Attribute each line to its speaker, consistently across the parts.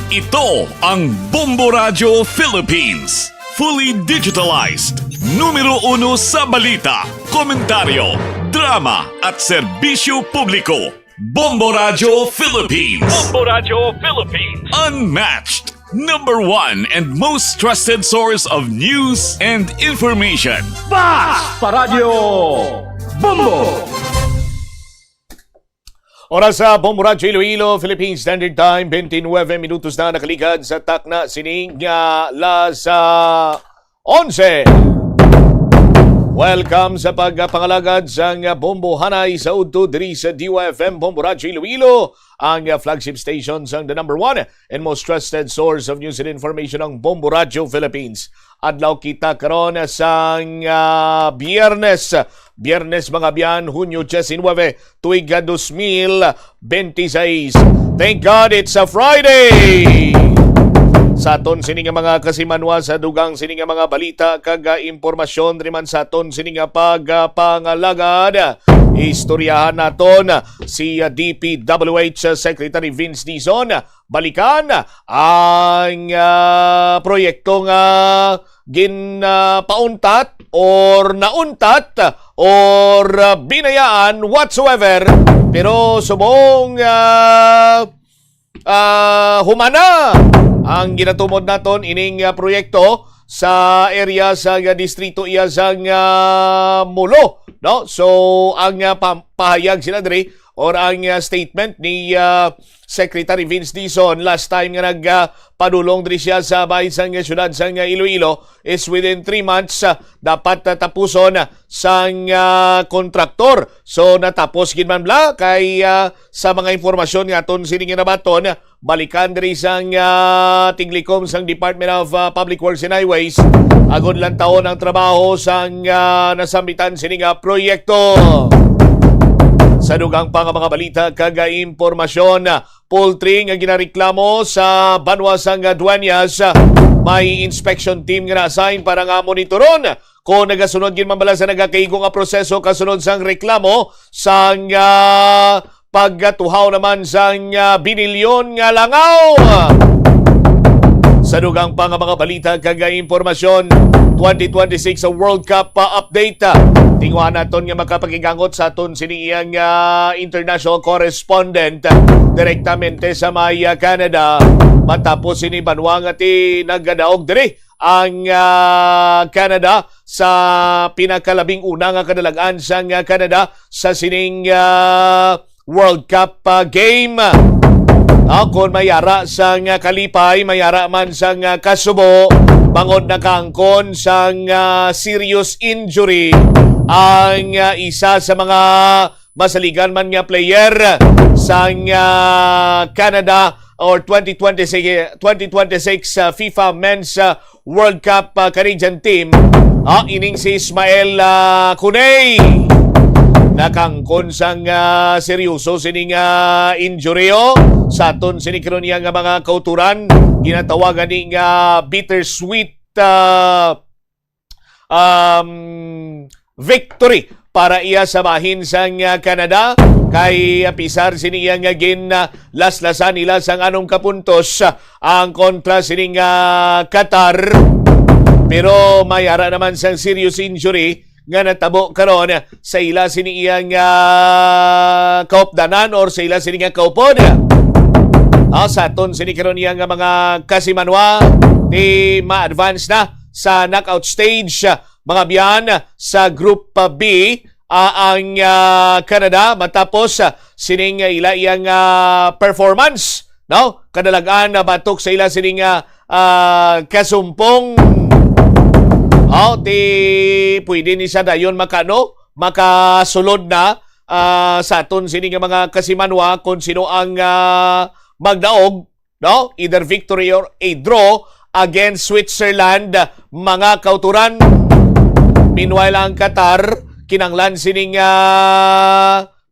Speaker 1: Ito ang Bombo Radio Philippines. Fully digitalized. Numero 1 sa balita, komentaryo, drama at serbisyo publiko. Bombo Radio Philippines.
Speaker 2: Bombo Radio Philippines.
Speaker 1: Unmatched. Number 1 and most trusted source of news and information.
Speaker 2: Sa Radyo Bombo.
Speaker 3: Oras sa Bombo Radio Iloilo, Philippine Standard Time, 29 minutos na nakaligad sa takna sining las 11. Welcome sa pagpangalagad sa Bombo Hanay sa udto diri sa DYFM Bombo Radio Iloilo, ang flagship station sa the number 1 and most trusted source of news and information ng Bombo Radio Philippines. Adlaw kita karon sa Biyernes mga biyan, Hunyo 19, tuig 2026. Thank God it's a Friday! Sa aton sining mga kasimanwa sa dugang sining mga balita kag impormasyon riman sa aton sining pagpangalagad. Istoryahan naton si DPWH Secretary Vince Dizon balikan ang proyektong ginpauntat or nauntat or binayaan whatsoever, pero subong humana ang ginatumod naton ining proyekto sa area sa distrito iya sang Mulo, no? So ang pahayag sila diri or ang statement ni Secretary Vince Dizon last time nga nagpadulong diri siya sa bahin sang syudad sang Iloilo is within 3 months dapat tapuson sang kontraktor. So natapos gid man bla kay sa mga informasyon nga aton sining nabaton balikan diri sang tiglikom sang Department of Public Works and Highways agod lang taon ang trabaho sang nasambitan sining proyekto. Sa dugang pa nga mga balita kag impormasyon, poultry nga ginareklamo sa banwa sang Dueñas, may inspection team nga na-assign para nga monitoron kung nagasunod gid man bala sa nagakaigo nga proseso kasunod sang reklamo sang pagtuhaw naman sang binilyon nga langaw. Sa dugang pa nga mga balita kag impormasyon, 2026 sa World Cup update. Tingwa naton nga makapagigangot sa aton siniyang international correspondent direktamente sa may Canada. Matapos sini banwa nga ti nagadaog diri ang Canada sa pinakalabing una nga kadalagan sang Canada sa sining World Cup game. Kung mayara sang kalipay, mayara man sang kasubo, bangod na kangkon sang serious injury ang isa sa mga masaligan man nga player sang Canada or 2026 FIFA Men's World Cup Canadian team, ining si Ismael Cuney. Nakangkon sang seryoso sining injury sa aton sinikron niya nga mga kauturan ginatawagan ning bittersweet victory para iya sa bahin sang Canada kay pisar sining nga laslasan nila sang anong kapuntos ang kontra sining Qatar, pero mayara naman sang serious injury nga natabo karon sa ila siniyang kaupdanan or sa ila siniyang kaupod. Sa aton sinikaron niya nga mga kasimanwa ni ma-advance na sa knockout stage mga biyan sa Group B ang Canada matapos sining ila iyang performance, no? Kadalagan na batok sa ila sining kasumpong pwede ni siya dayon makasulod na sa aton sini nga mga kasimanwa kung sino ang magdaog, no? Either victory or a draw against Switzerland mga kauturan. Meanwhile ang Qatar kinanglan sining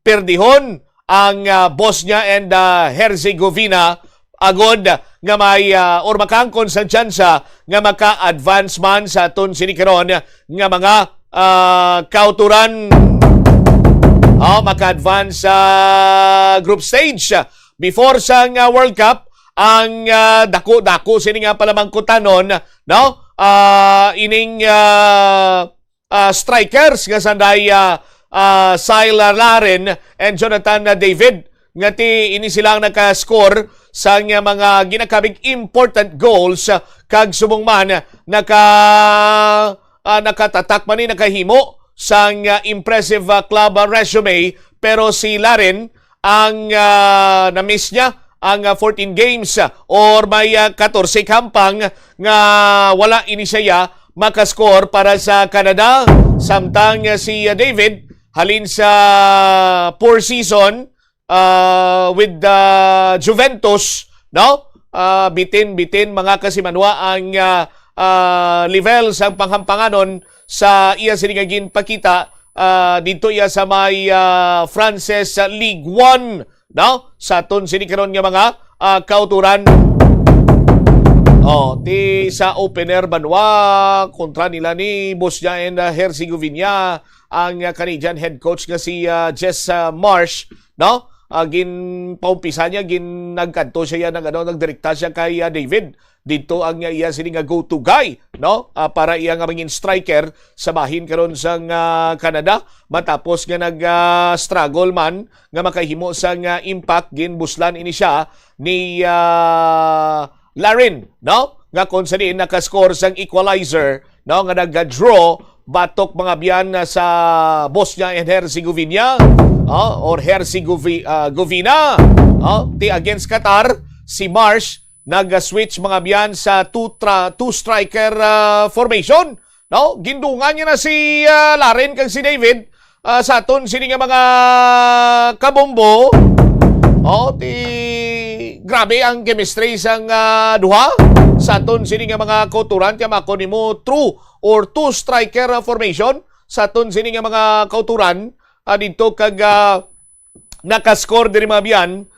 Speaker 3: perdihon ang Bosnia and Herzegovina agod nga may or makangkon sa tsansa nga maka-advance man sa aton sinikaron nga mga kauturan maka-advance sa group stage before sa World Cup. ang dako-dako sini nga palamang kutanon, no? Ining strikers nga sanday Sylar Larin and Jonathan David nga ti ini silang naka-score sa mga ginakabig important goals kag subong man nakatatak man ni nakahimo sa impressive club resume, pero si Larin ang na-miss niya ang 14 games or may 14 kampang nga wala ini siya makascore para sa Canada, samtang si David halin sa poor season with the Juventus, no? Bitin mga kasimanwa ang level sa panghampanganon sa iya sinigagin pakita dito iya sa may Frances League 1, no? Sa aton sinikaron nga mga kauturan. Ti sa opener banwa kontra nila ni Bosnia and Herzegovina ang Canadian head coach nga si Jess Marsh, no? Paumpisa niya nagkanto siya nagdirekta siya kay David. Dito ang iya sini nga go-to guy, no? Para iya nga maging striker sa bahin karon sa Canada, matapos nga nag-struggle man nga makahimo sa impact ginbuslan ini siya ni Larin, no? Nga kung sa diin nakascore sang equalizer, no? Nga nag-draw batok mga biyan sa Bosnia and Herzegovina, or Herzegovina, ti against Qatar. Si Marsh nag-switch mga biyan sa two-striker formation, no? Gindungan niya na si Larin kag si David sa aton sini nga mga kabombo. Grabe ang chemistry sang duha sa aton sini nga mga kauturan. Kaya mako nimo true or two-striker formation sa aton sini nga mga kauturan dito kag nakascore diri mga biyan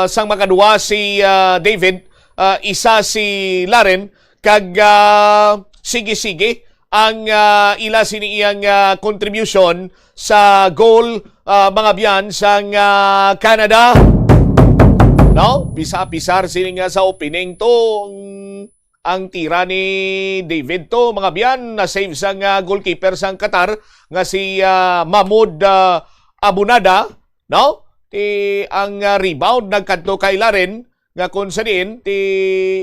Speaker 3: sang makaduwa si David, isa si Larin, kag sige-sige ang ila sini iyang contribution sa goal mga biyan sang Canada, no? Pisa-pisar sini nga sa opening to ang tira ni David to mga biyan na save sang goalkeeper sang Qatar nga si Mahmoud Abunada, no? Ti ang rebound nagkanto kay Larin nga kun sa din ti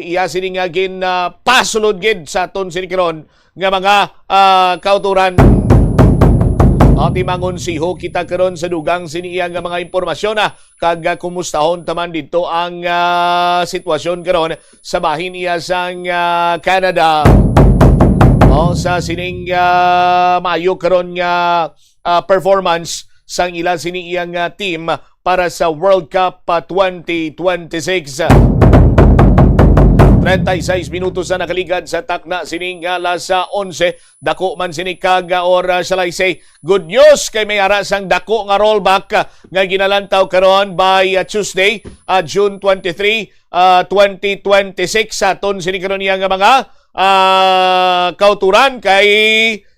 Speaker 3: iya sini nga gin pasulod gid sa aton sini karon nga mga kauturan. Ti mangon siho kita karon sa dugang sini iya nga mga impormasyon kag kumustahon taman dito ang sitwasyon karon sa bahin iya sang Canada. Sa sining maayo karon nga performance sang ilan sini iyang team para sa World Cup 2026. 36 minutos na nakaligad sa takna sining alas 11. Dako man sini kag or shall I say good news kay may ara sang dako nga rollback nga ginalantaw karon by Tuesday, June 23, 2026 sa aton sini karon iya nga mga kauturan kay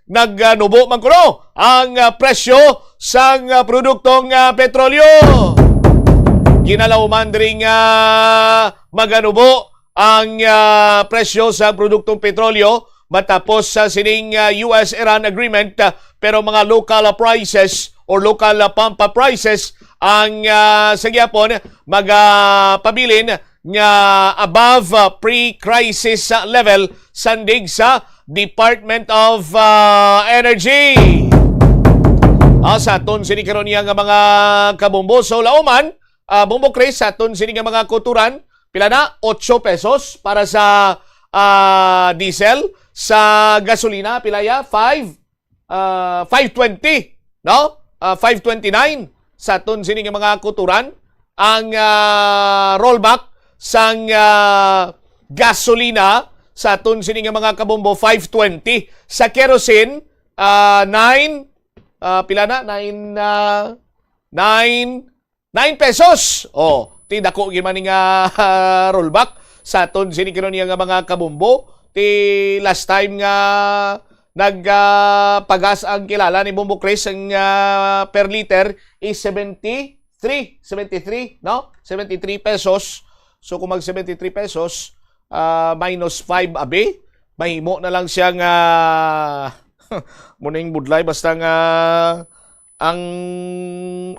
Speaker 3: nagnubo man kuno ang presyo sang produktong petrolyo. Ginalaw man ring maganubo ang presyo sa produktong petrolyo matapos sa sining US-Iran agreement, pero mga local prices or local pump prices ang sa gyapon magpabilin nga above pre-crisis level sandig sa Department of Energy. Sa aton sini karon nga mga kabombo so lauman, Bombo Chris, sa aton sini nga mga kuturan, pila na 8 pesos para sa diesel, sa gasolina pila ya 520, no? 529 sa aton sini nga mga kuturan. Ang rollback sang gasolina sa aton sini nga mga kabombo 520, sa kerosene 9 pila na 9 pesos. Ti dako gyud man nga rollback sa aton sini karon nga mga kabombo. Ti last time nga nagpagas ang kilala ni Bombo Chris ang per liter is 73, no? 73 pesos. So kung mag 73 pesos, minus 5 abi, mahimo na lang siyang muning budlay basta nga ang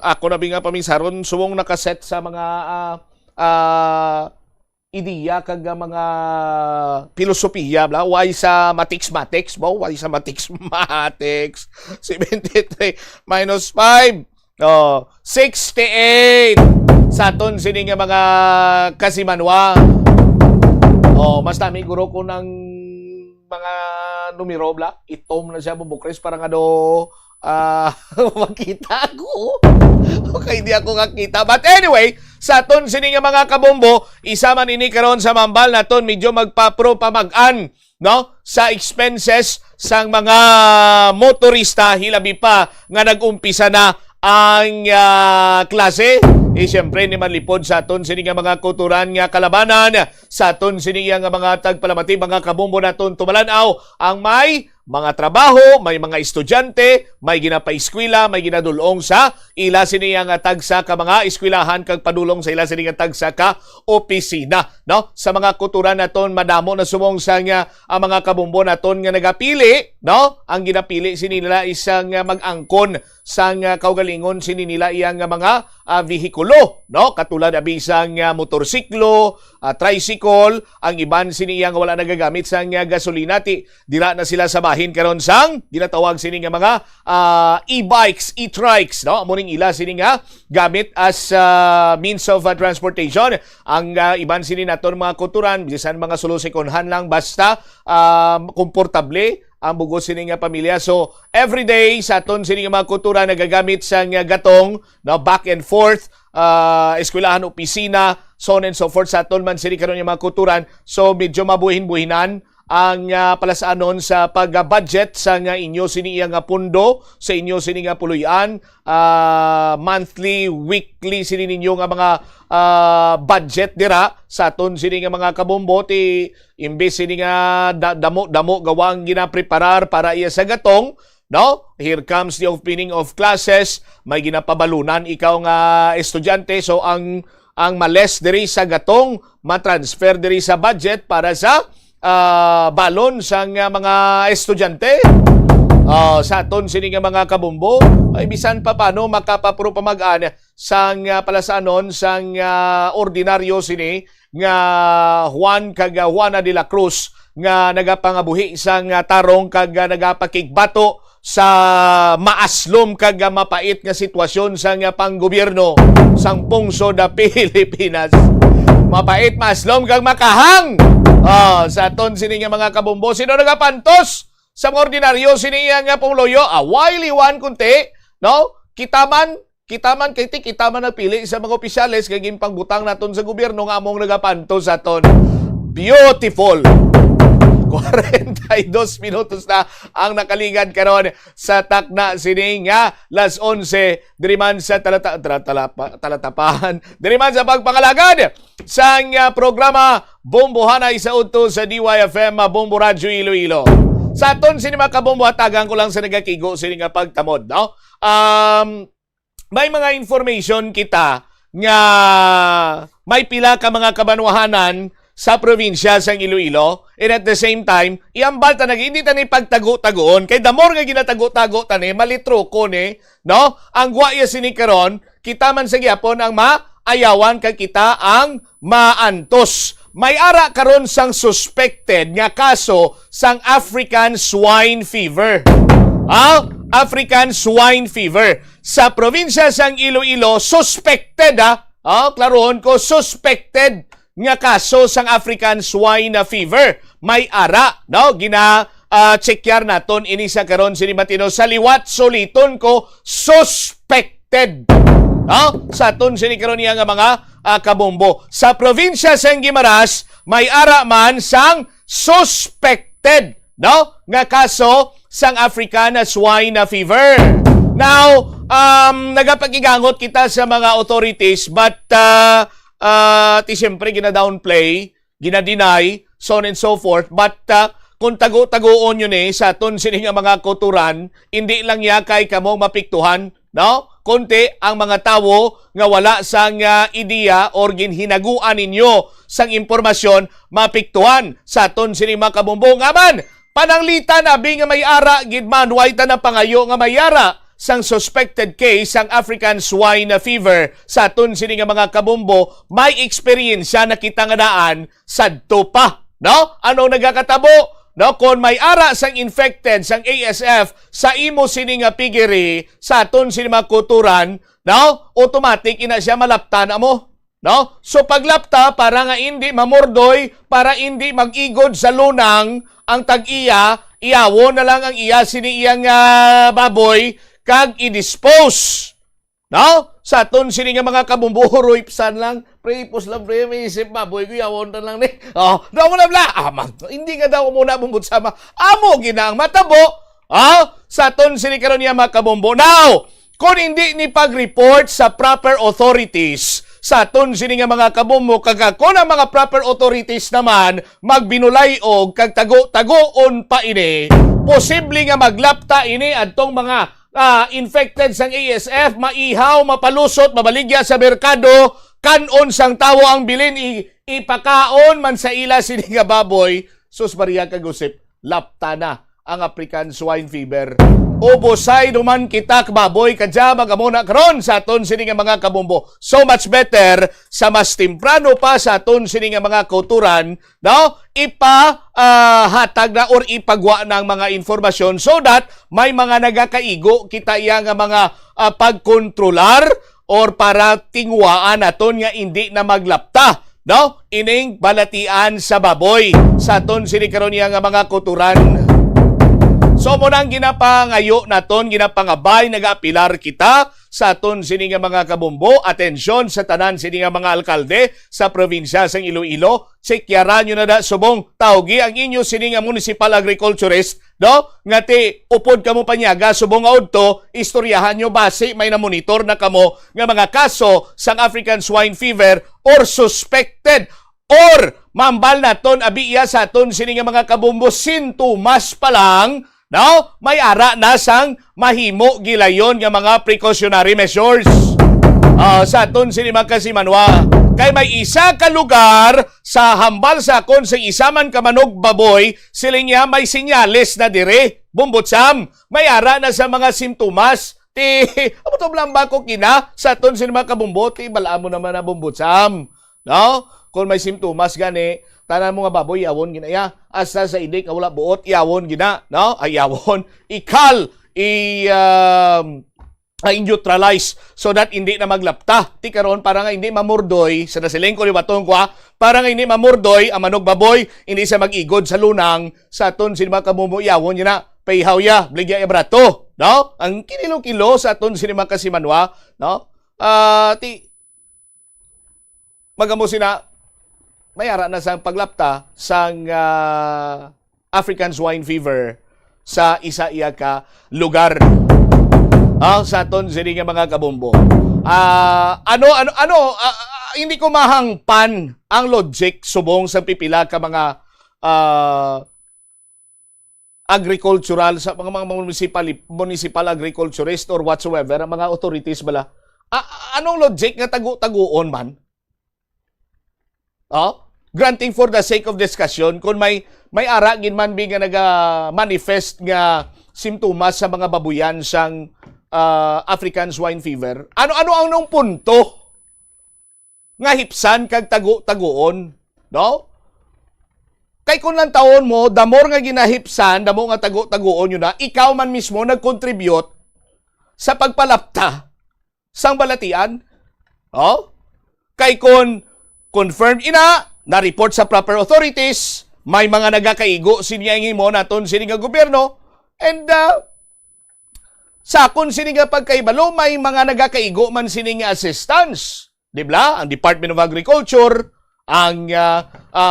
Speaker 3: ako na nga paminsaron suwong nakaset sa mga ideya kag mga filosofiya bla why sa matics bo why sa matics 73 minus 5 68 sa aton sini nga mga kasimanwa mas dami guro ko ng mga numero bla itom na siya bubukres para nga do makita ko. Okay, hindi ako kakita. But anyway, sa aton sini nga mga kabombo, isa man ini karon sa mambal naton medyo magpapro pamag-an, no? Sa expenses sang mga motorista hilabi pa nga nag-umpisa na ang klase. Siyempre ni manlipod sa aton sini nga mga kuturan nga kalabanan, sa aton sini nga mga tagpalamati, mga kabombo naton tumalanaw ang may mga trabaho, may mga estudyante, may ginapa-eskwela, may ginadulong sa ila sini nga tagsa ka mga eskwelahan kag padulong sa ila sini nga tagsa ka opisina, no? Sa mga kuturan naton madamo na sumong sa nga ang mga kabombo naton nga nagapili, no? Ang ginapili sini nila isang mag-angkon sang kaugalingon sini nila iyang mga vehikulo, no? Katulad abisang motorsiklo, tricycle, ang iban sini iyang wala nagagamit sang gasolina ti dira na sila sa bahin karon sang ginatawag sini nga mga e-bikes, e-trikes, no? Amuning ila sini nga gamit as means of transportation. Ang iban sini naton mga kuturan bisan mga sulusikonhan lang basta komportable ang bugos sini nga pamilya. So every day sa aton sini nga mga kultura nagagamit sa nga gatong no back and forth eskwelahan, opisina, so on and so forth sa aton man sini karon nga mga kulturan. So medyo mabuhin-buhinan ang palasaanon sa pag-budget sa nga inyo sini nga pundo, sa inyo sini nga puluyan, monthly, weekly sini ninyo nga mga budget dira sa aton sini nga mga kabombo ti imbes sini nga damo gawang ginapreparar para iya sa gatong, no? Here comes the opening of classes, may ginapabalunan ikaw nga estudyante, so ang males diri sa gatong matransfer diri sa budget para sa balon sa mga estudyante. Sa aton sini nga mga kabombo ay bisan pa paano makapapro pamag-an sang palasanon sang ordinaryo sini nga Juan kag Juana de la Cruz nga nagapangabuhi sang tarong kag nagapakigbato sa maaslom kag mapait nga sitwasyon sang panggobyerno sang pungso da Pilipinas. Mapait, maaslom kag makahang. Sa aton sini nga mga kabombo, sino nagapantos sa mga ordinaryo sini nga pumloyo? Away-liwan kunti, no? Kitaman nagpili sa mga opisyales kay ginpangbutang naton sa gobyerno nga among nagapantos sa aton. Beautiful. 42 minutos na ang nakaligad karon sa takna sini nga las 11 diriman sa talatapahan diriman sa pagpangalagad sa programa Bombohanay sa udto sa DYFM Bombo Radyo Iloilo. Sa aton sini mga kabombo, hatagan ko lang sa nagakigo sini nga pagtamod, no? May mga information kita nga may pila ka mga kabanwahanan sa probinsya sang Iloilo, and at the same time, iambal ta hindi ta ni pagtago-tagoon, kay damor nga ginatago-tago ta ni, malitro ko ni, no? Ang guwaya sini karon, kita man sa gyapon ang maayawan kay kita ang maantos. May ara karon sang suspected nga kaso sang African swine fever. African swine fever. Sa probinsya sang Iloilo, suspected klaroon ko, suspected nga kaso sang African swine fever. May ara, no? Checkar naton ini sa karon sini matino sa liwat soliton ko suspected. Sa aton sini karon nga mga kabombo. Sa probinsya sang Guimaras, may ara man sang suspected, no? Nga kaso sang African swine fever. Now, nagapagigangot kita sa mga authorities, but siyempre gina-downplay, gina-deny, so on and so forth. But kung tago-tagoon yun sa aton sini nga mga kuturan, hindi lang ya kay kamong mapiktuhan, no? konti ang mga tawo nga wala sang ideya or ginhinaguan ninyo sang impormasyon mapiktuan sa aton sini mga kabumbong aman. Pananglitan abi nga may ara gid man way ta na pangayo nga may ara sang suspected case sang African swine fever sa aton sini nga mga kabumbo may experience na kita nga daan sadto pa, no? Ano nagakatabo? No, kung may ara sang infected sang ASF sa imo sini nga pigiri sa aton sini mga kuturan, no? Automatic ina siya malaptan amo, no? So paglapta para nga hindi mamordoy, para hindi mag-igod sa lunang ang tag-iya, iyawo na lang ang iya sini iyang baboy kag i-dispose. No? Sa aton sini nga mga kabumbuhuro ipsan lang, prepos lang pre, may isip baboy ko yawon na lang ni. Oh, daw mo na bla. Hindi nga daw muna bumbutsama. Amo gina ang matabo. Sa aton sini karon niya mga kabumbo. Now, kung hindi ni pag-report sa proper authorities, sa aton sini nga mga kabumbo, kag kung ang mga proper authorities naman magbinulay og kag tago-tagoon pa ini, posible nga maglapta ini adtong mga infected sang ASF, maihaw, mapalusot, mabaligya sa merkado, kanon sang tawo ang bilin, ipakaon man sa ila sini nga baboy. Sus Maria kagusip, lapta na ang African swine fever. Ubosay duman kita baboy kadya magamuna karon sa aton sini nga mga kabumbo. So much better sa mas temprano pa sa aton sini nga mga kauturan, no? Hatag na or ipagwa ng mga informasyon so that may mga nagakaigo kita iya nga mga pagkontrolar or para tingwaan aton nga hindi na maglapta, no? Ining balatian sa baboy sa aton sini karon iya nga mga kauturan. So mo nang ginapangayo naton, ginapangabay, nagaapilar kita sa aton sini nga mga kabumbo. Atensyon sa tanan sini nga mga alkalde sa probinsya sang Iloilo. Sikyaran nyo na da subong tawgi ang inyo sini nga municipal agriculturist, no? Nga ti upod kamo panyaga subong nga udto, istoryahan nyo base may na monitor na kamo nga mga kaso sang African swine fever or suspected or mambal naton abiya sa aton sini nga mga kabumbo sintomas pa lang. Now, may ara na sang mahimo gilayon nga mga precautionary measures. Sa aton sini Kasimanwa, kay may isa ka lugar sa hambal sa akon sa isa man ka manog baboy, siling niya may sinyales na dire, bumbutsam, may ara na sa mga simptomas. Amo to blamba ko kina sa aton sini kabumbo, balaan mo naman na bumbutsam. No? Kung may simptomas gani, tanan mo nga baboy, yawon gina ya. Asa sa idik, wala buot, yawon gina. No? Ay, yawon. Ikal, i-neutralize so that hindi na maglapta. Ti karon para nga hindi mamurdoy, sa nasiling ko ni batong kwa, para nga hindi mamurdoy, ang manog baboy, hindi siya mag-igod sa lunang, sa aton sinima kamumo, yawon gina. Payhaw ya, bligya ibrato. No? Ang kinilo-kilo sa aton sinima Kasimanwa, no? Magamo sina, may ara na sang paglapta sang African swine fever sa isa iya ka lugar. Sa aton sini nga mga kabumbo. Hindi ko mahangpan ang logic subong sa pipila ka mga agricultural sa mga municipal agriculturist or whatsoever, ang mga authorities bala. Anong logic nga tagu-taguon man? Granting for the sake of discussion, kung may ara gin man bi nga naga-manifest nga simptomas sa mga babuyan sang African swine fever, ano ang punto nga hipsan kag taguon, no? Kay kung lang taon mo, the more nga ginahipsan, the more nga taguon yun na, ikaw man mismo nag-contribute sa pagpalapta sang balatian, no? Kay kung confirmed ina, na-report sa proper authorities, may mga nagakaigo siniyangin mo naton sini nga gobyerno, and sa akon sini nga pagkaibalo, may mga nagakaigo man sini nga assistance. Dibla? Ang Department of Agriculture, ang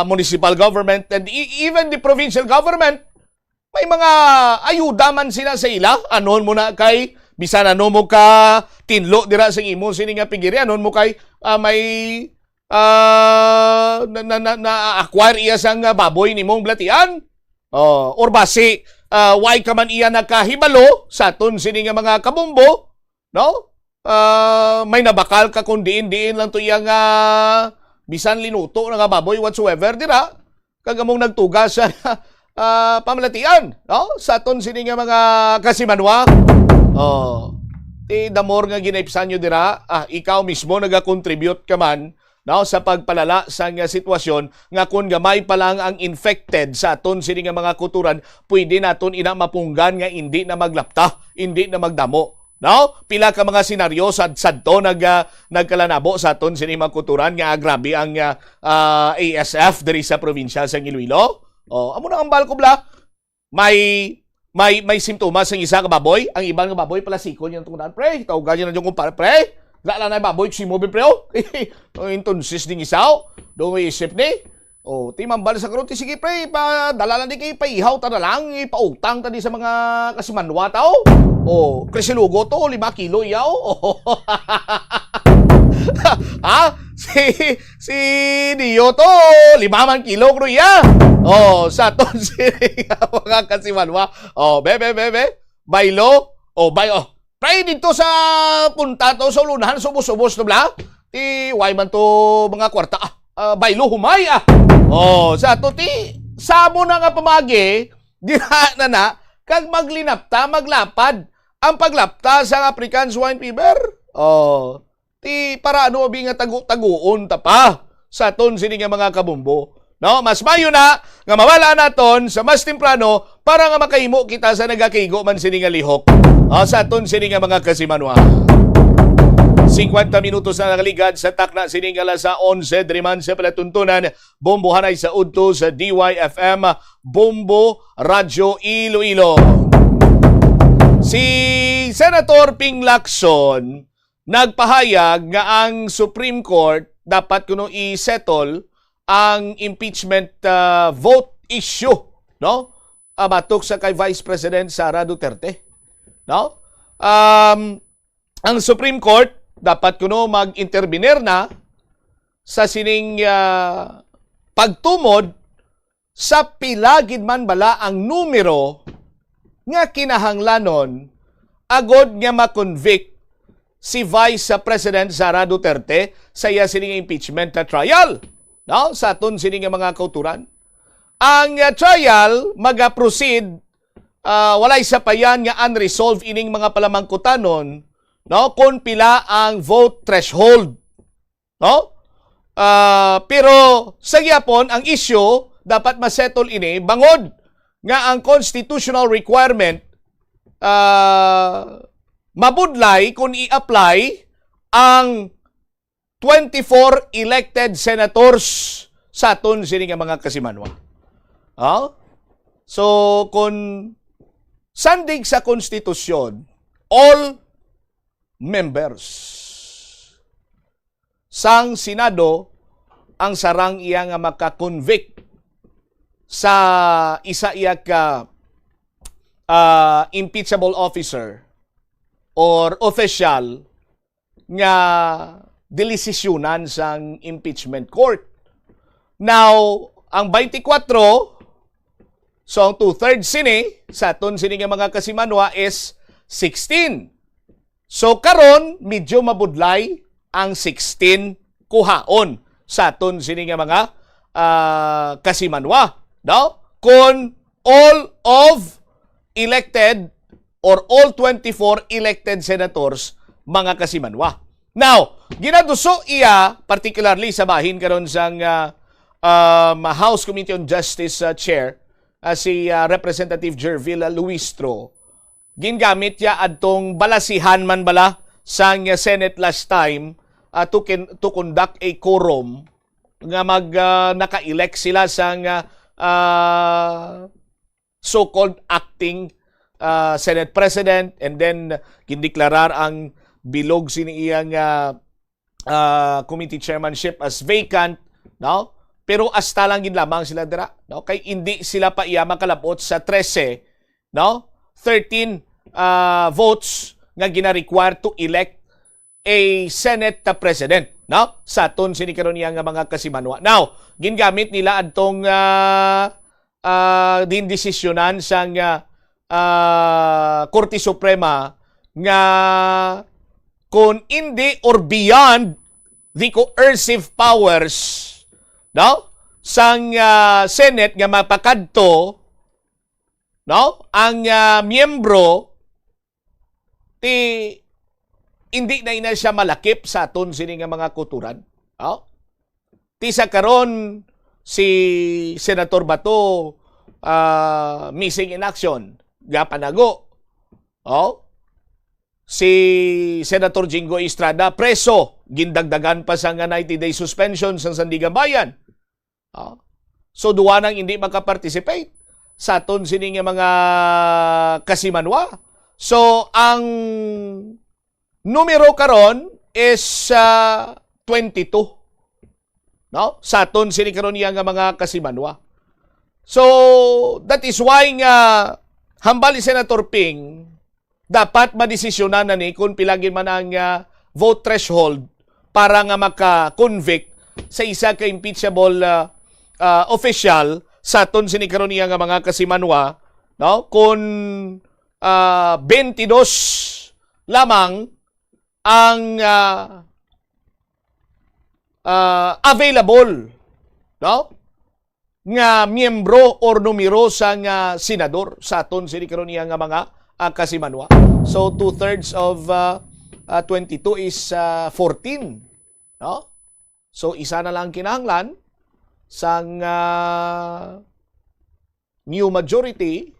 Speaker 3: municipal government, and even the provincial government, may mga ayuda man sila sa ila. Anon mo na kay, bisan ano mo ka tinlo dira sa imo sini nga pigiri, anon mo kay may na-acquire iya sang baboy ni mong blatian. Or basi, why ka man iya nakahibalo sa aton sini nga mga kabumbo, no? may nabakal ka kung diin lang to iyang bisan linuto nga baboy whatsoever dira kag among nagtuga sa pamalatian, no? Sa aton sini nga mga kasimanwa. The more nga ginaipsan nyo dira, ikaw mismo nag-contribute ka man, no, sa pagpalala sa nga sitwasyon nga kung gamay pa lang ang infected sa aton sini nga mga kuturan, pwede naton ina mapunggan nga hindi na maglapta, hindi na magdamo. No? Pila ka mga senaryo sadto nagkalanabo sa aton sini mga kuturan nga grabe ang ASF diri sa probinsya sa Iloilo. Amo na ang balko bla. May simptomas ang isa ka baboy, ang ibang nga baboy pala sikon yung tungdan. Pre, tawagan niyo na yung kumpara, pre. Lala na baboy si mo pre. Entonces ding isaw, do isip ni. Timambal sa karon ti sige pre, pa dalala di kay paihaw ta na lang, ipautang ta di sa mga kasimanwa tao. Kresilugo to 5 kilo yaw. Si Dio to 5 man kilo kro ya. Sa ton mga kasimanwa. Bebe. Baylo. Pre dito sa punta to sa lunahan subos-subos to bla. Ti way man to mga kwarta. Baylo humay sa to ti samo na nga pamagi diha na kag maglinapta maglapad ang paglapta sa African swine fever. Ti para ano abi nga taguon ta pa sa ton sini nga mga kabumbo. No, mas mayo na nga mawala naton sa mas temprano para nga makahimo kita sa nagakigo man sini nga lihok. Sa ton sini nga mga kasimanwa. 50 minutos na nakaligad sa takna sining alas sa 11 driman sa palatuntunan bombohan ay sa udto sa DYFM Bombo Radyo Iloilo. Si Senator Ping Lacson nagpahayag nga ang Supreme Court dapat kuno i-settle ang impeachment vote issue, no? Batok sa kay Vice President Sara Duterte, no? Ang Supreme Court dapat kuno mag-intervenir na sa sining pagtumod sa pilagid man bala ang numero nga kinahanglanon agod nga ma-convict si Vice President Sara Duterte sa iya sining impeachment trial, no? Sa aton sining mga kauturan. Ang trial maga-proceed walay sa payan nga unresolved ining mga palamangkutanon, no? Kung pila ang vote threshold, no? Pero sa gyapon ang issue dapat ma-settle ini bangod nga ang constitutional requirement mabudlay kung i-apply ang 24 elected senators sa aton sini nga mga kasimanwa. So kung sandig sa konstitusyon, all members sang Senado ang sarang iya nga makakonvict sa isa iya ka impeachable officer or official nga delisisyonan sang impeachment court. Now, ang 24, so ang 2/3 sini, sa aton sini nga mga kasimanwa is 16. So karon medyo mabudlay ang 16 kuhaon sa aton sini nga mga kasimanwa, no? Kung all of elected or all 24 elected senators mga kasimanwa. Now, ginaduso iya particularly sa bahin karon sang House Committee on Justice Chair si Representative Jervil Luistro. Gingamit ya adtong balasihan man bala sang Senate last time to conduct a quorum nga naka-elect sila sang so-called acting Senate President, and then gindeklarar ang bilog sini iyang committee chairmanship as vacant, no? Pero hasta lang gid lamang sila dira, no? Kay hindi sila pa iya makalabot sa 13, no? 13 votes nga gina-require to elect a Senate President, no? Sa aton sini karon nga mga kasimanwa. Now, gingamit nila adtong din desisyonan sang Korte Suprema nga kung hindi or beyond the coercive powers, no, sang Senate nga mapakadto, no, ang miyembro ti hindi na ina siya malakip sa aton sini nga mga kuturan, no? Ti sa karon si Senator Bato missing in action, gapanago. Oh, si Senator Jingo Estrada preso, gindagdagan pa sa nga 90-day suspension sa Sandigan Bayan. So duwa nang hindi makaparticipate sa aton sini nga mga kasimanwa. So ang numero karon is 22. No? Sa aton sini karon nga mga kasimanwa. So that is why nga hambal ni Senator Ping dapat madesisyonan na ni kung pilagin man ang vote threshold para nga maka-convict sa isa ka impeachable official sa aton sini karon nga mga kasimanwa, no? Kung 22 lamang ang available, no, nga miyembro or numero sa nga senador sa aton sini karon nga mga kasimanwa. So 2/3 of 22 is 14, no? So isa na lang kinahanglan sang new majority,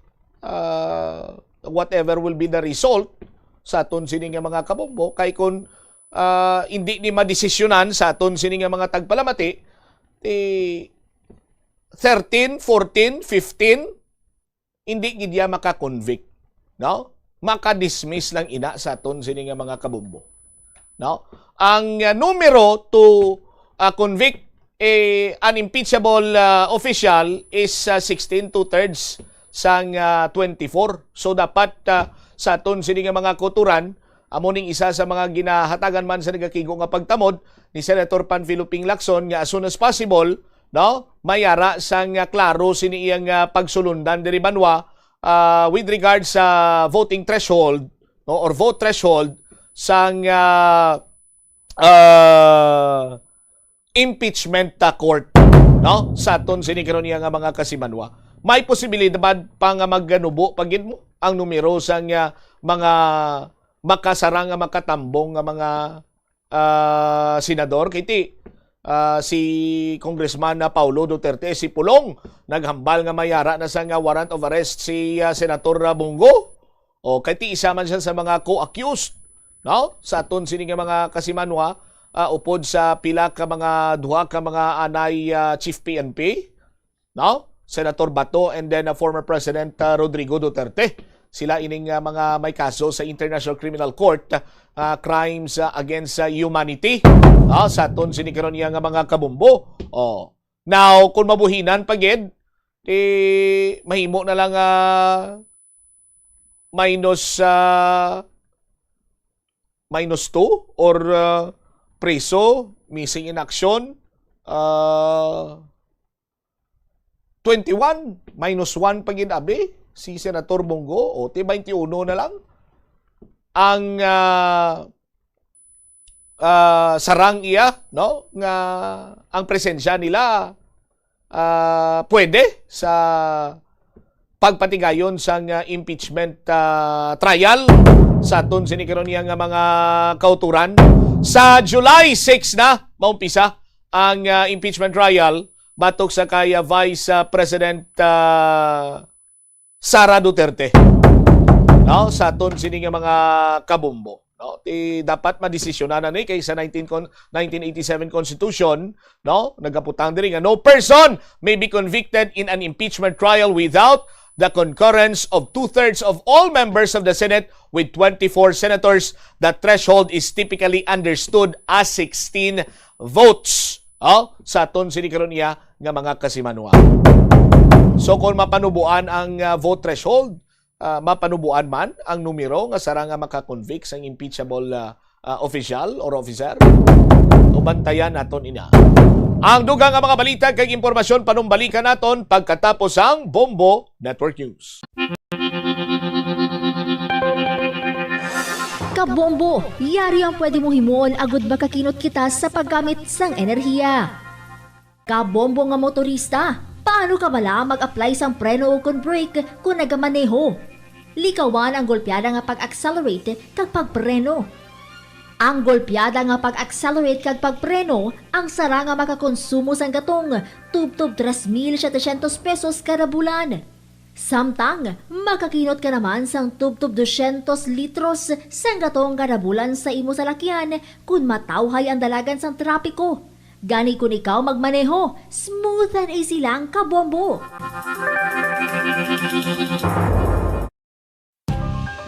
Speaker 3: whatever will be the result sa aton sini nga mga kabombo, kay kun hindi ni madesisyonan sa aton sini nga mga tagpalamati 13, 14, 15 hindi gid ya maka-convict, no? Maka-dismiss lang ina sa aton sini nga mga kabombo, no? Ang numero to convict an impeachable official is 16, 2/3 sang 24. So dapat sa aton sini nga mga kuturan, amo ning isa sa mga ginahatagan man sa nagakigo nga pagtamod ni Senator Panfilo Ping Lacson nga as soon as possible, no, mayara sang klaro sini iyang pagsulundan diri banwa with regards sa voting threshold, no, or vote threshold sang impeachment court, no, sa aton sini karon nga mga kasimanwa. May posibilidad pa nga magganubo pagid mo ang numero sang mga makasarang nga makatambong nga mga senador. Kiti si Congressman Paulo Duterte, si Pulong, naghambal nga mayara na sa nga warrant of arrest si Senator Bongo. O kiti isa man siya sa mga co-accused, no, sa aton sini nga mga kasimanwa, upod sa pila ka mga duha ka mga anay chief PNP, no, Senator Bato and then former President Rodrigo Duterte. Sila ining mga may kaso sa International Criminal Court, crimes against humanity, sa aton sini karon nga mga kabombo. Now kung mabuhinan pagid, mahimo na lang minus 2 or preso, missing in action, 21, -1 pagid abi si Senator Bongo, o 21 na lang ang sarang iya, no, nga ang presensya nila pwede sa pagpatigayon sa impeachment trial sa aton sini karon nga mga kauturan. Sa July 6 na maumpisa ang impeachment trial batok sa kay Vice President Sara Duterte, no, sa aton sini nga mga kabombo, no? Dapat madesisyonan na ni kay sa 1987 Constitution, no, nagaputang diri nga no person may be convicted in an impeachment trial without the concurrence of 2/3 of all members of the Senate. With 24 senators, the threshold is typically understood as 16 votes, sa aton sini karon nga mga kasimanwa. So kung mapanubuan ang vote threshold, mapanubuan man ang numero nga sara nga makakonvict sa impeachable official or officer, ubantayan naton ina. Ang dugang nga mga balita kay impormasyon panumbalikan naton pagkatapos ang Bombo Network News.
Speaker 4: Kabombo, yari ang pwede mo himuon agud makakinot kita sa paggamit sang enerhiya. Kabombo nga motorista, paano ka bala mag-apply sang preno o kon brake kung nagamaneho? Likawan ang golpeada nga pag-accelerate kag pagpreno. Ang golpeada nga pag-accelerate kag pagpreno, ang sara nga makakonsumo sang gatong tubtob 3,700 pesos kada bulan. Samtang, makakinot ka naman sang tubtob 200 litros sang gatong kada bulan sa imo salakyan kung matawhay ang dalagan sang trapiko. Gani kung ikaw magmaneho, smooth and easy lang kabombo.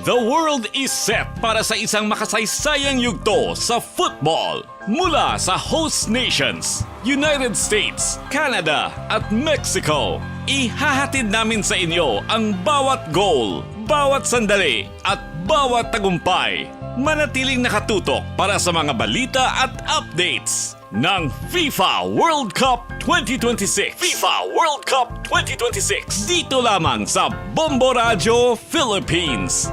Speaker 1: The world is set para sa isang makasaysayang yugto sa football. Mula sa host nations, United States, Canada at Mexico, ihahatid namin sa inyo ang bawat goal, bawat sandali at bawat tagumpay. Manatiling nakatutok para sa mga balita at updates ng FIFA World Cup 2026. FIFA World Cup 2026. Dito lamang sa Bombo Radio Philippines.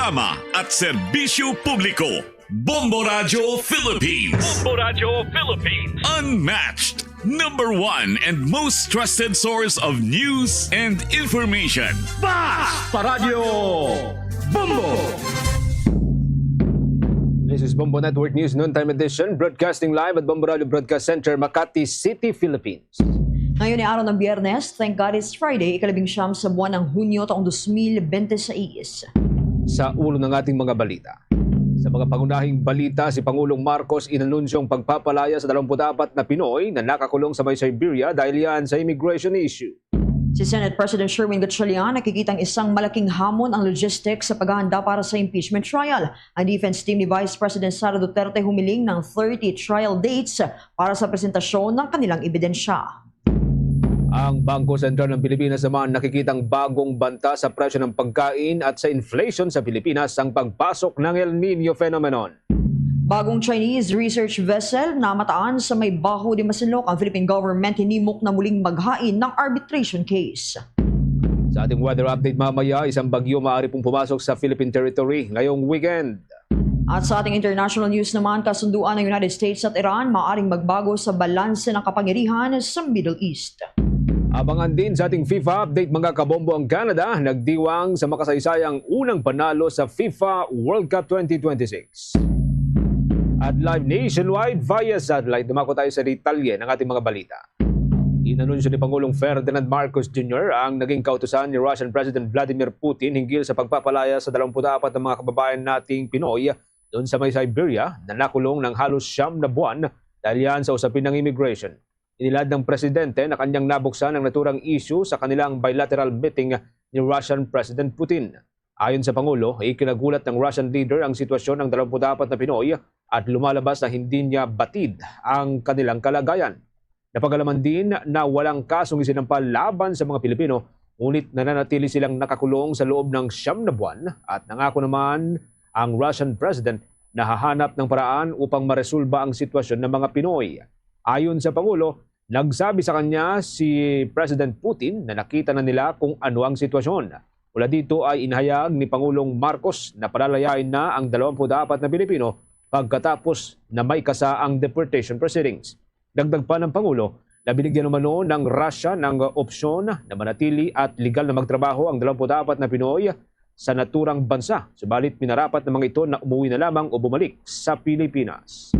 Speaker 1: Ama at serbisyo publiko. Bombo Radio Philippines.
Speaker 2: Bombo Radio Philippines.
Speaker 1: Unmatched. Number one and most trusted source of news and information.
Speaker 2: Sa Radyo Bombo.
Speaker 5: This is Bombo Network News Noontime Edition, broadcasting live at Bombo Radio Broadcast Center, Makati City, Philippines.
Speaker 6: Ngayon ay araw ng Biyernes, thank God it's Friday, ika-19 sa buwan ng Hunyo taong 2026.
Speaker 5: Sa ulo ng ating mga balita. Sa mga pangunahing balita, si Pangulong Marcos inanunsyong pagpapalaya sa 24 na Pinoy na nakakulong sa may Siberia dahil yan sa immigration issue.
Speaker 6: Si Senate President Sherwin Gatchalian nakikitang isang malaking hamon ang logistics sa paghahanda para sa impeachment trial. Ang defense team ni Vice President Sara Duterte humiling ng 30 trial dates para sa presentasyon ng kanilang ebidensya.
Speaker 5: Ang Bangko Sentral ng Pilipinas naman nakikitang bagong banta sa presyo ng pagkain at sa inflation sa Pilipinas ang pagpasok ng El Nino phenomenon.
Speaker 6: Bagong Chinese research vessel na mataan sa may Baho de Masinloc, ang Philippine government hinimok na muling maghain ng arbitration case.
Speaker 5: Sa ating weather update mamaya, isang bagyo maaari pong pumasok sa Philippine territory ngayong weekend.
Speaker 6: At sa ating international news naman, kasunduan ng United States at Iran maaring magbago sa balanse ng kapangyarihan sa Middle East.
Speaker 5: Abangan din sa ating FIFA update mga kabombo ang Canada nagdiwang sa makasaysayang unang panalo sa FIFA World Cup 2026. At live nationwide via satellite, dumako tayo sa detalye ng ating mga balita. Inanunsyo ni Pangulong Ferdinand Marcos Jr. ang naging kautusan ni Russian President Vladimir Putin hinggil sa pagpapalaya sa 24 ng mga kababayan nating Pinoy doon sa may Siberia na nakulong ng halos 9 na buwan dahil yan sa usapin ng immigration. Inilad ng presidente na kanyang nabuksan ang naturang issue sa kanilang bilateral meeting ni Russian President Putin. Ayon sa Pangulo, ikinagulat ng Russian leader ang sitwasyon ng 24 na Pinoy at lumalabas na hindi niya batid ang kanilang kalagayan. Napagalaman din na walang kasong isinampal laban sa mga Pilipino, ngunit nananatili silang nakakulong sa loob ng 9 na buwan at nangako naman ang Russian President na hahanap ng paraan upang maresolba ang sitwasyon ng mga Pinoy. Ayon sa Pangulo, nagsabi sa kanya si President Putin na nakita na nila kung ano ang sitwasyon. Mula dito ay inahayag ni Pangulong Marcos na palalayain na ang 24 na Pilipino pagkatapos na may kasa ang deportation proceedings. Dagdag pa ng Pangulo na binigyan umano ng Russia ng opsyon na manatili at legal na magtrabaho ang 24 na Pinoy sa naturang bansa. Subalit minarapat ng mga ito na umuwi na lamang o bumalik sa Pilipinas.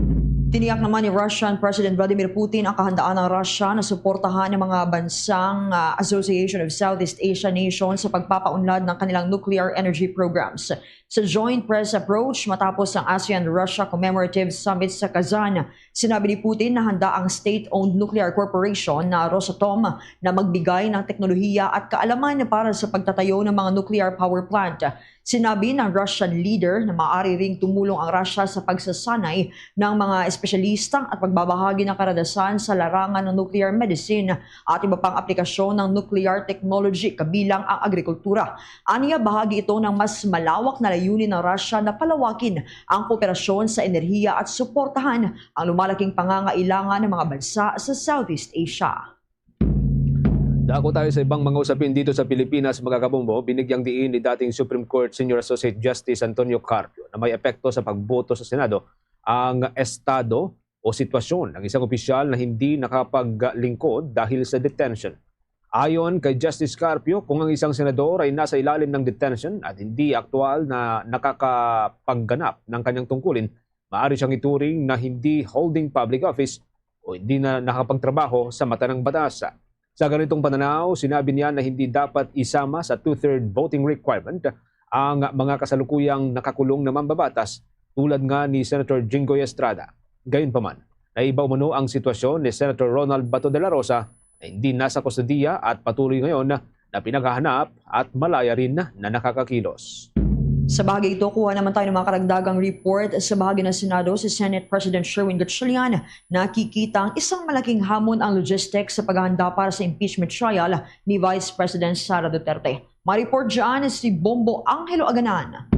Speaker 6: Tiniyak naman ni Russian President Vladimir Putin ang kahandaan ng Russia na suportahan ng mga bansang Association of Southeast Asia Nations sa pagpapaunlad ng kanilang nuclear energy programs. Sa joint press approach matapos ang ASEAN-Russia Commemorative Summit sa Kazan, sinabi ni Putin na handa ang state-owned nuclear corporation na Rosatom na magbigay ng teknolohiya at kaalaman para sa pagtatayo ng mga nuclear power plant. Sinabi ng Russian leader na maaari ring tumulong ang Russia sa pagsasanay ng mga espesyalista at pagbabahagi ng karanasan sa larangan ng nuclear medicine at iba pang aplikasyon ng nuclear technology kabilang ang agrikultura. Aniya bahagi ito ng mas malawak na layunin ng Russia na palawakin ang kooperasyon sa enerhiya at suportahan ang lumalaking pangangailangan ng mga bansa sa Southeast Asia.
Speaker 5: Dako tayo sa ibang mga usapin dito sa Pilipinas, mga kabombo. Binigyang diin ni dating Supreme Court Senior Associate Justice Antonio Carpio na may epekto sa pagboto sa Senado ang estado o sitwasyon ng isang opisyal na hindi nakapaglingkod dahil sa detention. Ayon kay Justice Carpio, kung ang isang senador ay nasa ilalim ng detention at hindi aktual na nakakapagganap ng kanyang tungkulin, maaari siyang ituring na hindi holding public office o hindi na nakapagtrabaho sa mata ng batas. Sa ganitong pananaw, sinabi niya na hindi dapat isama sa two-third voting requirement ang mga kasalukuyang nakakulong na mambabatas tulad nga ni Senator Jinggoy Estrada. Gayunpaman, naiba umano ang sitwasyon ni Senator Ronald Bato de la Rosa na hindi nasa kustodiya at patuloy ngayon na pinaghahanap at malaya rin na nakakakilos.
Speaker 6: Sa bahagi ito, kuha naman tayo ng mga karagdagang report sa bahagi ng Senado si Senate President Sherwin Gatchalian. Nakikita ang isang malaking hamon ang logistics sa paghahanda para sa impeachment trial ni Vice President Sara Duterte. Ma-report dyan si Bombo Angelo Aganan.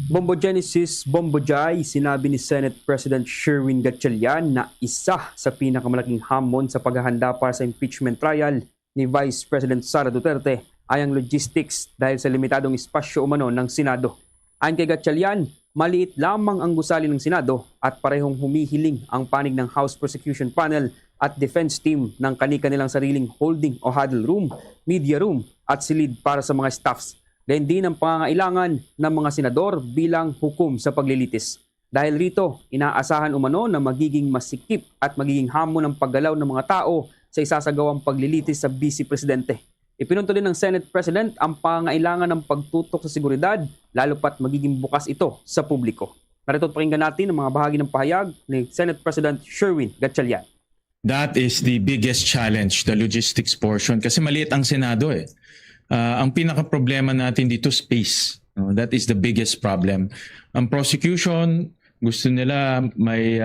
Speaker 7: Bombo Genesis, Bombo Jai, sinabi ni Senate President Sherwin Gatchalian na isa sa pinakamalaking hamon sa paghahanda para sa impeachment trial ni Vice President Sara Duterte ay ang logistics dahil sa limitadong espasyo umano ng Senado. Ayon kay Gatchalian, maliit lamang ang gusali ng Senado at parehong humihiling ang panig ng House Prosecution Panel at Defense Team ng kani-kanilang sariling holding o huddle room, media room at silid para sa mga staffs. Gayun din ang pangangailangan ng mga senador bilang hukom sa paglilitis. Dahil rito, inaasahan umano na magiging masikip at magiging hamon ang paggalaw ng mga tao sa isasagawang paglilitis sa Vice Presidente. Ipinunto din ng Senate President ang pangangailangan ng pagtutok sa seguridad, lalo pat magiging bukas ito sa publiko. Narito pakinggan natin ang mga bahagi ng pahayag ni Senate President Sherwin Gatchalian.
Speaker 8: That is the biggest challenge, the logistics portion. Kasi maliit ang Senado eh. Ang pinaka-problema natin dito, space. That is the biggest problem. Ang prosecution, gusto nila may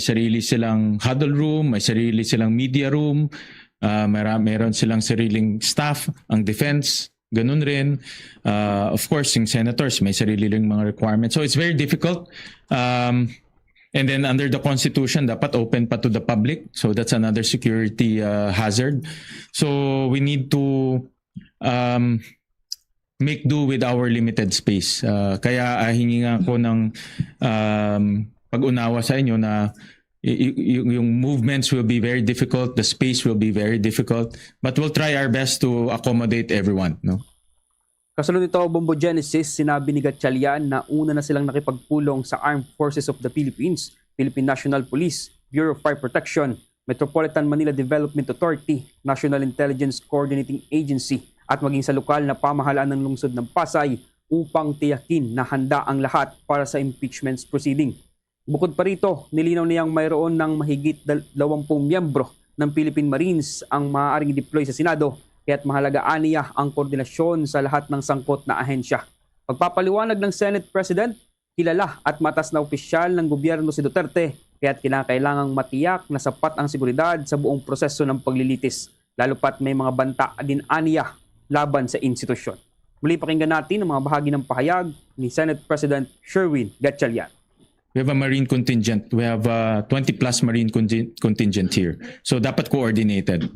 Speaker 8: sarili silang huddle room, may sarili silang media room, meron silang sariling staff, ang defense, ganun rin. Of course, yung senators, may sarili ring mga requirements. So it's very difficult. And then under the Constitution, dapat open pa to the public. So that's another security hazard. So we need to make do with our limited space. Kaya hingi nga ako ng pag-unawa sa inyo na yung movements will be very difficult, the space will be very difficult, but we'll try our best to accommodate everyone. No?
Speaker 7: Kasunod nito, Bombo Genesis, sinabi ni Gatchalian na una na silang nakipagpulong sa Armed Forces of the Philippines, Philippine National Police, Bureau of Fire Protection, Metropolitan Manila Development Authority, National Intelligence Coordinating Agency at maging sa lokal na pamahalaan ng lungsod ng Pasay upang tiyakin na handa ang lahat para sa impeachment proceeding. Bukod pa rito, nilinaw niyang mayroon ng mahigit 20 miyembro ng Philippine Marines ang maaaring deploy sa Senado, kaya't mahalagaan niya ang koordinasyon sa lahat ng sangkot na ahensya. Pagpapaliwanag ng Senate President, kilala at matas na opisyal ng gobyerno si Duterte, kaya't kinakailangang matiyak na sapat ang seguridad sa buong proseso ng paglilitis, lalo pat may mga banta din aniya laban sa institusyon. Muli pakinggan natin ang mga bahagi ng pahayag ni Senate President Sherwin Gatchalian.
Speaker 8: We have a marine contingent. We have 20 plus marine contingent here. So dapat coordinated.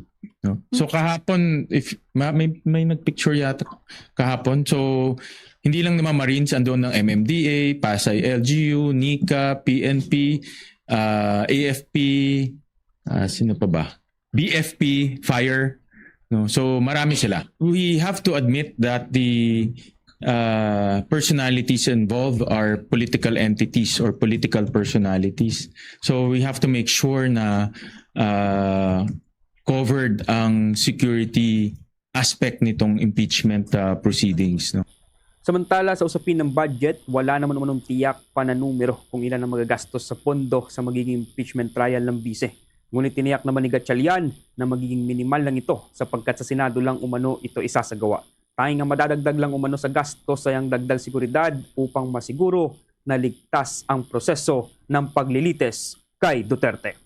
Speaker 8: No? So kahapon, if may nagpicture yata kahapon. So hindi lang naman Marines, andun ng MMDA, Pasay LGU, NICA, PNP, AFP, sino pa ba? BFP, Fire. No? So marami sila. We have to admit that the personalities involved are political entities or political personalities. So we have to make sure na covered ang security aspect nitong impeachment proceedings. No?
Speaker 7: Samantala sa usapin ng budget, wala naman umanong tiyak pananumero kung ilan ang magagastos sa pondo sa magiging impeachment trial ng bise. Ngunit tiniyak naman ni Gatchalian na magiging minimal lang ito sapagkat sa Senado lang umano ito isasagawa. Tanging ang madadagdag lang umano sa gastos ay ang dagdag seguridad upang masiguro na ligtas ang proseso ng paglilitis kay Duterte.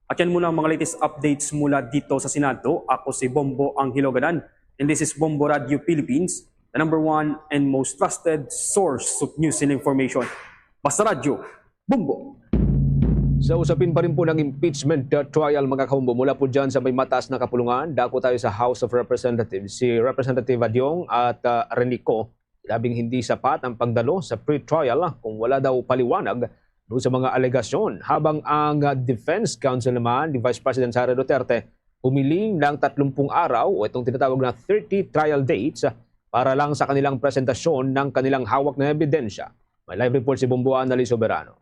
Speaker 7: At yan muna ang mga latest updates mula dito sa Senado. Ako si Bombo Angelo Aganan and this is Bombo Radio Philippines, the #1 and most trusted source of news and information. Basta Radio, Bombo!
Speaker 5: Sa usapin pa rin po ng impeachment trial mga kabombo, mula po dyan sa may mataas na kapulungan, dako tayo sa House of Representatives. Si Representative Adyong at Renico, labing hindi sapat ang pagdalo sa pre-trial kung wala daw paliwanag doon sa mga alegasyon. Habang ang Defense Counsel naman ni Vice President Sara Duterte, humiling ng 30 araw o itong tinatawag na 30 trial dates para lang sa kanilang presentasyon ng kanilang hawak na ebidensya. May live report si Bombo Annalise Soberano.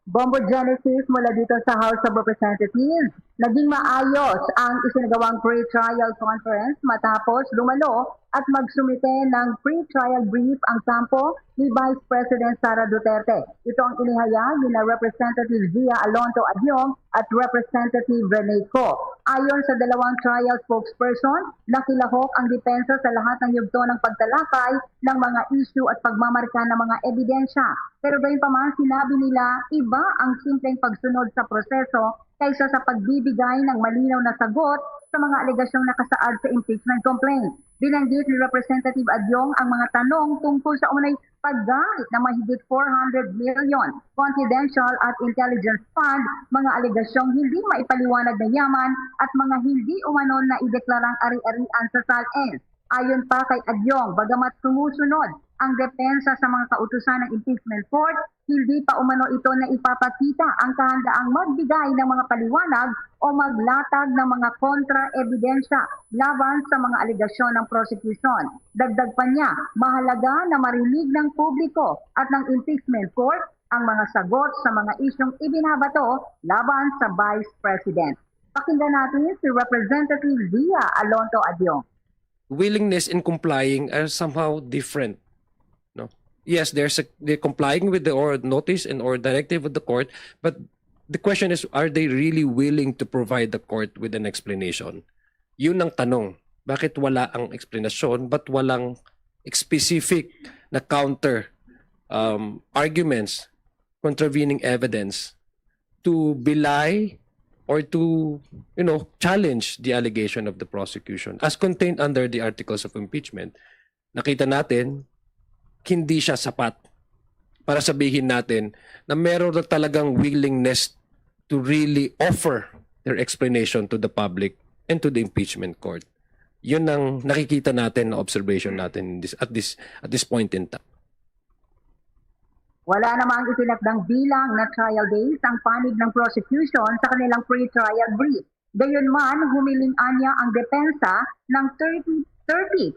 Speaker 9: Bombo Genesis mula dito sa House of Representatives. Naging maayos ang isinagawang pre-trial conference matapos dumalo at magsumite ng pre-trial brief ang kampo ni Vice President Sara Duterte. Ito ang inihayag ni Representative Zia Alonto Adyong at Representative Renico. Ayon sa dalawang trial spokesperson, nakilahok ang depensa sa lahat ng yugto ng pagtalakay ng mga issue at pagmamarka ng mga ebidensya. Pero gayunpaman sinabi nila, iba ang simpleng pagsunod sa proseso kaysa sa pagbibigay ng malinaw na sagot sa mga alegasyong nakasaad sa impeachment complaint. Binanggit ni Representative Adyong ang mga tanong tungkol sa umunay paggamit ng mahigit 400 million confidential at intelligence fund, mga alegasyong hindi maipaliwanag na yaman at mga hindi umano na ideklarang ari-arian sa SALN. Ayon pa kay Adyong, bagamat sumusunod ang depensa sa mga kautusan ng impeachment court, hindi pa umano ito na ipapakita ang kahandaang magbigay ng mga paliwanag o maglatag ng mga kontra-ebidensya laban sa mga alegasyon ng prosecution. Dagdag pa niya, mahalaga na marinig ng publiko at ng impeachment court ang mga sagot sa mga isyong ibinabato laban sa Vice President. Pakinggan natin si Representative Zia Alonto Adyong.
Speaker 10: Willingness in complying are somehow different. No? Yes, they're complying with the notice and or directive of the court, but the question is, are they really willing to provide the court with an explanation? Yun ang tanong. Bakit wala ang explanation but walang specific na counter arguments, contravening evidence to belie or to, challenge the allegation of the prosecution as contained under the articles of impeachment? Nakita natin, hindi siya sapat para sabihin natin na meron na talagang willingness to really offer their explanation to the public and to the impeachment court. Yun ang nakikita natin na observation natin at this point in time.
Speaker 9: Wala namang itinakdang bilang na trial days ang panig ng prosecution sa kanilang pre-trial brief. Gayunman, humiling anya ang depensa ng 30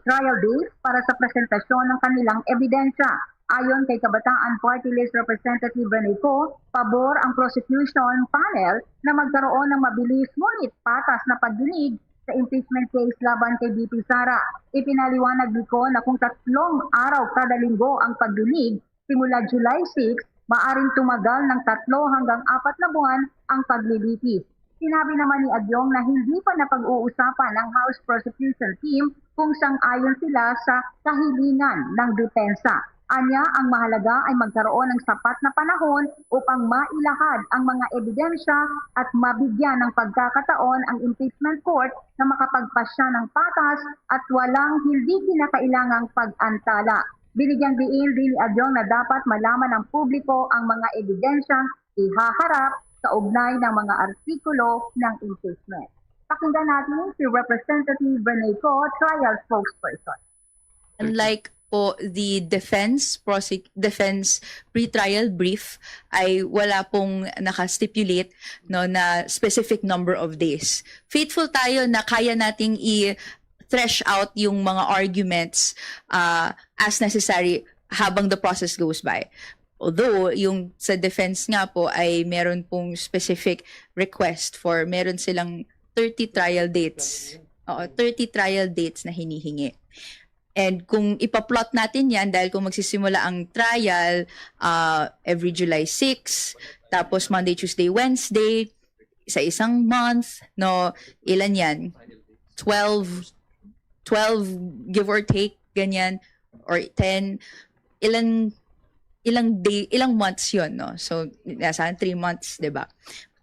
Speaker 9: trial days para sa presentasyon ng kanilang ebidensya. Ayon kay Kabataan Party List Representative Renico, pabor ang prosecution panel na magkaroon ng mabilis ngunit patas na pagdinig sa impeachment case laban kay VP Sara. Ipinaliwanag nito na kung 3 araw kada linggo ang pagdinig, simula July 6, maaring tumagal ng 3 hanggang 4 na buwan ang paglilitis. Sinabi naman ni Adyong na hindi pa napag-uusapan ng House Prosecution Team kung sang-ayon sila sa kahilingan ng depensa. Anya, ang mahalaga ay magkaroon ng sapat na panahon upang mailahad ang mga ebidensya at mabigyan ng pagkakataon ang impeachment court na makapagpasya ng patas at walang hindi kinakailangang pag-antala. Binigyang diin din ni Adyong na dapat malaman ng publiko ang mga ebidensyang ihaharap sa ugnay ng mga artikulo ng impeachment. Pakinggan natin si Representative Renico, trial spokesperson.
Speaker 11: Unlike po the defense pre-trial brief ay wala pong nakastipulate na specific number of days. Faithful tayo na kaya nating thresh out yung mga arguments as necessary habang the process goes by. Although, yung sa defense nga po ay meron pong specific request for meron silang 30 trial dates. 30 trial dates na hinihingi. And kung ipa-plot natin yan, dahil kung magsisimula ang trial every July 6, tapos Monday, Tuesday, Wednesday, sa isang month, ilan yan? 12 give or take, ganyan, or 10, ilang months yun, no? So, nasa 3 months, di ba?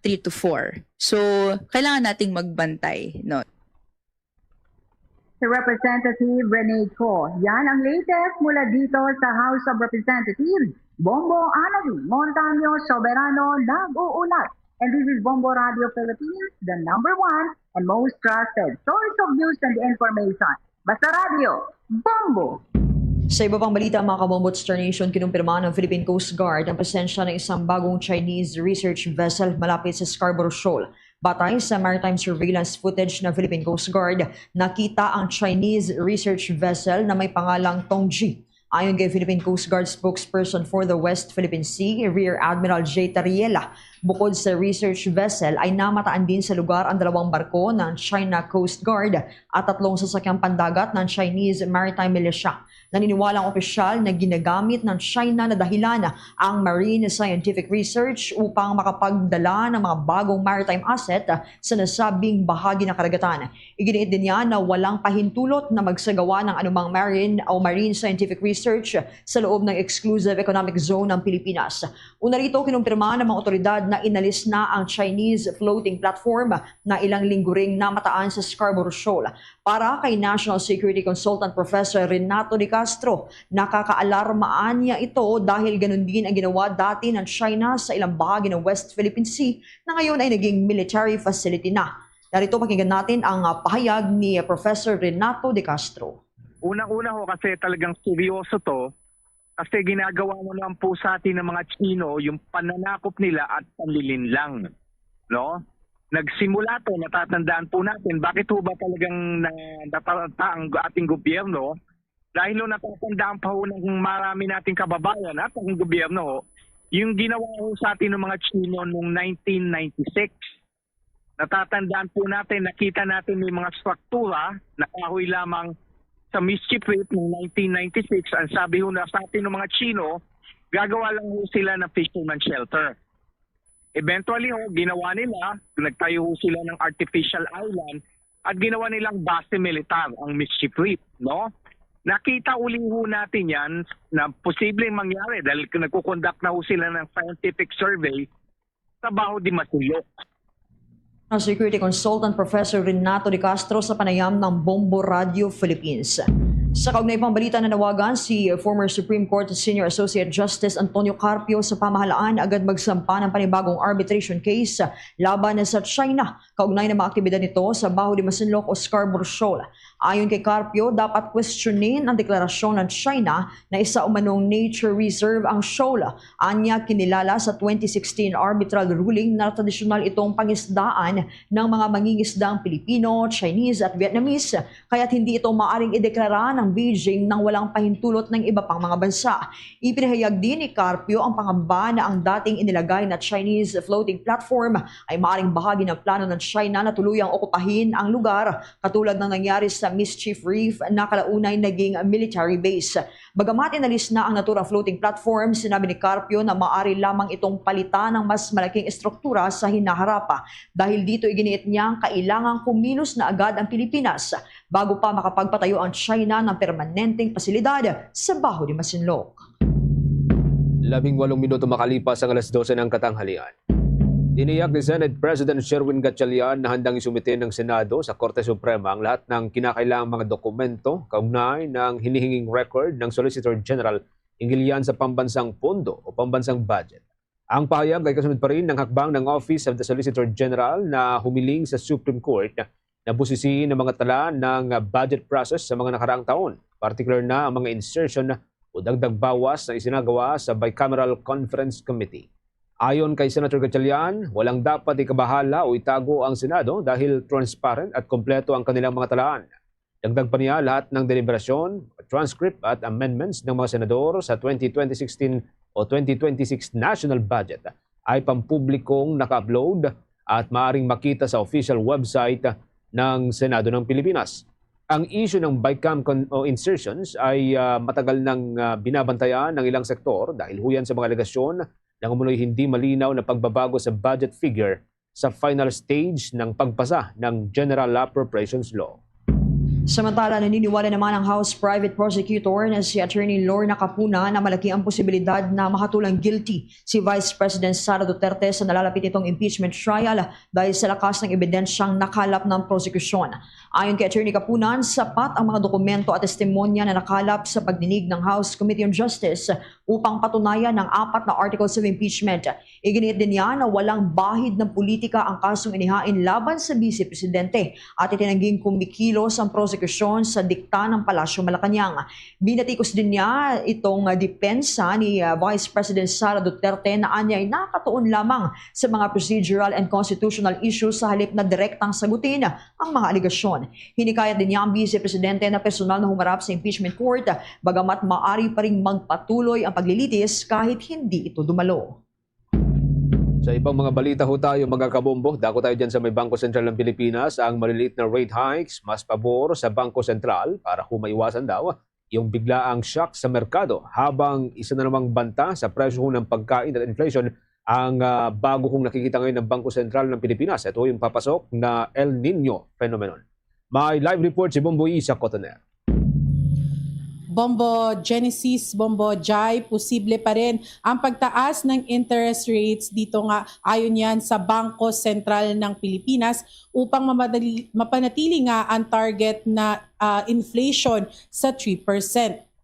Speaker 11: 3 to 4. So, kailangan nating magbantay, no?
Speaker 9: Si Representative Renico, yan ang latest mula dito sa House of Representatives. Bombo Alawi, Montaño Soberano, nag-uulat. And this is Bombo Radio Philippines, the number one and most trusted source of news and information. Basta Radio, Bombo!
Speaker 6: Sa iba pang balita, mga kabombo at Star Nation, kinumpirma ng Philippine Coast Guard ang presensya ng isang bagong Chinese research vessel malapit sa Scarborough Shoal. Batay sa maritime surveillance footage ng Philippine Coast Guard, nakita ang Chinese research vessel na may pangalang Tongji. Ayon kay Philippine Coast Guard spokesperson for the West Philippine Sea, Rear Admiral J. Tariela, bukod sa research vessel ay namataan din sa lugar ang 2 barko ng China Coast Guard at 3 sasakyang pandagat ng Chinese Maritime Militia. Naniniwalang opisyal na ginagamit ng China na dahilan ang marine scientific research upang makapagdala ng mga bagong maritime asset sa nasabing bahagi ng karagatan. Iginiit din niya na walang pahintulot na magsagawa ng anumang marine scientific research sa loob ng exclusive economic zone ng Pilipinas. Una rito, kinumpirma ng mga otoridad na inalis na ang Chinese floating platform na ilang linggo ring namataan sa Scarborough Shoal. Para kay National Security Consultant Professor Renato De Castro, nakakaalarmaan niya ito dahil ganun din ang ginawa dati ng China sa ilang bahagi ng West Philippine Sea na ngayon ay naging military facility na. Narito pakinggan natin ang pahayag ni Professor Renato De Castro.
Speaker 12: Unang-una ho kasi talagang seryoso to kasi ginagawa mo naman po sa atin ng mga Chino yung pananakop nila at panlilinlang. No? Nagsimula to, natatandaan po natin, bakit ho ba talagang natatanda ang ating gobyerno? Dahil ho natatandaan pa ho ng marami nating kababayan at ang gobyerno ho, yung ginawa ho sa atin ng mga Chino noong 1996. Natatandaan po natin, nakita natin may mga struktura na kahoy lamang sa mischief rate noong 1996. Ang sabi ho na sa atin ng mga Chino, gagawa lang ho sila ng fisherman shelter. Eventually ho, ginawa nila, nagtayo ho sila ng artificial island at ginawa nilang base militar, ang mischief reef, no? Nakita uli ho natin yan na posibleng mangyari dahil nagkukonduct na ho sila ng scientific survey sa Baho de Masinloc.
Speaker 6: Security Consultant Professor Renato De Castro sa panayam ng Bombo Radio Philippines. Sa kaugnay pang balita na nawagan si former Supreme Court Senior Associate Justice Antonio Carpio sa pamahalaan agad magsampa ng panibagong arbitration case laban sa China kaugnay ng mga aktibidad nito sa Baho de Masinloc o Scarborough Shoal. Ayon kay Carpio, dapat questionin ang deklarasyon ng China na isa umanong nature reserve ang shoal. Anya kinilala sa 2016 arbitral ruling na tradisyonal itong pangisdaan ng mga mangingisdang Pilipino, Chinese at Vietnamese, kaya't hindi ito maaring ideklara ng Beijing nang walang pahintulot ng iba pang mga bansa. Ipinahayag din ni Carpio ang pangamba na ang dating inilagay na Chinese floating platform ay maaring bahagi ng plano ng China na tuluyang okupahin ang lugar katulad ng nangyari sa Mischief Reef na kalaunay naging military base. Bagamat inalis na ang naturang floating platform, sinabi ni Carpio na maaari lamang itong palitan ng mas malaking estruktura sa hinaharap. Dahil dito iginiit niyang kailangang kumilos na agad ang Pilipinas bago pa makapagpatayo ang China ng permanenteng pasilidad sa Baho de Masinloc.
Speaker 5: 18 minuto makalipas ang alas 12 ng katanghalian. Tiniyak ni Senate President Sherwin Gatchalian na handang isumite ng Senado sa Korte Suprema ang lahat ng kinakailangang mga dokumento kaugnay ng hinihinging record ng Solicitor General hinggil yan sa pambansang pondo o pambansang budget. Ang pahayag ay kasunod pa rin ng hakbang ng Office of the Solicitor General na humiling sa Supreme Court na busisiin ang mga tala ng budget process sa mga nakaraang taon, particular na ang mga insertion o dagdag bawas na isinagawa sa Bicameral Conference Committee. Ayon kay Senator Gatchalian, walang dapat ikabahala o itago ang Senado dahil transparent at kompleto ang kanilang mga talaan. Dagdag pa niya lahat ng deliberasyon, transcript at amendments ng mga senador sa 2016 o 2026 national budget ay pampublikong naka-upload at maaaring makita sa official website ng Senado ng Pilipinas. Ang issue ng BICAM insertions ay matagal nang binabantayan ng ilang sektor dahil huyan sa mga alegasyon na umunoy hindi malinaw na pagbabago sa budget figure sa final stage ng pagpasa ng General Appropriations Law.
Speaker 6: Samantala, naniniwala naman ang House Private Prosecutor na si Attorney Lorna Capuna na malaki ang posibilidad na makatulang guilty si Vice President Sara Duterte sa nalalapit itong impeachment trial dahil sa lakas ng ebidensyang nakalap ng prosekusyon. Ayon kay Attorney Capuna, sapat ang mga dokumento at testimonya na nakalap sa pagdinig ng House Committee on Justice upang patunayan ng 4 na articles of impeachment. Iginiit din niya na walang bahid ng politika ang kasong inihain laban sa Vice Presidente at itinangging kumikilos ang prosekusyon sa dikta ng Palasyo Malacanang. Binatikos din niya itong depensa ni Vice President Sara Duterte na anya ay nakatuon lamang sa mga procedural and constitutional issues sa halip na direktang sagutin ang mga aligasyon. Hinikayat din niya ang Vice Presidente na personal na humarap sa impeachment court bagamat maari pa ring magpatuloy ang paglilitis kahit hindi ito dumalo.
Speaker 5: Sa ibang mga balita ho tayo mga kabombo, dako tayo dyan sa may Bangko Sentral ng Pilipinas. Ang maliliit na rate hikes mas pabor sa Bangko Sentral para humaiwasan daw yung biglaang shock sa merkado habang isa na namang banta sa presyo ng pagkain at inflation ang bago kong nakikita ngayon ng Bangko Sentral ng Pilipinas. Ito yung papasok na El Nino phenomenon. May live report si Bombo Isa Cotoner.
Speaker 13: Bombo Genesis, Bombo Jai, posible pa rin ang pagtaas ng interest rates dito nga ayon yan sa Bangko Sentral ng Pilipinas upang mapanatili nga ang target na inflation sa 3%.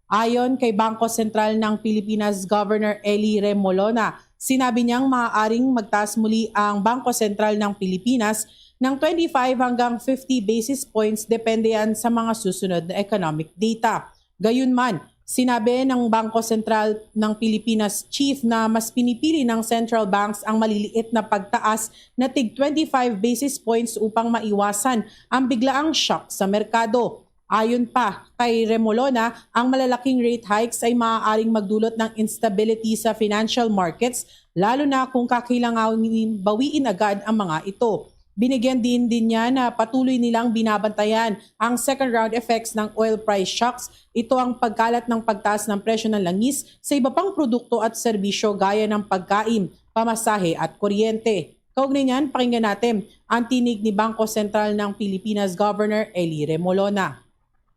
Speaker 13: Ayon kay Bangko Sentral ng Pilipinas Governor Eli Remolona, sinabi niyang maaaring magtaas muli ang Bangko Sentral ng Pilipinas ng 25 hanggang 50 basis points depende yan sa mga susunod na economic data. Gayunman, sinabi ng Bangko Sentral ng Pilipinas Chief na mas pinipili ng central banks ang maliliit na pagtaas na tig 25 basis points upang maiwasan ang biglaang shock sa merkado. Ayon pa kay Remolona, ang malalaking rate hikes ay maaaring magdulot ng instability sa financial markets lalo na kung kakailanganin bawiin agad ang mga ito. Binigyan din niya na patuloy nilang binabantayan ang second round effects ng oil price shocks. Ito ang pagkalat ng pagtaas ng presyo ng langis sa iba pang produkto at serbisyo gaya ng pagkain, pamasahe at kuryente. Kaugnay niyan, pakinggan natin ang tinig ni Bangko Sentral ng Pilipinas Governor Eli Remolona.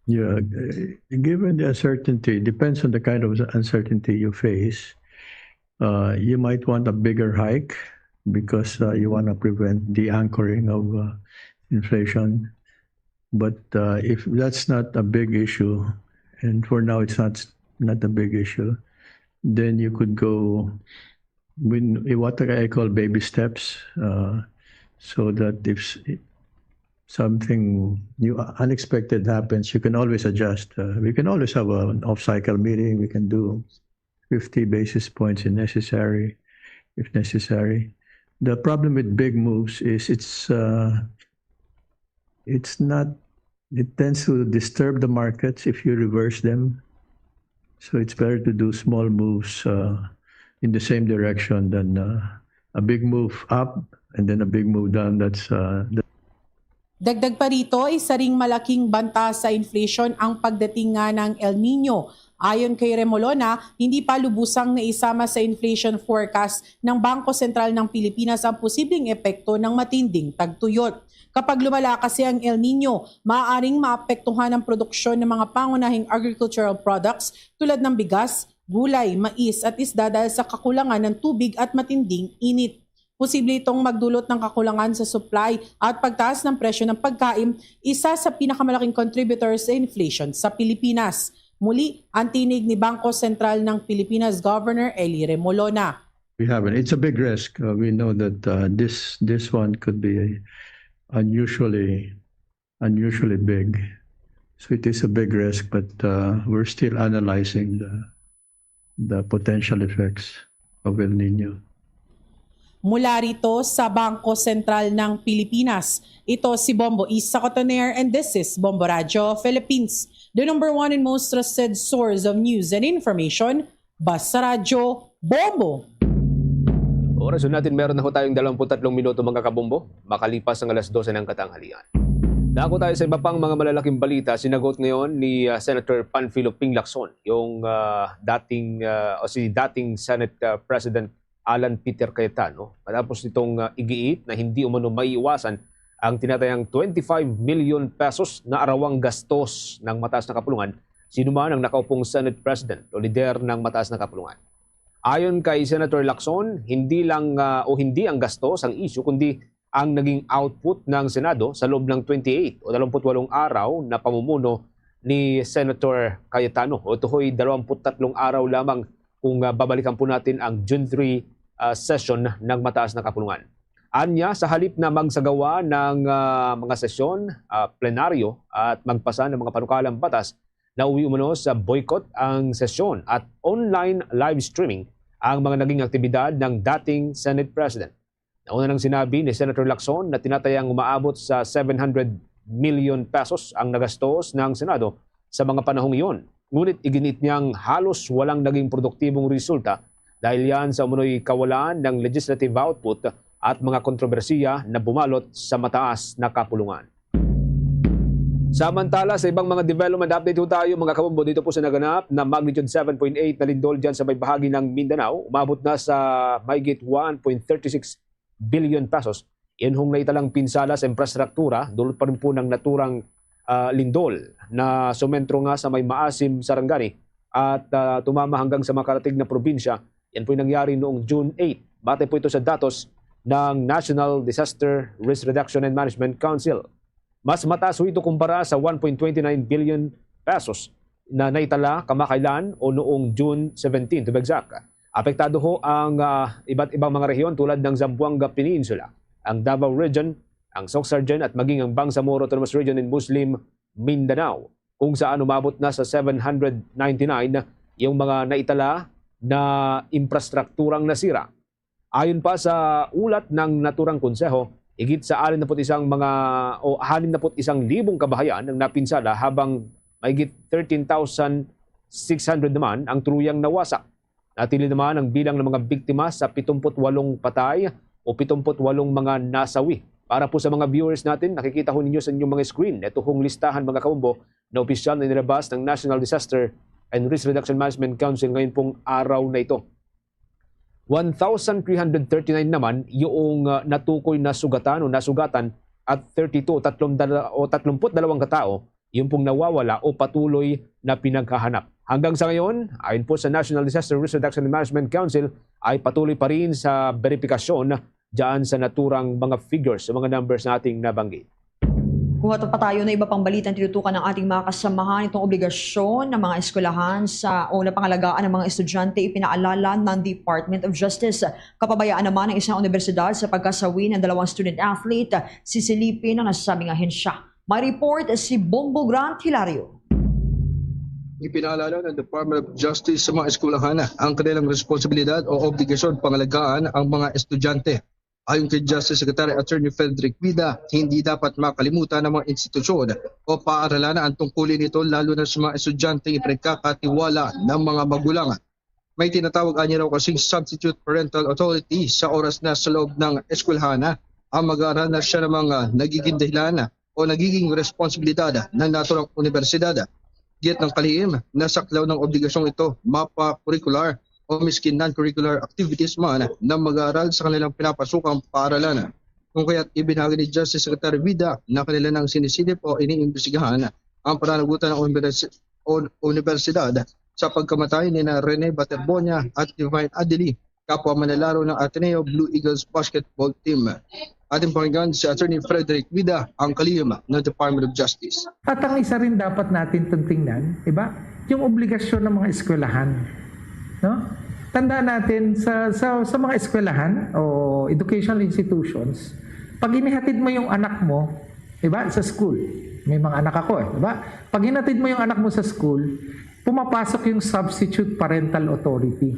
Speaker 14: Yeah, given the uncertainty, depends on the kind of uncertainty you face. You might want a bigger hike because you want to prevent the anchoring of inflation. But if that's not a big issue, and for now it's not a big issue, then you could go with what I call baby steps, so that if something new unexpected happens, you can always adjust. We can always have an off-cycle meeting. We can do 50 basis points if necessary. The problem with big moves is it tends to disturb the markets if you reverse them. So it's better to do small moves in the same direction than a big move up and then a big move down.
Speaker 13: Dagdag pa rito, isa ring malaking banta sa inflation ang pagdating nga ng El Nino. Ayon kay Remolona, hindi pa lubusang naisama sa inflation forecast ng Bangko Sentral ng Pilipinas ang posibleng epekto ng matinding tagtuyot. Kapag lumala kasi ang El Nino, maaaring maapektuhan ang produksyon ng mga pangunahing agricultural products tulad ng bigas, gulay, mais at isda dahil sa kakulangan ng tubig at matinding init. Posible itong magdulot ng kakulangan sa supply at pagtaas ng presyo ng pagkain, isa sa pinakamalaking contributors sa inflation sa Pilipinas. Muli, ang tinig ni Bangko Sentral ng Pilipinas Governor Eli Remolona.
Speaker 14: We haven't. It's a big risk. We know that this one could be unusually big. So it is a big risk, but we're still analyzing the potential effects of El Nino.
Speaker 13: Mula rito sa Bangko Sentral ng Pilipinas, ito si Bombo Isa Cotoner and this is Bombo Radio Philippines, the number one and most trusted source of news and information. Basta Radio Bombo!
Speaker 5: Oras natin, meron na ho tayong 23 minuto mga kabombo, makalipas ang alas 12 ng katanghalian. Dako tayo sa iba pang mga malalaking balita. Sinagot ngayon ni Senator Panfilo Ping Lacson, yung dating Senate President Alan Peter Cayetano, matapos itong igiit na hindi umano maiiwasan ang tinatayang 25 million pesos na arawang gastos ng mataas na kapulungan sino man ang nakaupong Senate President o lider ng mataas na kapulungan. Ayon kay Senator Lacson, hindi ang gastos ang issue kundi ang naging output ng Senado sa loob ng 28 o 28 araw na pamumuno ni Senator Cayetano. O ito ho'y 23 araw lamang kung babalikan po natin ang June 3 session ng mataas na kapulungan. Anya, sa halip na magsagawa ng mga sesyon, plenaryo at magpasa ng mga panukalang batas, nauwi umano sa boycott ang sesyon at online live streaming ang mga naging aktibidad ng dating Senate President. Nauna nang sinabi ni Senator Lacson na tinatayang umaabot sa 700 million pesos ang nagastos ng Senado sa mga panahong iyon. Ngunit iginit niyang halos walang naging produktibong resulta dahil yan sa umunoy kawalan ng legislative output at mga kontrobersiya na bumalot sa mataas na kapulungan. Samantala, sa ibang mga development update po tayo mga kabombo dito po sa naganap na magnitude 7.8 na lindol dyan sa may bahagi ng Mindanao. Umabot na sa mahigit 1.36 billion pesos. Yan hong naitalang pinsala sa infrastruktura, dulot pa rin po ng naturang lindol na sumentro nga sa may Maasim, Sarangani at tumama hanggang sa makarating na probinsya. Yan po yung nangyari noong June 8. Batay po ito sa datos ng National Disaster Risk Reduction and Management Council. Mas mataas ito kumpara sa 1.29 billion pesos na naitala kamakailan o noong June 17 to be exact. Apektado ho ang iba't ibang mga rehiyon tulad ng Zamboanga Peninsula, ang Davao Region, ang Sorsogon at maging ang Bangsamoro Autonomous Region in Muslim Mindanao, kung saan umabot na sa 799 yung mga naitala na infrastrukturang nasira. Ayon pa sa ulat ng naturang konseho, higit sa 61 kabahayan ang napinsala habang mahigit 13,600 naman ang truyang nawasak. Natili naman ang bilang ng mga biktima sa 78 patay o 78 mga nasawi. Para po sa mga viewers natin, nakikita ho ninyo sa inyong mga screen. Ito hong listahan mga kabombo na opisyal na nilabas ng National Disaster and Risk Reduction Management Council ngayon pong araw na ito. 1,339 naman yung natukoy na sugatan at 32 katao yung pong nawawala o patuloy na pinaghahanap. Hanggang sa ngayon, ayon po sa National Disaster Risk Reduction and Management Council, ay patuloy pa rin sa verifikasyon dyan sa naturang mga figures, sa mga numbers na ating nabanggit.
Speaker 6: Kuha pa tayo na iba pang balitang tinutukan ng ating mga kasamahan. Itong obligasyon ng mga eskwelahan o na pangalagaan ng mga estudyante ipinaalala ng Department of Justice. Kapabayaan naman ng isang universidad sa pagkasawi ng 2 student athlete, sisilipin ang nasasabing ahensya. May report si Bombo Grant Hilario.
Speaker 15: Ipinaalala ng Department of Justice sa mga eskwelahan ang kanilang responsibilidad o obligasyon pangalagaan ang mga estudyante. Ayon kay Justice Secretary Attorney Frederick Vida, hindi dapat makalimutan ng mga institusyon o paaralan ang tungkulin nito lalo na sa mga estudyanteng ipinagkakatiwala ng mga magulang. May tinatawag niya raw kasing substitute parental authority sa oras na sa loob ng eskwelahan ang mag-aaral na siya ng mga nagiging dahilan o nagiging responsibilidad ng naturang universidad. Giyat ng kalihim, nasaklaw ng obligasyong ito, mapa-curricular o miskin non-curricular activities man na mag-aaral sa kanilang pinapasukang paaralan. Kung kaya't ibinahagi ni Justice Secretary Vida na kanila nang sinisilip o iniimbestigahan ang pananagutan ng universidad sa pagkamatay ni na Rene Baterbonia at Divine Adeli, kapwa manlalaro ng Ateneo Blue Eagles basketball team. Ating pakinggan si Attorney Frederick Vida, ang kalihim ng Department of Justice.
Speaker 16: At ang isa rin dapat natin tingnan, iba, yung obligasyon ng mga eskwelahan. No? Tandaan natin sa mga eskwelahan o educational institutions, pag inihatid mo yung anak mo, diba, sa school, may mga anak ako, diba? Pag inihatid mo yung anak mo sa school, pumapasok yung substitute parental authority.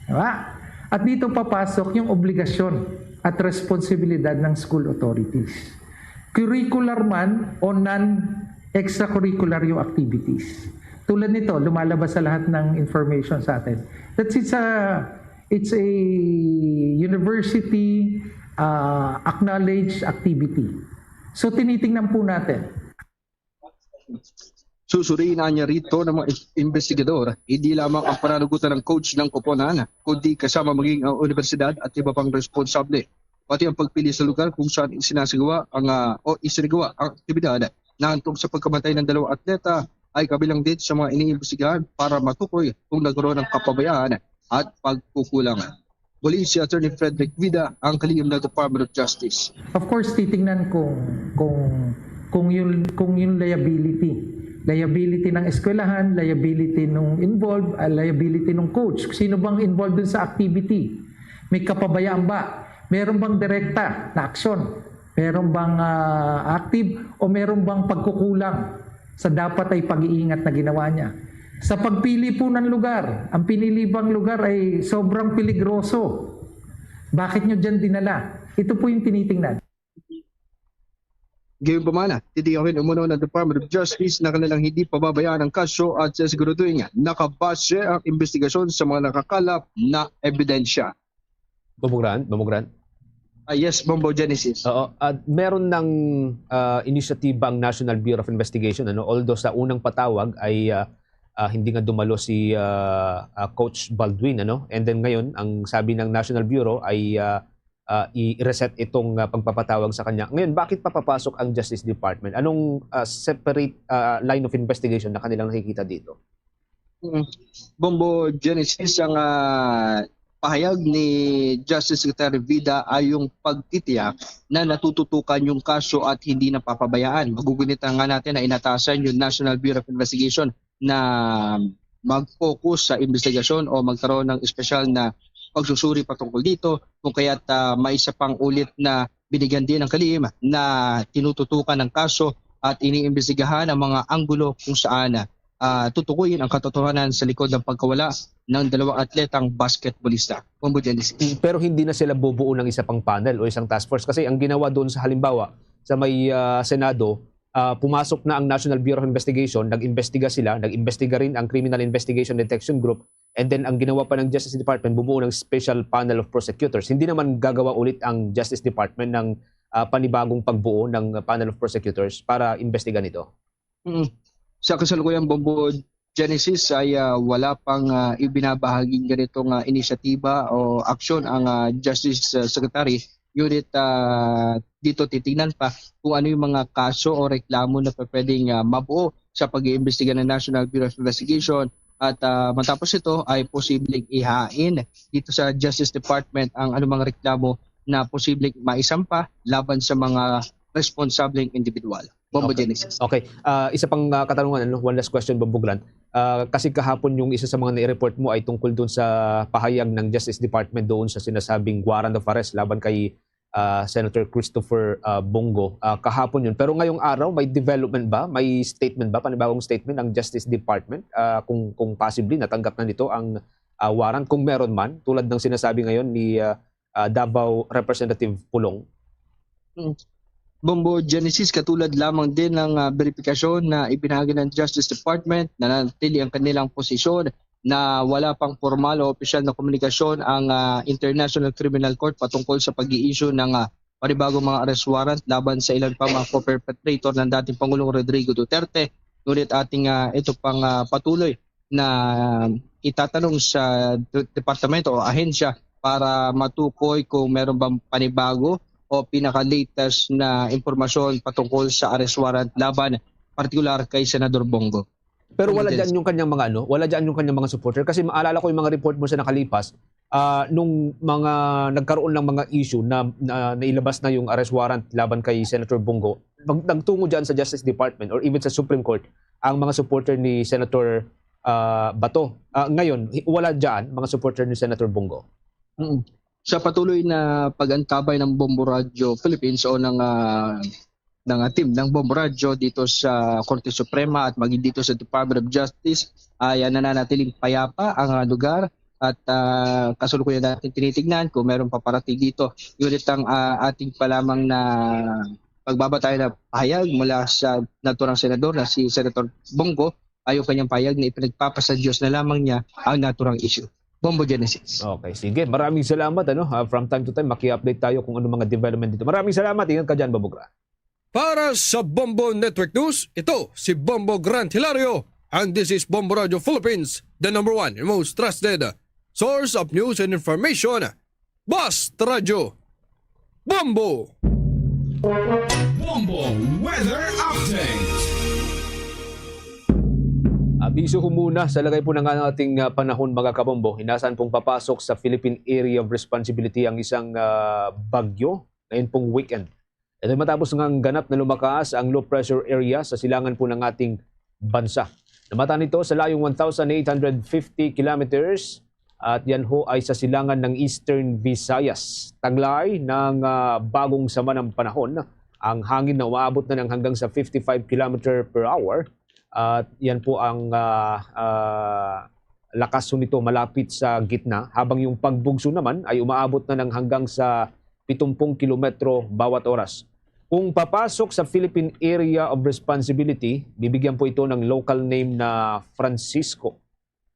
Speaker 16: Diba? At dito papasok yung obligasyon at responsibilidad ng school authorities. Curricular man o non-extracurricular yung activities. Tulad nito, lumalabas sa lahat ng information sa atin. It's a university acknowledged activity. So tinitingnan po natin.
Speaker 15: Susuriin niya rito ng mga investigador, hindi lamang ang pananagutan ng coach ng koponan, kundi kasama maging ang universidad at iba pang responsable. pati ang pagpili sa lugar kung saan isinasagawa ang aktibidad na hantong sa pagkamatay ng 2 atleta ay kabilang din sa mga iniimbestigahan para matukoy kung nagkaroon ng kapabayaan at pagkukulang. Muli si Attorney Frederick Vida, ang kalihim ng Department of Justice.
Speaker 16: Of course, titingnan kung yung liability ng eskwelahan, liability nung involved, liability nung coach. Sino bang involved dun sa activity? May kapabayaan ba? Meron bang direkta na aksyon? Meron bang active o meron bang pagkukulang sa dapat ay pag-iingat na ginawa niya? Sa pagpili po ng lugar, ang pinili bang lugar ay sobrang peligroso. Bakit nyo dyan dinala? Ito po yung tinitingnan.
Speaker 15: Gayun pa man, titigawin umuno ng Department of Justice na kanilang hindi pababayaan ang kaso at siguraduhin nakabase ang investigasyon sa mga nakakalap na ebidensya.
Speaker 5: Bombo Grant.
Speaker 15: Yes, Bombo Genesis.
Speaker 5: Oo. Meron ng inisyatiba ang National Bureau of Investigation. Although sa unang patawag ay hindi nga dumalo si Coach Baldwin. And then ngayon, ang sabi ng National Bureau ay i-reset itong pagpapatawag sa kanya. Ngayon, bakit papapasok ang Justice Department? Anong separate line of investigation na kanilang nakikita dito?
Speaker 15: Bombo Genesis, ang pahayag ni Justice Secretary Vida ay yung pagtitiyak na natututukan yung kaso at hindi napapabayaan. Magugunitan nga natin na inatasan yung National Bureau of Investigation na mag-focus sa investigasyon o magkaroon ng espesyal na pagsusuri patungkol dito, kung kaya't may isa pang ulit na binigyan din ng kalihim na tinututukan ng kaso at iniimbestigahan ang mga anggulo kung saan tutukuyin ang katotohanan sa likod ng pagkawala ng 2 atletang basketballista.
Speaker 5: Pero hindi na sila bubuo ng isa pang panel o isang task force kasi ang ginawa doon sa halimbawa sa may Senado, pumasok na ang National Bureau of Investigation, nag-imbestiga sila, nag-imbestiga rin ang Criminal Investigation Detection Group, and then ang ginawa pa ng Justice Department, bubuo ng Special Panel of Prosecutors. Hindi naman gagawa ulit ang Justice Department ng panibagong pagbuo ng Panel of Prosecutors para imbestigan ito.
Speaker 15: Sa kasalukuyang Bombo Genesis ay wala pang ibinabahaging ganitong inisyatiba o aksyon ang Justice Secretary. Ngunit dito titingnan pa kung ano yung mga kaso o reklamo na pwedeng mabuo sa pag-iimbestiga ng National Bureau of Investigation. At matapos ito ay posibleng ihain dito sa Justice Department ang anumang reklamo na posibleng maisampa laban sa mga responsableng individual. Bombo Genesis.
Speaker 5: Okay. Isa pang katanungan, one last question, Bombo Grant. Kasi kahapon yung isa sa mga nai-report mo ay tungkol doon sa pahayag ng Justice Department doon sa sinasabing warrant of arrest laban kay Senator Christopher Bongo. Kahapon yun. Pero ngayong araw, may development ba? May statement ba? Panibagong statement ng Justice Department? Kung possibly natanggap na nito ang warrant, kung meron man, tulad ng sinasabi ngayon ni Davao Representative Pulong.
Speaker 15: Bombo Genesis, katulad lamang din ng verifikasyon na ibinahagi ng Justice Department na nanatili ang kanilang posisyon na wala pang formal o opisyal na komunikasyon ang International Criminal Court patungkol sa pag-i-issue ng panibagong mga arrest warrant laban sa ilan pa mga co-perpetrator ng dating Pangulong Rodrigo Duterte. Ngunit ating ito pang patuloy na itatanong sa departamento o ahensya para matukoy kung meron bang panibago o pinaka-latest na impormasyon patungkol sa arrest warrant laban partikular kay Senador Bongo.
Speaker 5: Pero wala diyan yung kanyang mga wala diyan yung kanyang mga supporter kasi maalala ko yung mga report mo sa nakalipas nung mga nagkaroon ng mga issue na nailabas na yung arrest warrant laban kay Senator Bongo. Nagtungo diyan sa Justice Department or even sa Supreme Court ang mga supporter ni Senator Bato. Ngayon wala diyan mga supporter ni Senator Bongo.
Speaker 15: Sa patuloy na pag-antabay ng Bombo Radio Philippines o ng team ng Bombo Radio dito sa Korte Suprema at maging dito sa Department of Justice ay nananatiling payapa ang lugar at kasalukuyan natin tinitignan kung meron paparating dito. Ngunit ang ating pa lamang na pagbabatay na pahayag mula sa naturang senador na si Senator Bongo ay yung kanyang pahayag na ipinagpapasa Diyos na lamang niya ang naturang issue. Bombo Genesis.
Speaker 5: Okay, sige. Maraming salamat. From time to time, maki-update tayo kung ano mga development dito. Maraming salamat. Ingat ka dyan, Bombo Grant.
Speaker 10: Para sa Bombo Network News, ito si Bombo Grant Hilario. And this is Bombo Radio Philippines, the #1 and most trusted source of news and information. Basta Radio.
Speaker 2: Bombo! Bombo Weather Update!
Speaker 5: Abiso ho muna sa lagay po ng ating panahon mga kabombo. Inasahan pong papasok sa Philippine Area of Responsibility ang isang bagyo ngayon pong weekend. Ito matapos ng ganap na lumakas ang low pressure area sa silangan po ng ating bansa. Namata nito sa layong 1,850 kilometers at yan ho ay sa silangan ng Eastern Visayas. Taglay ng bagong sama ng panahon, ang hangin na umaabot na ng hanggang sa 55 km per hour. At yan po ang lakas nito malapit sa gitna, habang yung pagbugso naman ay umaabot na ng hanggang sa 70 kilometro bawat oras. Kung papasok sa Philippine Area of Responsibility, bibigyan po ito ng local name na Francisco.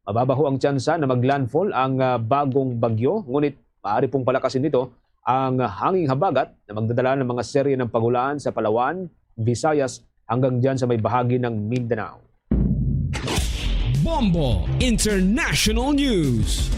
Speaker 5: Mababa ho ang tsansa na maglandfall ang bagong bagyo, ngunit maaari pong palakasin nito ang hanging habagat na magdadala ng mga serye ng pagulan sa Palawan, Visayas, hanggang dyan sa may bahagi ng Mindanao.
Speaker 2: Bombo International News.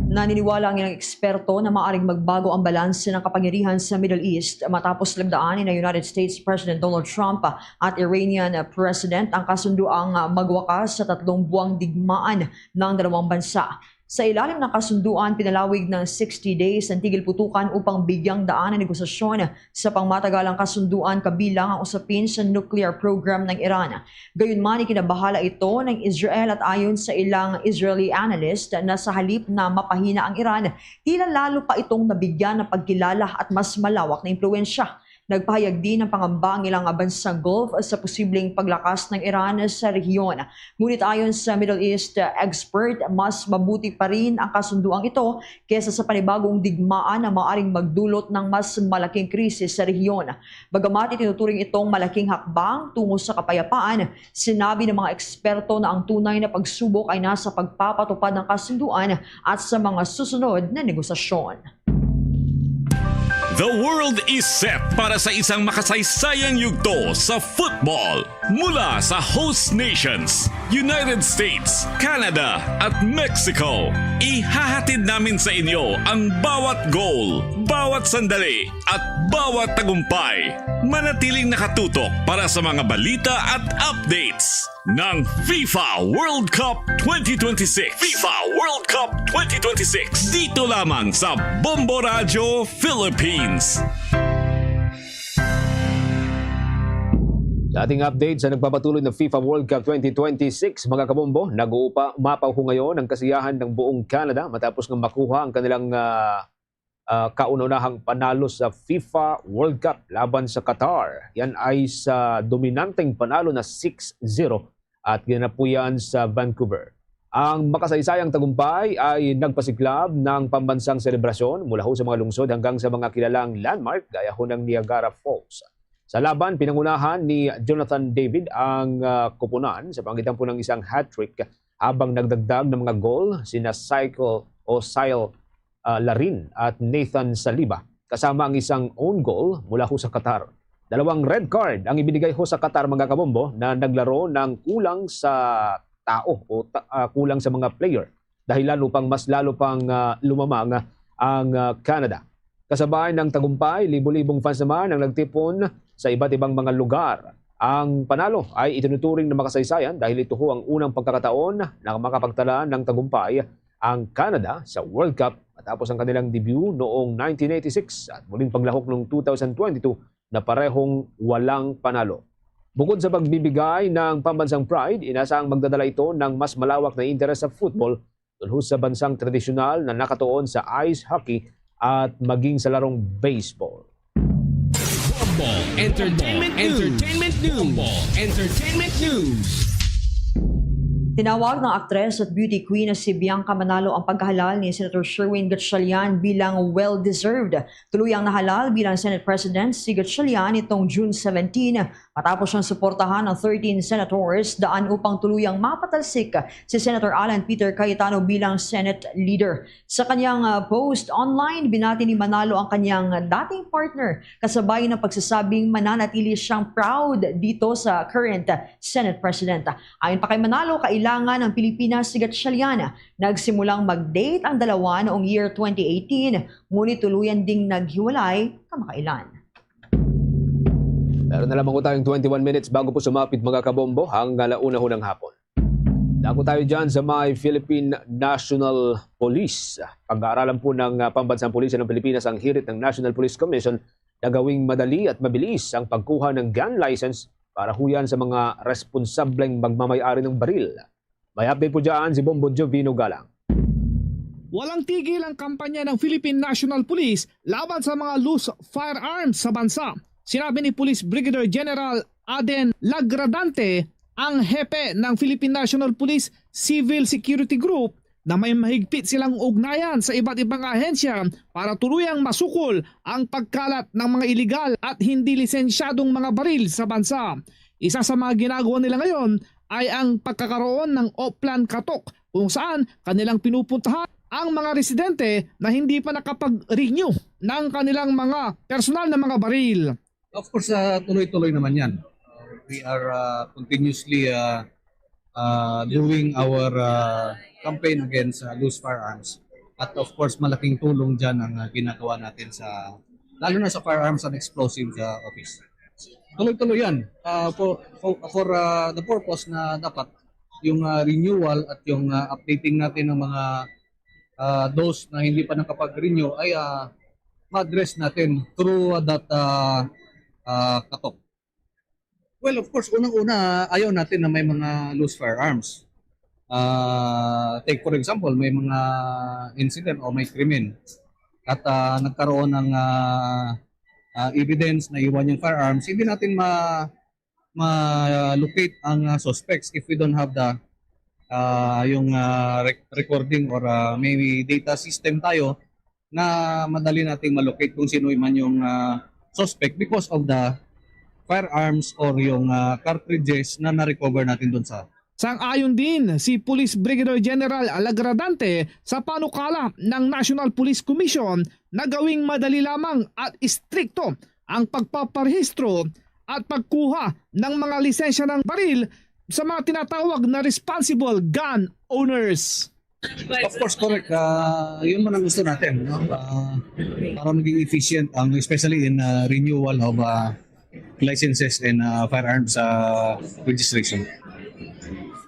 Speaker 6: Naniniwala ang ilang eksperto na maaaring magbago ang balanse ng kapangyarihan sa Middle East matapos labdaan ni United States President Donald Trump at Iranian President ang kasunduang magwakas sa 3 buwang digmaan ng dalawang bansa. Sa ilalim ng kasunduan, pinalawig ng 60 days ang tigil putukan upang bigyang daan ang negosasyon sa pangmatagalang kasunduan kabilang ang usapin sa nuclear program ng Iran. Gayunman, ikinabahala ito ng Israel at ayon sa ilang Israeli analyst na sa halip na mapahina ang Iran, tila lalo pa itong nabigyan ng pagkilala at mas malawak na impluensya. Nagpahayag din ng pangamba ang ilang bansang Gulf sa posibleng paglakas ng Iran sa rehiyon. Ngunit ayon sa Middle East expert, mas mabuti pa rin ang kasunduang ito kesa sa panibagong digmaan na maaaring magdulot ng mas malaking krisis sa rehiyon. Bagamat itinuturing itong malaking hakbang tungo sa kapayapaan, sinabi ng mga eksperto na ang tunay na pagsubok ay nasa pagpapatupad ng kasunduan at sa mga susunod na negosasyon.
Speaker 1: The world is set para sa isang makasaysayang yugto sa football mula sa host nations, United States, Canada at Mexico. Ihahatid namin sa inyo ang bawat goal, bawat sandali at bawat tagumpay. Manatiling nakatutok para sa mga balita at updates ng FIFA World Cup 2026. FIFA World Cup 2026. Dito lamang sa Bombo Radio Philippines.
Speaker 5: Sa ating update sa nagpapatuloy ng FIFA World Cup 2026, mga kabombo, nag-uumapaw ho ngayon ang kasiyahan ng buong Canada matapos ng makuha ang kanilang kauna-unahang panalo sa FIFA World Cup laban sa Qatar. Yan ay sa dominanteng panalo na 6-0 at ginanap po yan sa Vancouver. Ang makasaysayang tagumpay ay nagpasiklab ng pambansang selebrasyon mula ho sa mga lungsod hanggang sa mga kilalang landmark gaya ho ng Niagara Falls. Sa laban, pinangunahan ni Jonathan David ang kupunan sa pangitan po ng isang hat-trick habang nagdagdag ng mga goal sina Sile Larin at Nathan Saliba kasama ang isang own goal mula ho sa Qatar. 2 red card ang ibinigay ho sa Qatar, mga kabombo, na naglaro ng kulang sa tao o kulang sa mga player dahilan upang mas lalo pang lumamang ang Canada. Kasabay ng tagumpay, libo-libong fans naman ang nagtipon sa iba't ibang mga lugar. Ang panalo ay itinuturing na makasaysayan dahil ito ho ang unang pagkakataon na makapagtala ng tagumpay ang Canada sa World Cup matapos ang kanilang debut noong 1986 at muling paglahok noong 2022 na parehong walang panalo. Bukod sa pagbibigay ng pambansang pride, inasaang magdadala ito ng mas malawak na interes sa football tulhos sa bansang tradisyonal na nakatuon sa ice hockey at maging sa larong baseball.
Speaker 2: Bombo Entertainment News.
Speaker 6: Tinawag ng aktres at beauty queen na si Bianca Manalo ang pagkahalal ni Senator Sherwin Gatchalian bilang well-deserved. Tuluyang nahalal bilang Senate President si Gatchalian itong June 17 matapos siyang suportahan ng 13 senators daan upang tuluyang mapatalsik si Senator Alan Peter Cayetano bilang Senate Leader. Sa kanyang post online, binati ni Manalo ang kanyang dating partner kasabay ng pagsasabing mananatili siyang proud dito sa current Senate President. Ayon pa kay Manalo, kailangan pangangailangan ng Pilipinas si Gatchalian. Nagsimulang mag-date ang dalawa noong year 2018, ngunit tuluyan ding naghiwalay kamakailan.
Speaker 5: Meron na lamang po tayong 21 minutes bago po sumapit mga kabombo hanggang alauna ho ng hapon. Dako tayo dyan sa may Philippine National Police. Pag-aaralan po ng Pambansang Pulisya ng Pilipinas ang hirit ng National Police Commission na gawing madali at mabilis ang pagkuha ng gun license para huyan sa mga responsableng magmamayari ng baril. May update po dyan si Bombo Jovino Galang.
Speaker 17: Walang tigil ang kampanya ng Philippine National Police laban sa mga loose firearms sa bansa. Sinabi ni Police Brigadier General Aden Lagradante, ang hepe ng Philippine National Police Civil Security Group, na may mahigpit silang ugnayan sa iba't ibang ahensya para tuluyang masukol ang pagkalat ng mga iligal at hindi lisensyadong mga baril sa bansa. Isa sa mga ginagawa nila ngayon ay ang pagkakaroon ng Oplan Katok, kung saan kanilang pinupuntahan ang mga residente na hindi pa nakapag-renew ng kanilang mga personal na mga baril.
Speaker 18: Of course, tuloy-tuloy naman yan. We are continuously doing our campaign against loose firearms. At of course, malaking tulong dyan ang ginagawa natin sa, lalo na sa firearms and explosives office. Tuloy-tuloy yan for the purpose na dapat yung renewal at yung updating natin ng mga those na hindi pa nakapag-renew ay ma-address natin through that katok. Well, of course, unang-una, ayaw natin na may mga loose firearms. Take for example, may mga incident o may krimen at nagkaroon ng evidence na iwan yung firearms, hindi natin ma-locate ang suspects if we don't have the yung recording or maybe data system tayo na madali nating ma-locate kung sino man yung suspect because of the firearms or yung cartridges na na-recover natin doon sa.
Speaker 17: Sang-ayon din si Police Brigadier General Alagradante sa panukala ng National Police Commission na gawing madali lamang at istrikto ang pagpaparehistro at pagkuha ng mga lisensya ng baril sa mga tinatawag na responsible gun owners.
Speaker 18: Of course, correct. Yun man ang gusto natin, no? Para maging efficient, especially in renewal of licenses and firearms registration.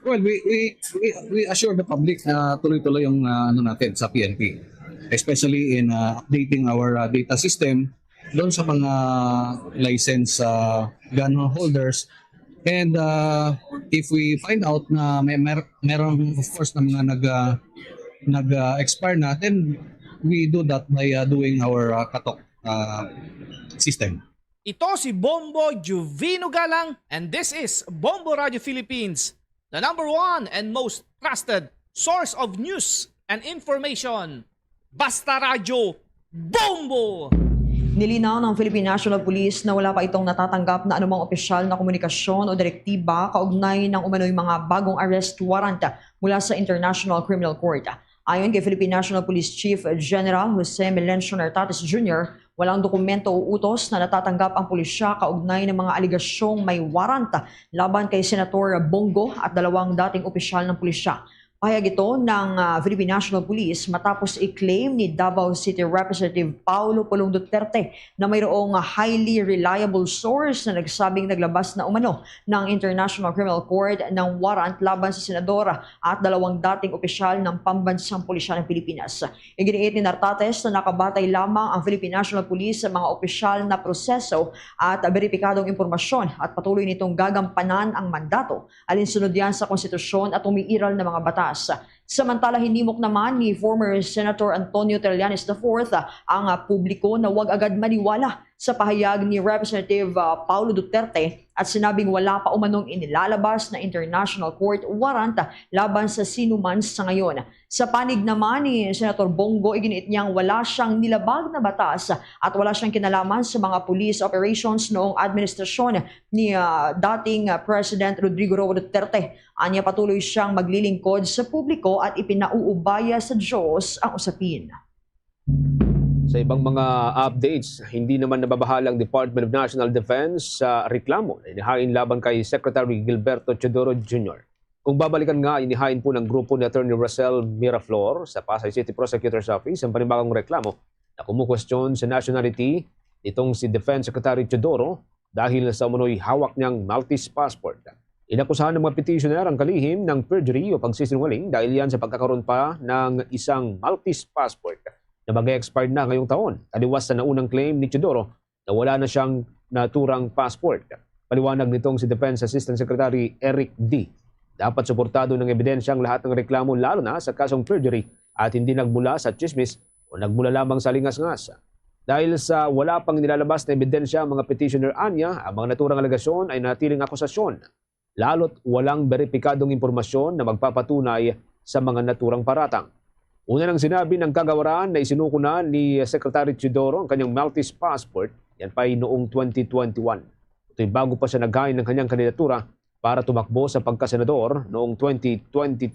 Speaker 18: Well, we assure the public na tuloy-tuloy yung natin sa PNP, especially in updating our data system doon sa mga license gun holders. And if we find out na meron of course na mga nag-expire na, then we do that by doing our katok system.
Speaker 17: Ito si Bombo Jovino Galang and this is Bombo Radio Philippines, the #1 and most trusted source of news and information. Basta Radio Bombo!
Speaker 6: Nilinaw ng Philippine National Police na wala pa itong natatanggap na anumang opisyal na komunikasyon o direktiba kaugnay ng umano'y mga bagong arrest warrant mula sa International Criminal Court. Ayon kay Philippine National Police Chief General Jose Melencio Nartates Jr., walang dokumento o utos na natatanggap ang pulisya kaugnay ng mga aligasyong may warrant laban kay Senator Bongo at dalawang dating opisyal ng pulisya. Pahayag ito ng Philippine National Police matapos i-claim ni Davao City Representative Paulo Pulong Duterte na mayroong highly reliable source na nagsabing naglabas na umano ng International Criminal Court ng warrant laban sa senadora at dalawang dating opisyal ng Pambansang Pulisya ng Pilipinas. Iginiit ni Nartates na nakabatay lamang ang Philippine National Police sa mga opisyal na proseso at beripikadong impormasyon at patuloy nitong gagampanan ang mandato alinsunod yan sa konstitusyon at umiiral na mga batas. Samantala, hinimok naman ni former Senator Antonio Trillanes IV ang publiko na huwag agad maniwala sa pahayag ni Representative Paulo Duterte at sinabing wala pa umanong inilalabas na International Court warrant laban sa sinuman sa ngayon. Sa panig naman ni Senator Bongo, iginiit niyang wala siyang nilabag na batas at wala siyang kinalaman sa mga police operations noong administrasyon ni dating President Rodrigo Roa Duterte. Anya patuloy siyang maglilingkod sa publiko at ipinauubaya sa Diyos ang usapin.
Speaker 5: Sa ibang mga updates, hindi naman nababahalang Department of National Defense sa reklamo na inihain laban kay Secretary Gilberto Teodoro Jr. Kung babalikan nga, inihain po ng grupo ni Attorney Russell Miraflor sa Pasay City Prosecutor's Office ang panibagong reklamo na kumukwestiyon sa nationality nitong si Defense Secretary Teodoro dahil sa umunoy hawak niyang Maltese passport. Inakusahan ng mga petitioner ang kalihim ng perjury o pagsisinungaling dahil yan sa pagkakaroon pa ng isang Maltese passport na mag-expired na ngayong taon. Taliwas sa naunang claim ni Teodoro na wala na siyang naturang passport. Paliwanag nitong si Defense Assistant Secretary Eric D. Dapat suportado ng ebidensya ang lahat ng reklamo lalo na sa kasong perjury at hindi nagmula sa chismis o nagmula lamang sa lingas-ngas. Dahil sa wala pang nilalabas na ebidensya ang mga petitioner anya, ang mga naturang alegasyon ay natiling akusasyon, lalo't walang beripikadong impormasyon na magpapatunay sa mga naturang paratang. Una nang sinabi ng kagawaran na isinuko na ni Secretary Teodoro ang kanyang Maltese passport, yan pa ay noong 2021. Ito'y bago pa siya naghain ng kanyang kandidatura para tumakbo sa pagkasenador noong 2022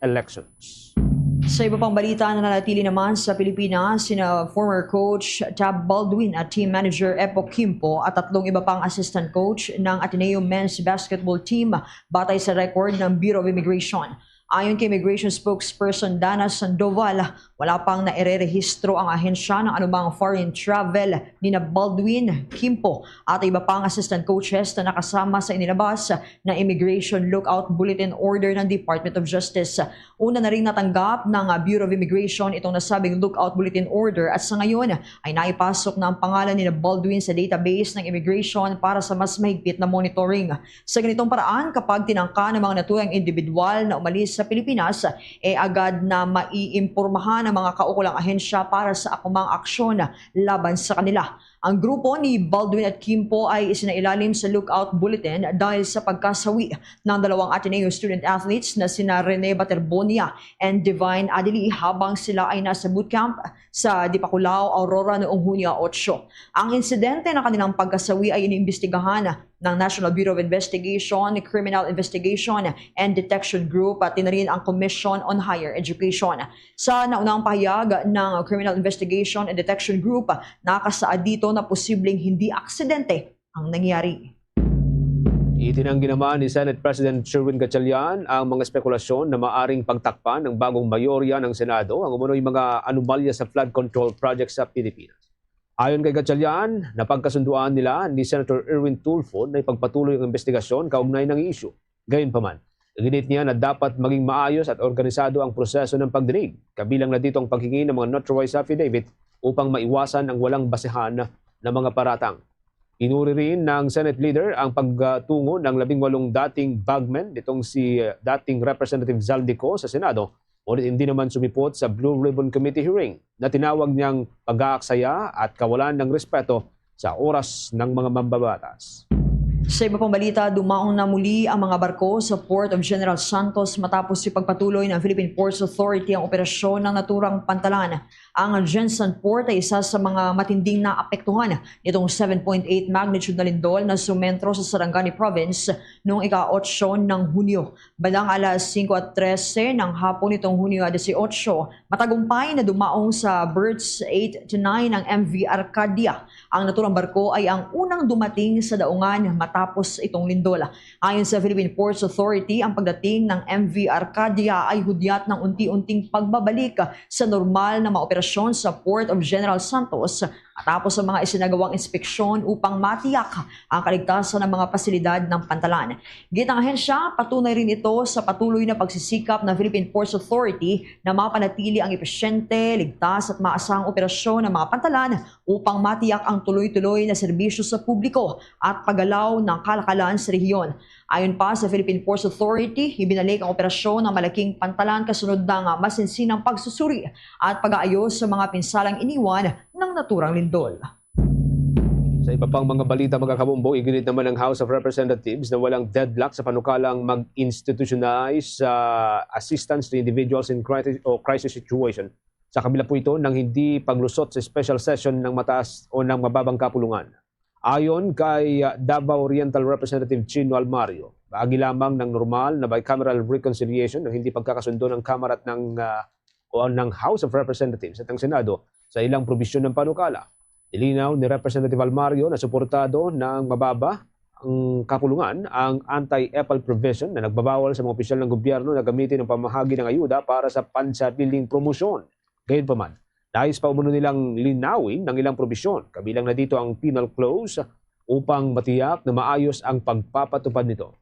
Speaker 5: elections.
Speaker 6: Sa iba pang balita, nananatili naman sa Pilipinas sina former coach Tab Baldwin at team manager Epo Kimpo at 3 iba pang assistant coach ng Ateneo Men's Basketball Team batay sa record ng Bureau of Immigration. Ayon kay Immigration Spokesperson Dana Sandoval, wala pang nairerehistro ang ahensya ng anumang foreign travel ni na Baldwin, Kimpo at iba pang assistant coaches na nakasama sa inilabas na Immigration Lookout Bulletin Order ng Department of Justice. Una na rin natanggap ng Bureau of Immigration itong nasabing Lookout Bulletin Order at sa ngayon ay naipasok na ang pangalan ni na Baldwin sa database ng Immigration para sa mas mahigpit na monitoring. Sa ganitong paraan, kapag tinangka ng mga naturang individual na umalis sa Pilipinas, agad na maiimpurmahan ng mga kaukulang ahensya para sa akumang aksyon laban sa kanila. Ang grupo ni Baldwin at Kimpo ay isinailalim sa Lookout Bulletin dahil sa pagkasawi ng 2 Ateneo student athletes na sina Rene Baterbonia and Divine Adeli habang sila ay nasa bootcamp sa Dipaculao, Aurora noong Hunyo 8. Ang insidente ng kanilang pagkasawi ay iniimbestigahan ng National Bureau of Investigation, Criminal Investigation and Detection Group at tinarin ang Commission on Higher Education. Sa naunang pahayag ng Criminal Investigation and Detection Group, nakasaad dito na posibleng hindi aksidente ang nangyari.
Speaker 5: Itinanggi naman ni Senate President Sherwin Gatchalian ang mga spekulasyon na maaring pagtakpan ng bagong mayorya ng Senado ang umunoy mga anomalya sa flood control project sa Pilipinas. Ayon kay Gatchalian, napagkasunduan nila ni Senator Erwin Tulfo na ipagpatuloy ang investigasyon kaugnay ng issue. Gayunpaman, ginit niya na dapat maging maayos at organisado ang proseso ng pagdinig, kabilang na dito ang paghingi ng mga notarized affidavit upang maiwasan ang walang basehan na mga paratang. Inuri rin ng Senate Leader ang pagtungo ng 18 dating bagmen nitong si dating Representative Zaldico sa Senado, ngunit hindi naman sumipot sa Blue Ribbon Committee hearing na tinawag niyang pag-aaksaya at kawalan ng respeto sa oras ng mga mambabatas.
Speaker 6: Sa iba pang balita, dumaong na muli ang mga barko sa Port of General Santos matapos ipagpatuloy ng Philippine Ports Authority ang operasyon ng naturang pantalan. Ang Jensen Port ay isa sa mga matinding naapektuhan nitong 7.8 magnitude na lindol na sumentro sa Sarangani Province noong ika-8 ng Hunyo. Bandang alas 5:13 ng hapon nitong Hunyo 18, matagumpay na dumaong sa berths 8 to 9 ng MV Arcadia. Ang naturang barko ay ang unang dumating sa daungan matapos itong lindol. Ayon sa Philippine Ports Authority, ang pagdating ng MV Arcadia ay hudyat ng unti-unting pagbabalik sa normal na maoperasyon sa Port of General Santos matapos ang mga isinagawang inspeksyon upang matiyak ang kaligtasan ng mga pasilidad ng pantalan. Gitang ahensya, patunay rin ito sa patuloy na pagsisikap ng Philippine Ports Authority na mapanatili ang epesyente, ligtas at maasahang operasyon ng mga pantalan upang matiyak ang tuloy-tuloy na serbisyo sa publiko at paggalaw ng kalakalan sa rehiyon. Ayon pa sa Philippine Ports Authority, ibinalik ang operasyon ng malaking pantalan kasunod ng masinsinang pagsusuri at pag-aayos sa mga pinsalang iniwan ng naturang lindol.
Speaker 5: Sa iba pang mga balita mga kabombo, iginit naman ng House of Representatives na walang deadlock sa panukalang mag-institutionalize assistance to individuals in crisis situation. Sa kabila po ito ng hindi paglusot sa special session ng mataas o ng mababang kapulungan. Ayon kay Davao Oriental Representative Chino Almario, bahagi lamang ng normal na bicameral reconciliation ng hindi pagkakasundo ng Kamara at ng House of Representatives at ng Senado sa ilang probisyon ng panukala. Nilinaw ni Representative Almario na suportado ng mababa kapulungan ang anti-EPAL provision na nagbabawal sa mga opisyal ng gobyerno na gamitin ang pamahagi ng ayuda para sa pansariling promosyon. Gayunpaman, nais pa umano nilang linawin ng ilang probisyon, kabilang na dito ang penal clause upang matiyak na maayos ang pagpapatupad nito.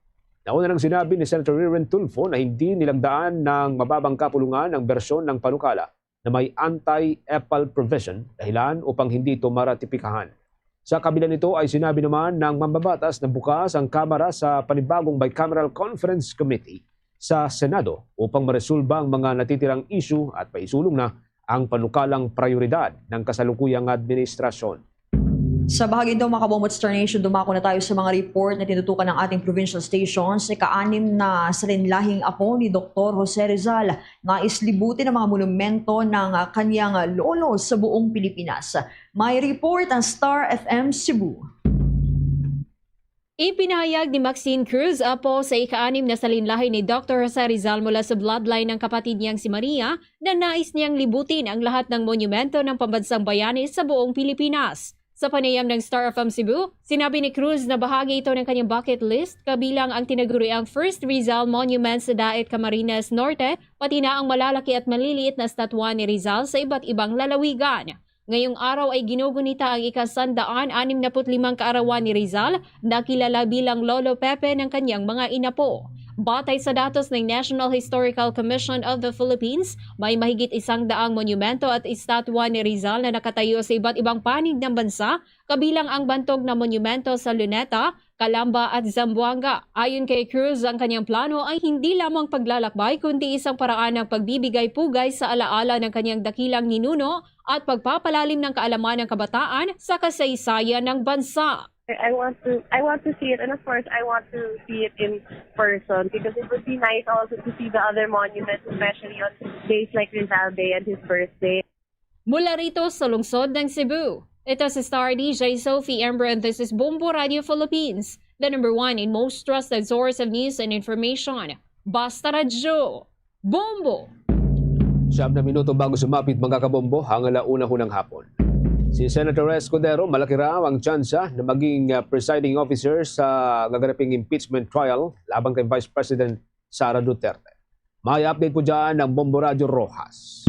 Speaker 5: Nauna nang sinabi ni Senator Riren Tulfo na hindi nilagdaan ng mababang kapulungan ang bersyon ng panukala na may anti-EPAL provision dahilan upang hindi ito maratipikahan. Sa kabila nito ay sinabi naman ng mambabatas na bukas ang Kamara sa panibagong Bicameral Conference Committee sa Senado upang maresolba ang mga natitirang issue at paisulong na ang panukalang prioridad ng kasalukuyang administrasyon.
Speaker 6: Sa bahagi daw mga kabombo at Star Nation, dumako na tayo sa mga report na tinutukan ng ating provincial stations. Ika-6 na salinlahing apo ni Dr. Jose Rizal na islibutin ang mga monumento ng kanyang lolo sa buong Pilipinas. May report ang Star FM Cebu.
Speaker 19: Ipinahayag ni Maxine Cruz Apo sa ika-6 na salinlahi ni Dr. Jose Rizal mula sa bloodline ng kapatid niyang si Maria na nais niyang libutin ang lahat ng monumento ng pambansang bayani sa buong Pilipinas. Sa panayam ng Star FM Cebu, sinabi ni Cruz na bahagi ito ng kanyang bucket list kabilang ang tinaguriang First Rizal Monument sa Daet Camarines Norte, pati na ang malalaki at maliliit na statwa ni Rizal sa iba't ibang lalawigan. Ngayong araw ay ginugunita ang ika-165 kaarawan ni Rizal na kilala bilang Lolo Pepe ng kanyang mga inapo. Batay sa datos ng National Historical Commission of the Philippines, may mahigit 100 monumento at estatwa ni Rizal na nakatayo sa iba't ibang panig ng bansa, kabilang ang bantog na monumento sa Luneta, Calamba at Zamboanga. Ayon kay Cruz, ang kanyang plano ay hindi lamang paglalakbay kundi isang paraan ng pagbibigay-pugay sa alaala ng kanyang dakilang ninuno at pagpapalalim ng kaalaman ng kabataan sa kasaysayan ng bansa.
Speaker 20: I want to see it, and of course I want to see it in person because it would be nice also to see the other monuments, especially on days like Rizal Day and his birthday.
Speaker 19: Mula rito sa lungsod ng Cebu, ito si Star DJ Sophie Ember and this is Bombo Radio Philippines, the #1 in most trusted source of news and information. Basta Radyo, Bombo!
Speaker 5: 7 na minuto bago sumapit mga kabombo ang alauna ng hapon. Si Senator Escudero, malaki raw ang tsansa na maging presiding officer sa gaganaping impeachment trial laban kay Vice President Sara Duterte. May update po dyan ng Bombo Radio Rojas.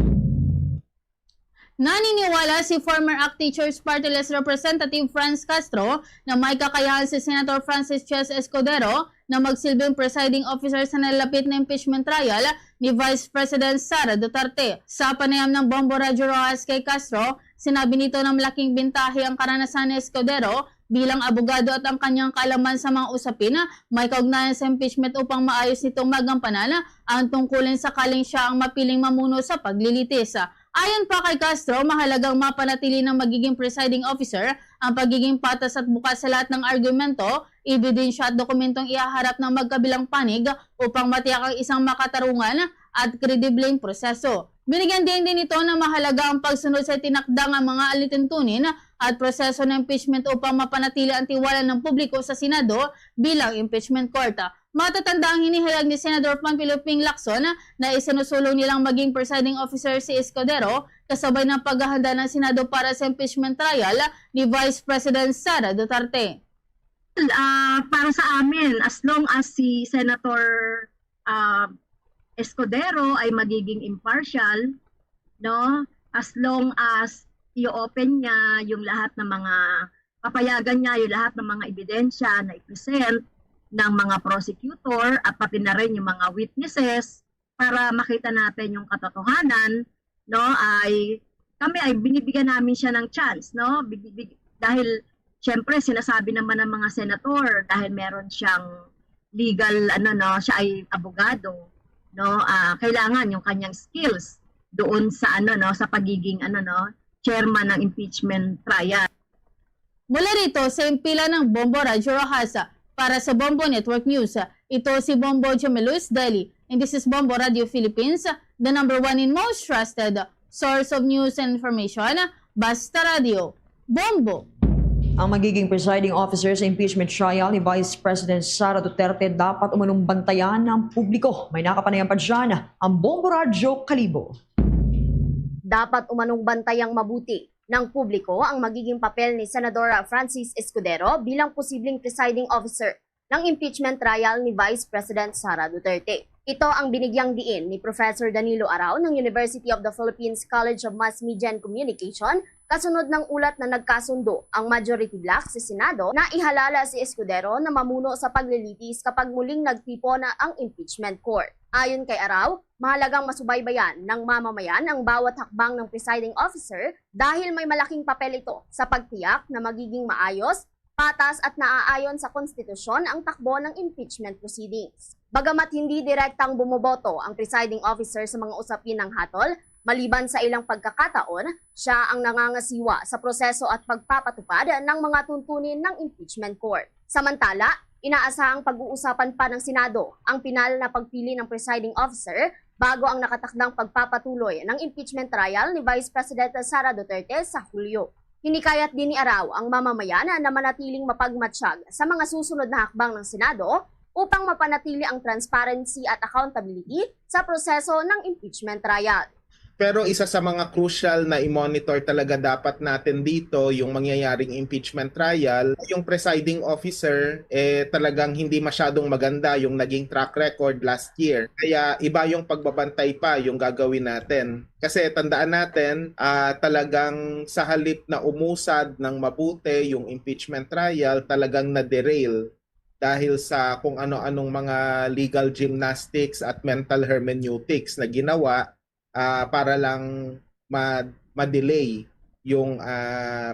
Speaker 21: Naniniwala si former ACT Teachers Party List Representative Franz Castro na may kakayahan si Senator Francis Ches Escudero na magsilbing presiding officer sa nalalapit na impeachment trial ni Vice President Sara Duterte. Sa panayam ng Bombo Radio Rojas kay Castro, sinabi nito na malaking bintahe ang karanasan ni Escudero bilang abogado at ang kanyang kaalaman sa mga usapin na may kaugnayan sa impeachment upang maayos nitong magampanan ang tungkulin sakaling siya ang mapiling mamuno sa paglilitis. Ayon pa kay Castro, mahalagang mapanatili ng magiging presiding officer ang pagiging patas at bukas sa lahat ng argumento, ebidensya at dokumentong ihaharap ng magkabilang panig upang matiyak ang isang makatarungan at kredibleng proseso. Binigyan din nito na mahalaga ang pagsunod sa tinakdang ang mga alituntunin at proseso ng impeachment upang mapanatili ang tiwala ng publiko sa Senado bilang impeachment court. Matatanda ang hinihayag ni Senador Panfilo Ping Lacson na isinusulong nilang maging presiding officer si Escudero kasabay ng paghahanda ng Senado para sa impeachment trial ni Vice President Sara Duterte.
Speaker 22: Para sa amin, as long as si Senator Escudero ay magiging impartial, no? As long as i-open niya yung lahat ng mga papayagan niya, yung lahat ng mga ebidensya na i-present ng mga prosecutor at pati na rin yung mga witnesses para makita natin yung katotohanan, no? Ay kami ay binibigyan namin siya ng chance, no? Dahil syempre sinasabi naman ng mga senator dahil meron siyang legal siya ay abogado, no? Kailangan yung kanyang skills doon sa sa pagiging chairman ng impeachment trial.
Speaker 21: Mula rito sa impila ng Bombo Radio Rojas para sa Bombo Network News, ito si Bombo Jamelus Daily and this is Bombo Radio Philippines, the #1 in most trusted source of news and information. Basta Radio, Bombo!
Speaker 6: Ang magiging presiding officer sa impeachment trial ni Vice President Sara Duterte dapat umanong bantayan ng publiko. May nakapanayan pa dyan ang Bombo Radio Kalibo.
Speaker 23: Dapat umanong bantayang mabuti
Speaker 3: ng publiko ang magiging papel ni Senadora Francis Escudero bilang posibleng presiding officer ng impeachment trial ni Vice President Sara Duterte. Ito ang binigyang diin ni Professor Danilo Arao ng University of the Philippines College of Mass Media and Communication kasunod ng ulat na nagkasundo ang majority bloc sa Senado na ihalala si Escudero na mamuno sa paglilitis kapag muling nagtipo na ang impeachment court. Ayon kay Arao, mahalagang masubaybayan ng mamamayan ang bawat hakbang ng presiding officer dahil may malaking papel ito sa pagtiyak na magiging maayos, patas at naaayon sa konstitusyon ang takbo ng impeachment proceedings. Bagamat hindi direktang bumoboto ang presiding officer sa mga usapin ng hatol, maliban sa ilang pagkakataon, siya ang nangangasiwa sa proseso at pagpapatupad ng mga tuntunin ng impeachment court. Samantala, inaasahang pag-uusapan pa ng Senado ang pinal na pagpili ng presiding officer bago ang nakatakdang pagpapatuloy ng impeachment trial ni Vice President Sara Duterte sa Hulyo. Hinikayat din ni Arao ang mamamayan na manatiling mapagmatsyag sa mga susunod na hakbang ng Senado upang mapanatili ang transparency at accountability sa proseso ng impeachment trial.
Speaker 4: Pero isa sa mga crucial na i-monitor talaga dapat natin dito yung mangyayaring impeachment trial, yung presiding officer talagang hindi masyadong maganda yung naging track record last year. Kaya iba yung pagbabantay pa yung gagawin natin. Kasi tandaan natin, talagang sa halip na umusad ng mabuti yung impeachment trial, talagang na-derail dahil sa kung ano-anong mga legal gymnastics at mental hermeneutics na ginawa para lang ma-delay yung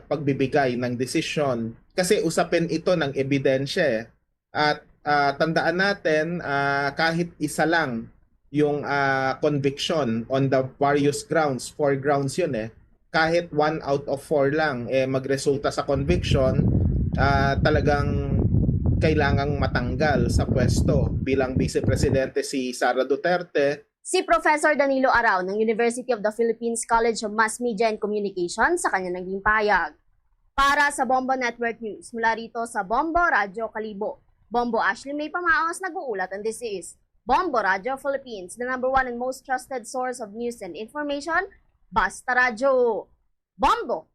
Speaker 4: pagbibigay ng desisyon. Kasi usapin ito ng ebidensya. At tandaan natin, kahit isa lang yung conviction on the various grounds, 4 grounds yun kahit 1 out of 4 lang magresulta sa conviction, talagang kailangang matanggal sa pwesto bilang Vice Presidente si Sara Duterte.
Speaker 3: Si Professor Danilo Arao ng University of the Philippines College of Mass Media and Communication sa kanya naging payag. Para sa Bombo Network News, mula rito sa Bombo Radyo Kalibo, Bombo Ashley May Pamaos nag-uulat, and this is Bombo Radyo Philippines, the #1 and most trusted source of news and information, Basta Radyo. Bombo!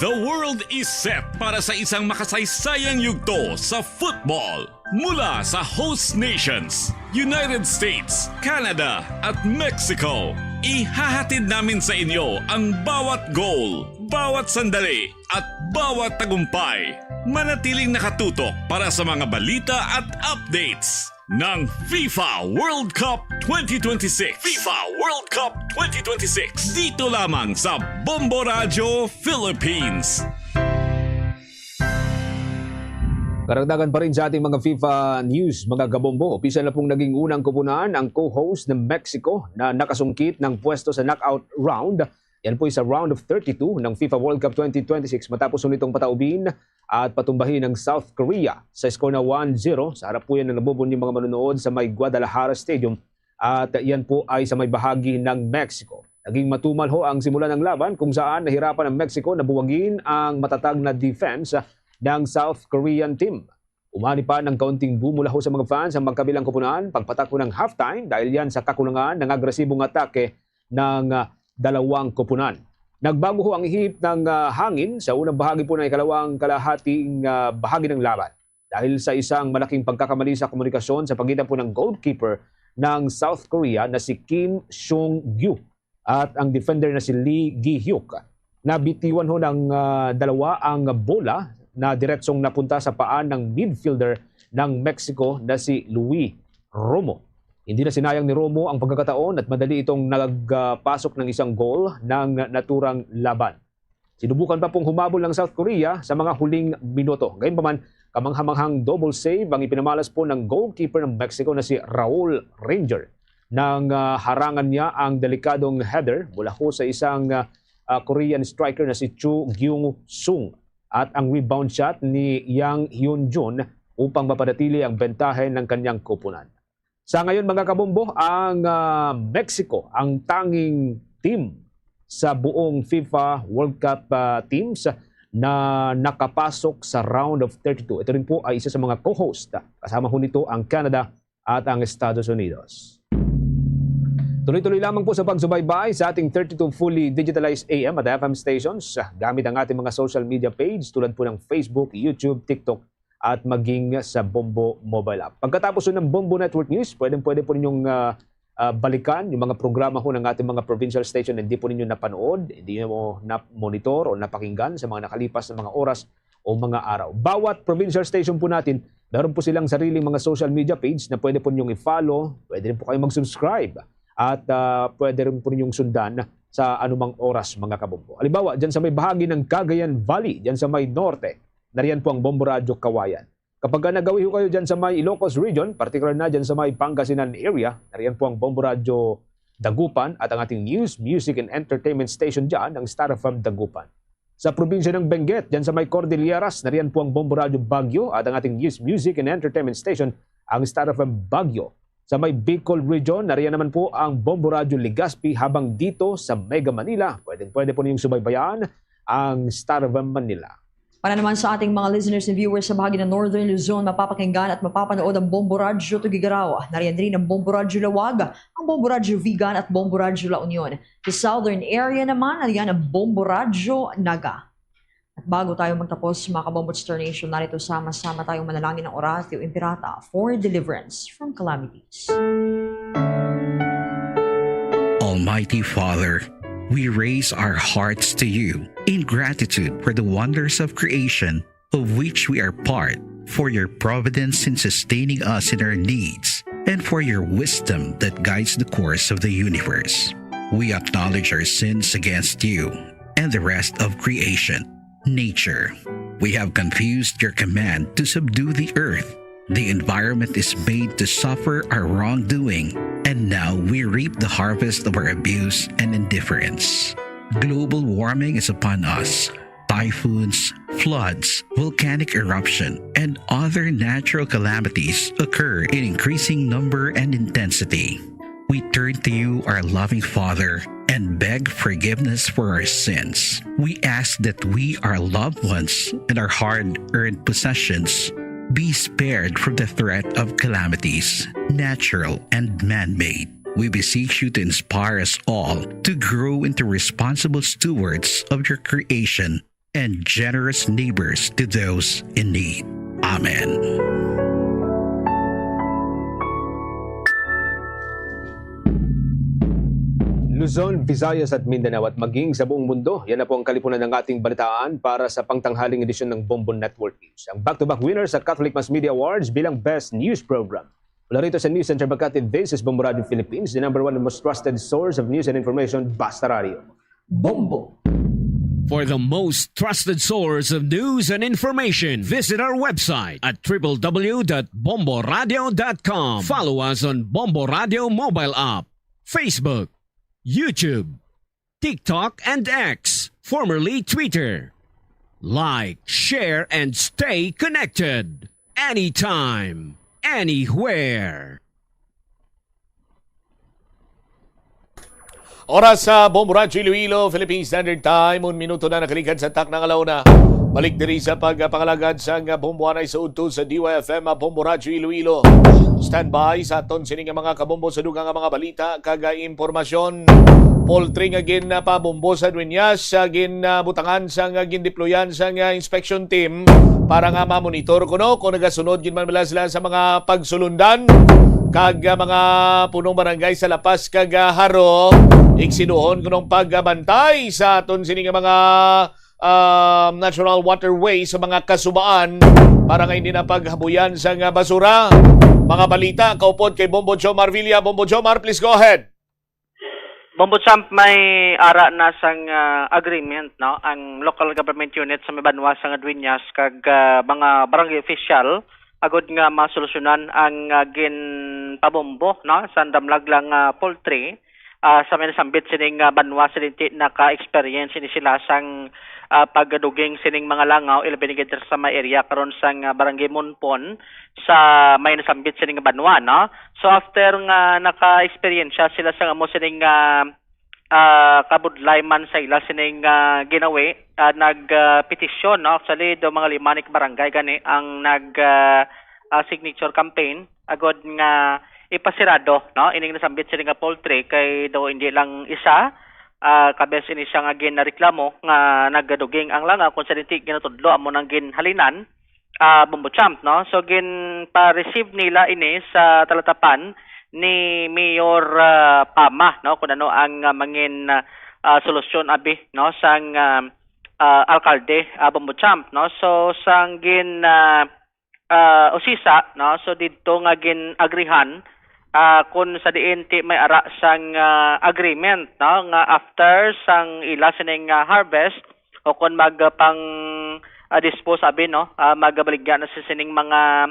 Speaker 1: The world is set para sa isang makasaysayang yugto sa football. Mula sa host nations, United States, Canada at Mexico. Ihahatid namin sa inyo ang bawat goal, bawat sandali at bawat tagumpay. Manatiling nakatutok para sa mga balita at updates ng FIFA World Cup 2026. FIFA World Cup 2026. Dito lamang sa Bombo Radio Philippines.
Speaker 5: Karagdagan pa rin sa ating mga FIFA news, mga kabombo. Opisyal na pong naging unang kupunan ang co-host ng Mexico na nakasungkit ng pwesto sa knockout round. Yan po sa round of 32 ng FIFA World Cup 2026 matapos nitong pataubin at patumbahin ng South Korea sa score na 1-0. Sa harap po yan ng nabubon yung mga manonood sa may Guadalajara Stadium at yan po ay sa may bahagi ng Mexico. Naging matumal ho ang simula ng laban kung saan nahirapan ang Mexico na buwagin ang matatag na defense ng South Korean team. Umani pa ng kaunting bumula ho sa mga fans ang magkabilang kupunan pagpatak po ng halftime dahil yan sa kakulangan ng agresibong atake ng dalawang kupunan. Nagbago ho ang ihip ng hangin sa unang bahagi po ng ikalawang kalahating bahagi ng laban dahil sa isang malaking pagkakamali sa komunikasyon sa pagitan po ng goalkeeper ng South Korea na si Kim Sung-gyu at ang defender na si Lee Gi-hyuk. Nabitiwan ho ng dalawa ang bola na diretsong napunta sa paan ng midfielder ng Mexico na si Luis Romo. Hindi na sinayang ni Romo ang pagkakataon at madali itong nagpasok ng isang goal ng naturang laban. Sinubukan pa pong humabol ng South Korea sa mga huling minuto. Gayunpaman, kamanghamanghang double save ang ipinamalas po ng goalkeeper ng Mexico na si Raul Ranger. Nang harangan niya ang delikadong header mula ho sa isang Korean striker na si Chu Gyung-sung at ang rebound shot ni Yang Hyun-jun upang mapanatili ang bentahe ng kanyang koponan. Sa ngayon mga kabombo, ang Mexico ang tanging team sa buong FIFA World Cup teams na nakapasok sa round of 32. Ito rin po ay isa sa mga co-host. Kasama ho nito ang Canada at ang Estados Unidos. Tuloy-tuloy lamang po sa pagsubaybay sa ating 32 fully digitalized AM at FM stations gamit ang ating mga social media page tulad po ng Facebook, YouTube, TikTok at maging sa Bombo mobile app. Pagkatapos ng Bombo Network News, pwede po ninyong balikan yung mga programa ho ng ating mga provincial station na hindi po ninyo napanood, hindi mo na-monitor o napakinggan sa mga nakalipas na mga oras o mga araw. Bawat provincial station po natin, meron po silang sariling mga social media page na pwede po ninyong i-follow, pwede rin po kayo mag-subscribe at pwede rin po ninyong sundan sa anumang oras mga kabombo. Halimbawa, dyan sa may bahagi ng Cagayan Valley, dyan sa may norte, nariyan po ang Bombo Radio Kawayan. Kapag nagawi ho kayo dyan sa may Ilocos Region, particular na dyan sa may Pangasinan area, nariyan po ang Bombo Radio Dagupan at ang ating news, music and entertainment station dyan, ang Star FM Dagupan. Sa probinsya ng Benguet, dyan sa may Cordilleras, nariyan po ang Bombo Radio Baguio at ang ating news, music and entertainment station, ang Star FM Baguio. Sa may Bicol Region, nariyan naman po ang Bombo Radio Legazpi, habang dito sa Mega Manila, pwede po ninyong subaybayan ang Star FM Manila.
Speaker 6: Para naman sa ating mga listeners and viewers sa bahagi ng Northern Luzon, mapapakinggan at mapapanood ang Bombo Radio Tugigaraw. Nariyan din ang Bombo Radio Lawag, ang Bombo Radio Vigan at Bombo Radio La Union. Sa Southern area naman, nariyan ang Bombo Radio Naga. At bago tayo magtapos, mga kabombo Star Nation, narito sama-sama tayong manalangin ng Oratio Imperata for deliverance from calamities.
Speaker 7: Almighty Father, we raise our hearts to you in gratitude for the wonders of creation of which we are part, for your providence in sustaining us in our needs, and for your wisdom that guides the course of the universe. We acknowledge our sins against you and the rest of creation, nature. We have confused your command to subdue the earth. The environment is made to suffer our wrongdoing, and now we reap the harvest of our abuse and indifference. Global warming is upon us. Typhoons, floods, volcanic eruption, and other natural calamities occur in increasing number and intensity. We turn to you, our loving Father, and beg forgiveness for our sins. We ask that we, our loved ones, and our hard-earned possessions be spared from the threat of calamities, natural and man-made. We beseech you to inspire us all to grow into responsible stewards of your creation and generous neighbors to those in need. Amen.
Speaker 5: Luzon, Visayas at Mindanao at maging sa buong mundo, yan na po ang kalipunan ng ating balitaan para sa pangtanghaling edisyon ng Bombo Network News. Ang back-to-back winner sa Catholic Mass Media Awards bilang Best News Program. Mula rito sa News Center Makati, this is Bombo Radio Philippines, the #1 and most trusted source of news and information, Basta Radio. Bombo!
Speaker 2: For the most trusted source of news and information, visit our website at www.bomboradio.com. Follow us on Bombo Radio mobile app, Facebook, YouTube, TikTok, and X, formerly Twitter. Like, share, and stay connected. Anytime, anywhere.
Speaker 8: Oras sa Bombo Radio Iloilo, Philippine Standard Time. 1 minuto na nakalikan sa tak ng alauna. Balik diri sa pagpangalagad sa Bombo Anay sa udto sa DYFM Bombo Radio Iloilo. Standby sa aton sining mga kabombo sa dugang mga balita kag impormasyon. Poultry nga gin pabombo sa Dueñas, gin butangan sa gindeployan sa inspection team para nga ma-monitor kuno kung nagasunod gin man sila sa mga pagsulundan kag mga punong barangay sa Lapas kag Haro. Igsinuhon kunong pagbantay sa aton sining mga natural waterway sa mga kasubaan para nga hindi na paghabuyan sa basura. Mga balita, kaupod kay Bombo Jomar Villa. Bombo Jomar, please go ahead.
Speaker 23: Bombo Champ, may ara na sang agreement, no? Ang local government unit sa Mibanwa sa Dueñas kag mga barangay official agod nga masolusyonan ang ginpabombo, no? Sa damlag lang poultry sa may nasambit sining banwa sininti naka-experience ni sila sang pagduging sining mga langaw ilabinigid sa may area karon sang barangay Monpon sa may nasambit sining banwa, no? So after nga naka-experience sila sa amo sining kabudlay man sa ila sining ginawi nagpetisyon, no? Actually do mga limanik barangay gani ang nag signature campaign agod nga ipasirado, no? Ining nasambit sila nga poultry kay daw hindi lang isa kabes ini siya nga gin reklamo nga nagduging ang langaw kung sa dinti ginatudlo amo nang ginhalinan Bumbo Champ, no? So gin pa-receive nila ini sa talatapan ni Mayor Pama, no? Kung ano ang mangin solusyon abi, no? Sang alkalde Bumbo Champ, no? So sang gin usisa, no? So dito nga gin agrihan kung sa diin ti may ara sang agreement, no? Nga after sang ila sining harvest o kung magpang dispose abi, no? Magabaligyan na sa sining mga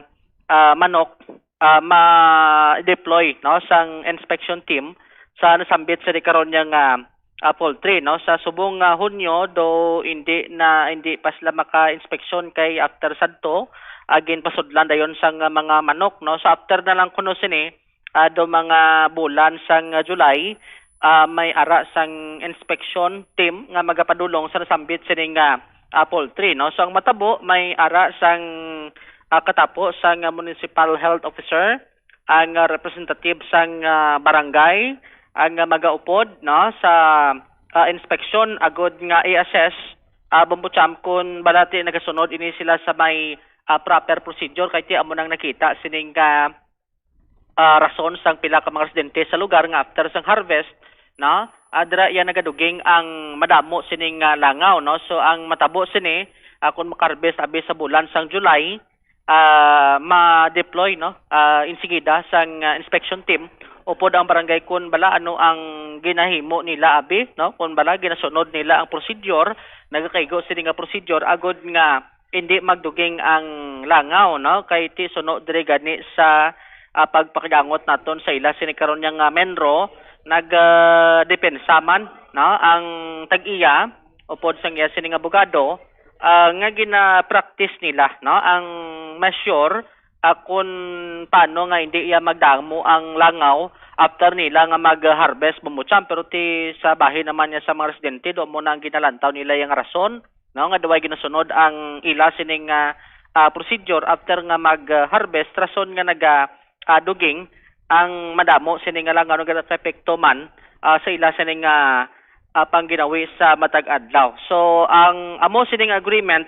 Speaker 23: manok ma-deploy, no? Sang inspection team sa nasambit sa di karon nga poultry, no? Sa subong Hunyo do hindi pa sila maka-inspeksyon kay after sadto agin pasudlan dayon sang mga manok, no? So after na lang kuno sini do mga bulan sang July may ara sang inspection team nga magapadulong sa nasambit sining poultry, no? So ang matabo may ara sang katapo sang municipal health officer, ang representative sang barangay ang magaupod, no? Sa inspection agod nga i-assess Bumbo Champ kung balati nagasunod ini sila sa may proper procedure kay ti amo nang nakita sining rason sang pila ka mga residente sa lugar nga after sang harvest, no? Adra yan nagaduging ang madamo sining langaw, no? So ang matabo sini kung makarbest abi sa bulan sang July ma-deploy, no? Insigida sang inspection team upod ang barangay kung bala ano ang ginahimo nila abi, no? Kung bala ginasunod nila ang procedure, nagakaigo sini nga procedure agod nga hindi magduging ang langaw, no? Kay ti sunod diri gani sa pagpakagangot naton sa ila sini karon nga menro nagdepensa man, no? Ang tag-iya upod sang iya sini nga abogado nga gina-practice nila, no? Ang measure kung paano nga hindi iya magdamo ang langaw after nila nga mag-harvest Bumbo Champ. Pero ti sa bahin naman niya sa mga residente do mo nang ginalantaw nila yung rason, no? Nga daway ginasunod ang ila sining procedure after nga mag-harvest rason nga duging ang madamo sining nga langaw nga epekto man sa ila sining pangginawi sa matag adlaw. So ang amo sining agreement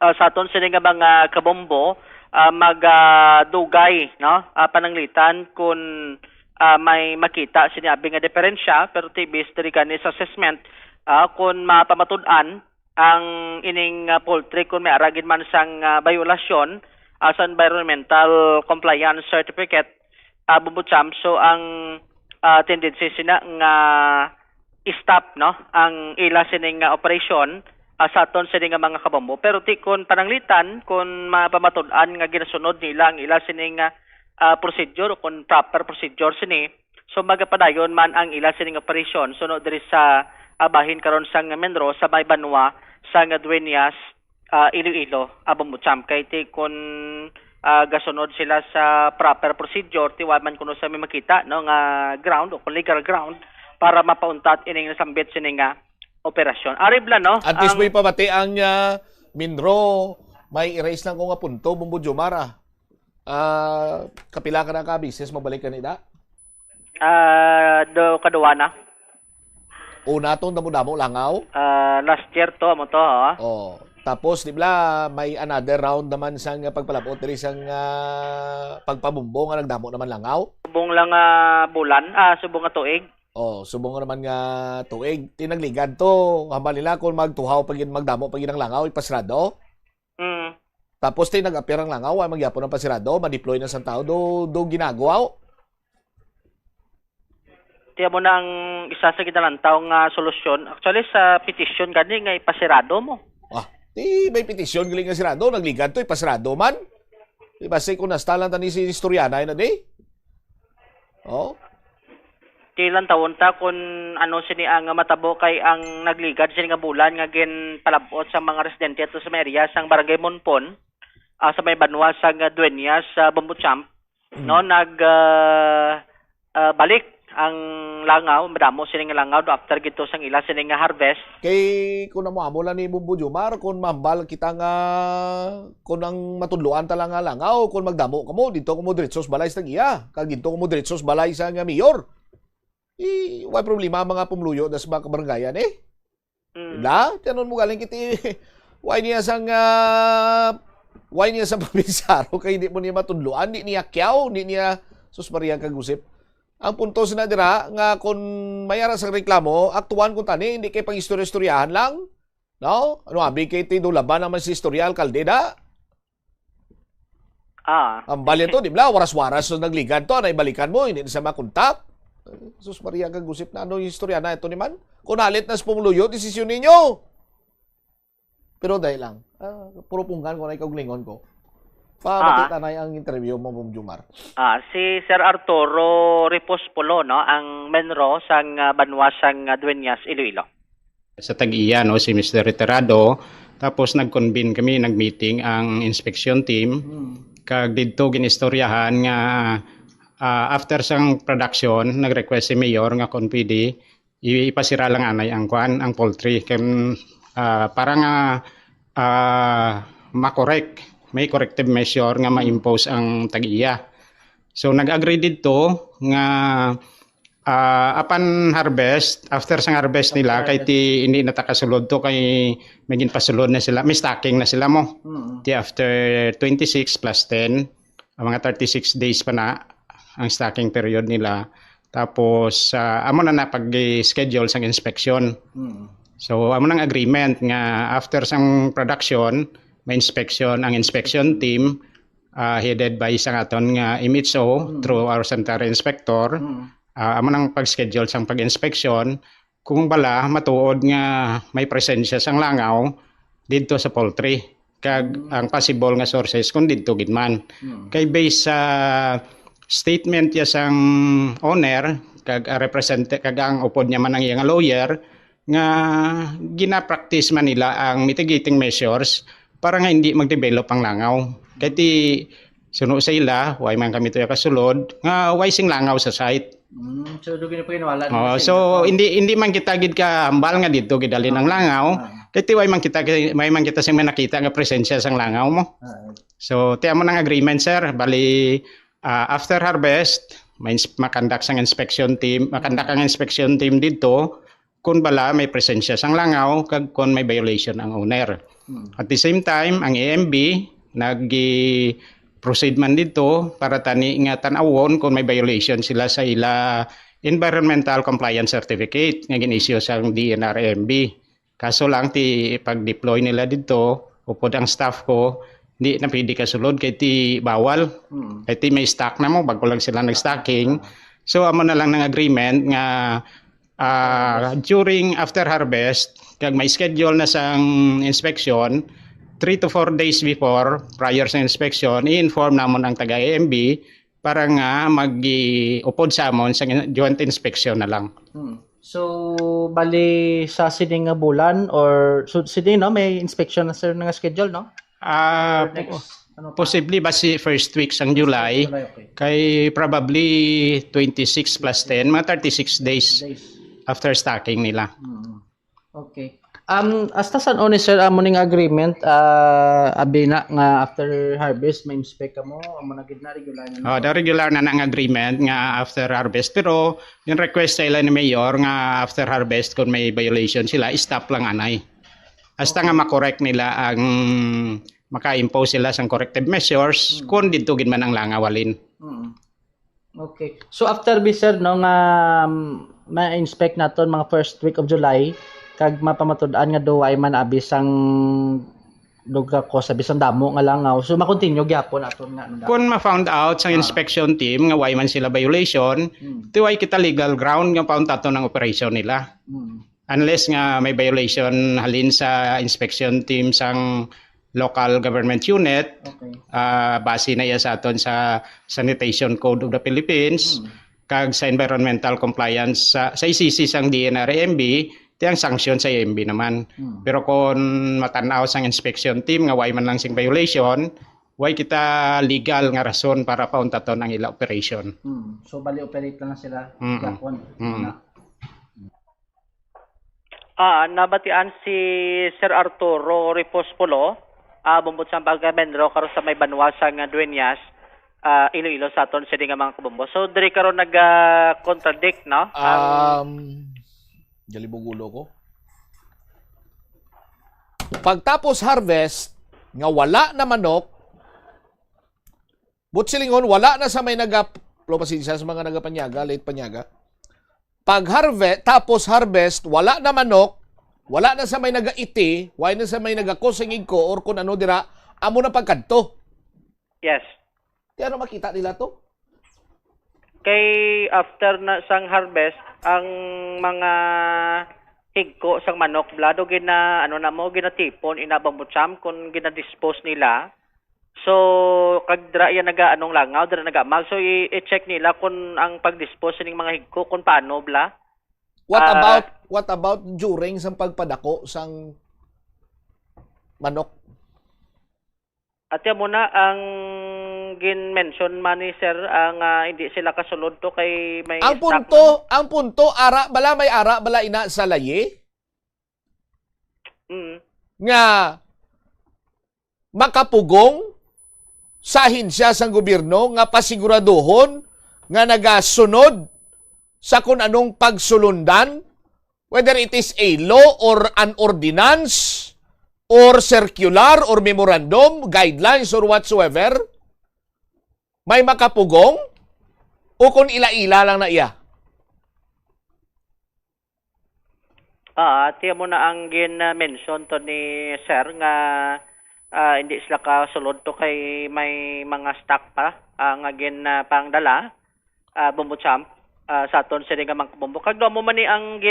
Speaker 23: sa aton sining nga mga kabombo magdugay, no? Pananglitan kung may makita sinabi nga diferensya pero tibis diri kani sa assessment kung mapamatud-an ang ining poultry kung may aragin man sang violasyon sa environmental compliance certificate Bumbo Champ. So ang tendency sina nga stop, no? Ang ila sining operation sa aton sining mga kabombo. Pero ti kun pananglitan kun mapamatud-an nga ginasunod nila ang ila sining procedure kung proper procedure sini, so magapadayon man ang ila sining operation sunod diri sa bahin karon sang Menro sa may Banwa sa Dueñas Iloilo Bumbo Champ. Kay ti kun gasunod sila sa proper procedure ti wa man kuno sa may makita, no? Nga ground o legal ground para mapauntat ining nasambit sining operasyon. Aribla, no?
Speaker 8: At least may pabati ang Minro, may erase lang ko nga punto, Bumbo Jomara. Kapila ka na ka-business, mabalik ka nila?
Speaker 23: Kaduwa na.
Speaker 8: Una to, damo-damo langaw?
Speaker 23: Last year to, amo to, ha?
Speaker 8: Oh. Tapos, di ba, may another round naman sa pagpalapot, diri sang pagpabumbo nga nagdamo naman langaw?
Speaker 23: Subong lang bulan, subong nga tuig.
Speaker 8: Oh, subong naman nga tuig. Tinagligad to. Hambal nila kung magtuhaw pagin magdamo pagin ang langaw ipasirado. Tapos tinag-appear ang langaw ay magyapon ng pasirado, ma-deploy na sa tao do ginagawa.
Speaker 23: Tiya mo nang isa sa kinalantaw nga solusyon. Actually sa petition gani nga ipasirado mo.
Speaker 8: May petisyon galing nga sirado, nagligad to ipasirado man. Di ba say kung nastalan tani si Historiana na di? Oh.
Speaker 23: Kailan taon ta kung ano sini ang matabo kay ang nagligad sini nga bulan nga gin palabot sa mga residente ato sa area sang Barangay Monpon sa may Banwa sa Dueñas sa Bumbo Champ, no? Balik ang langaw, madamo sini nga langaw do after gito sang ila sini nga harvest.
Speaker 8: Kay kun amo lang ni Bumbo Jomar kung mambal kita nga kung ang matudluan tala nga langaw, kung magdamo ka mo, dito ko mo diretsos balay sa iya, kag dito ko mo diretsos balay sa nga mayor. Why problema mga pumluyo na sa mga kabarangayan Diba? Tiyanon mo galing kiti, why niya sang probinsaro, kay di mo niya matudluan, di niya kyaw, di niya sus Maria kagusip. Ang punto sa dira nga kung mayara sa reklamo, aktuan kung tani, hindi kay pang istorya-istoryahan lang. No? Ano abi kay tido laban naman si istorya alkalde da? Ang balyan to, di ba? Waras-waras so nagligan to, naibalikan mo, hindi na sa makontak. Sus Maria kagusip na ano yung istorya na ito ni man. Kung halit na sa pumuluyo, desisyon ninyo. Pero dahil lang, puro punggan ko na ikaglingon ko. Pamatita na ang interview mo, Ma'am Jumar.
Speaker 23: Si Sir Arturo Ripospolo, no, ang menro sang Banwasang Dueñas, Iloilo.
Speaker 9: Sa Tag-iya, no, si Mr. Reterado, tapos nag-convene kami, nag-meeting ang inspection team. Kag dito ginistoryahan nga after sang production, nag-request si Mayor nga kung pwede, ipasira lang anay ang poultry. Para nga makorek, may corrective measure nga ma-impose ang Tag-iya. So nag-agree dito nga upon harvest, after sang harvest nila, kay ti hindi natakasulod to, kay maging pasulod na sila, may stocking na sila mo. Ti after 26 plus 10, mga 36 days pa na ang stocking period nila. Tapos amo na pag-schedule sang inspection. So amo nang agreement nga after sang production, may inspection ang inspection team headed by isang aton nga MHO through our sanitary inspector. Amo nang pag-schedule sang pag-inspection kung bala matuod nga may presensya sang langaw dito sa poultry. Kag ang possible nga sources kung dito gidman. Kay based sa statement ya sang owner kag kag ang upod niya man ang iyang lawyer nga gina-practice man nila ang mitigating measures para nga hindi mag-develop ang langaw. Kaya ti suno sa ila, way man kami ito kasulod, nga way sing langaw sa site.
Speaker 11: So do gina
Speaker 9: so hindi man kita gid ka ambal nga dito gidalin ang langaw. Kaya ti way man kita sing nakita nga presensya sang langaw mo. So ti amo nang agreement sir, bali after harvest, makandak ang inspection team dito kung bala may presensya sang langaw kag kung may violation ang owner. At the same time, ang AMB nag-proceed man dito para tani nga tanawon kung may violation sila sa ila environmental compliance certificate nga gin-issue sa DNR-AMB. Kaso lang ti pag-deploy nila dito, upod ang staff ko, hindi na pwede kasulod kay ti bawal. Kay ti may stock na mo, bago lang sila nag-stocking. So amo na lang ng agreement nga during after harvest, kag may schedule na sang inspection, 3 to 4 days before, prior sa inspection, i-inform namon ang taga-AMB para nga mag-upod sa amon sa joint inspection na lang.
Speaker 11: So bali sa sining nga bulan or so sining no may inspection na sir nga schedule no?
Speaker 9: Possibly basi first week sang July, kay probably 26 plus 10, mga 36 days after stocking nila.
Speaker 11: Okay. Hasta san oni sir amo ning agreement abi na nga after harvest may inspect mo amo na gid na regular na.
Speaker 9: The regular na ang agreement nga after harvest, pero yung request sa ila ni Mayor nga after harvest kung may violation sila, stop lang anay. Hasta nga makorek nila ang maka-impose sila sang corrective measures kung dito gid man ang langawalin.
Speaker 11: Okay. So after this sir no nga ma-inspect naton mga first week of July kag mapamatud-an nga do ay man abi sang lugar ko sa bisan damo nga langaw. So ma-continue gyapon aton nga
Speaker 9: kung ma-found out sa inspection team nga why man sila violation, tiway kita legal ground nga found ato ng operation nila. Unless nga may violation halin sa inspection team sang local government unit, base na iya sa aton sa Sanitation Code of the Philippines, kag sa environmental compliance sa ICC sang DNR-AMB, tiyang sanction sa AMB naman. Pero kung matanaw sang inspection team nga why man lang sing violation, why kita legal nga rason para pauntaton ang ila operation.
Speaker 11: So bali operate lang sila gapon.
Speaker 23: Nabatian si Sir Arturo Ripospolo bumbot sa pagka-Benro karon sa may banwasang Dueñas, Iloilo sa aton sa nga mga kabombo. So diri karon nag-contradict, no?
Speaker 8: Jalibugulo ko. Pagtapos harvest, nga wala na manok, silingon, wala na sa may pasensya sa mga nagapanyaga, late panyaga. Pag tapos harvest, wala na manok, wala na sa may nagaiti, wala na sa may nagakosingig ko, or kung ano dira, amo na pagkanto.
Speaker 23: Yes.
Speaker 8: Di ano makita nila to?
Speaker 23: Kay after na sang harvest, ang mga higko sang manok blado ginatipon inabambutsam kung ginadispose nila. So kagdra yan anong langaw dira nagamag, so i-check nila kung ang pagdispose ning mga higko kung paano bla.
Speaker 8: What about during sang pagpadako sang manok?
Speaker 23: At yan muna ang gin-mention man ni sir ang hindi sila kasulod to kay may
Speaker 8: ang punto ara bala ina sa layi. Nga makapugong sa ahensya sang gobyerno nga pasiguraduhon nga nagasunod sa kung anong pagsulundan, whether it is a law or an ordinance or circular or memorandum, guidelines or whatsoever, may makapugong o kung ila-ila lang na iya?
Speaker 23: Tiyan mo na ang gin-mention to ni sir nga hindi sila kasulod to kay may mga stock pa nga pangdala bumbutsam sa aton sila nga mga bumbo. Kag mo man ni ang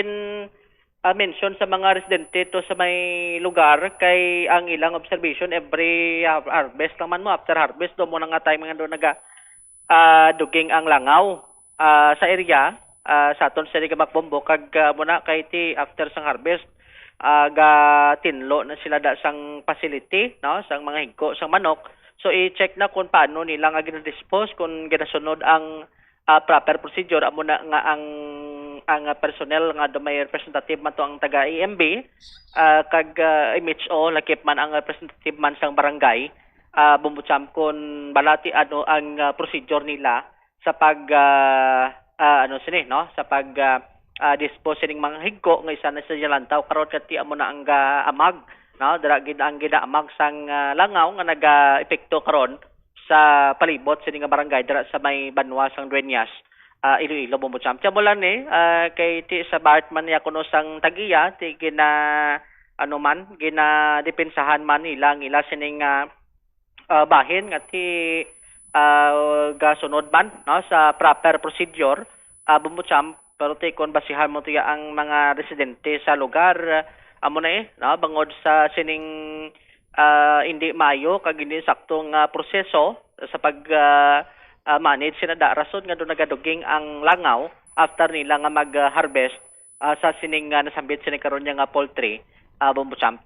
Speaker 23: mention sa mga residente to sa may lugar kay ang ilang observation every harvest naman mo, after harvest do mo na nga time nga do duging ang langaw sa area sa aton sa Makbombo kag muna kay ti after sang harvest ga tinlo na sila da sang facility, no, sang mga higko sang manok. So i-check na kung paano nila nga gina-dispose, kung ginasunod ang proper procedure. Amo na nga ang personnel nga do may representative man to ang taga EMB kag MHO lakip man ang representative man sang barangay bumbutsam kon balati ano ang procedure nila sa pag sa pag dispose ning mga higko nga isa na sa Jalantaw karon kati amo na ang amag, no, dira gid ang ginaamag sang langaw nga naga-epekto karon sa palibot sa nga barangay dira sa may Banwa sang Dueñas, Iloilo bumbutsam. Tiyan mo lang kay ti sa Bart man niya kuno sang Tagiya ti gina depensahan man nila ang ila sining bahin nga ti gasunod man, no, sa proper procedure bumbutsam. Pero kon basihan mo tiya ang mga residente sa lugar amo na no, bangod sa sining hindi maayo kag hindi saktong proseso sa pag manage sina da rason nga do nagaduging ang langaw after nila nga mag-harvest sa sining nasambit sining karon nga poultry bumbutsam.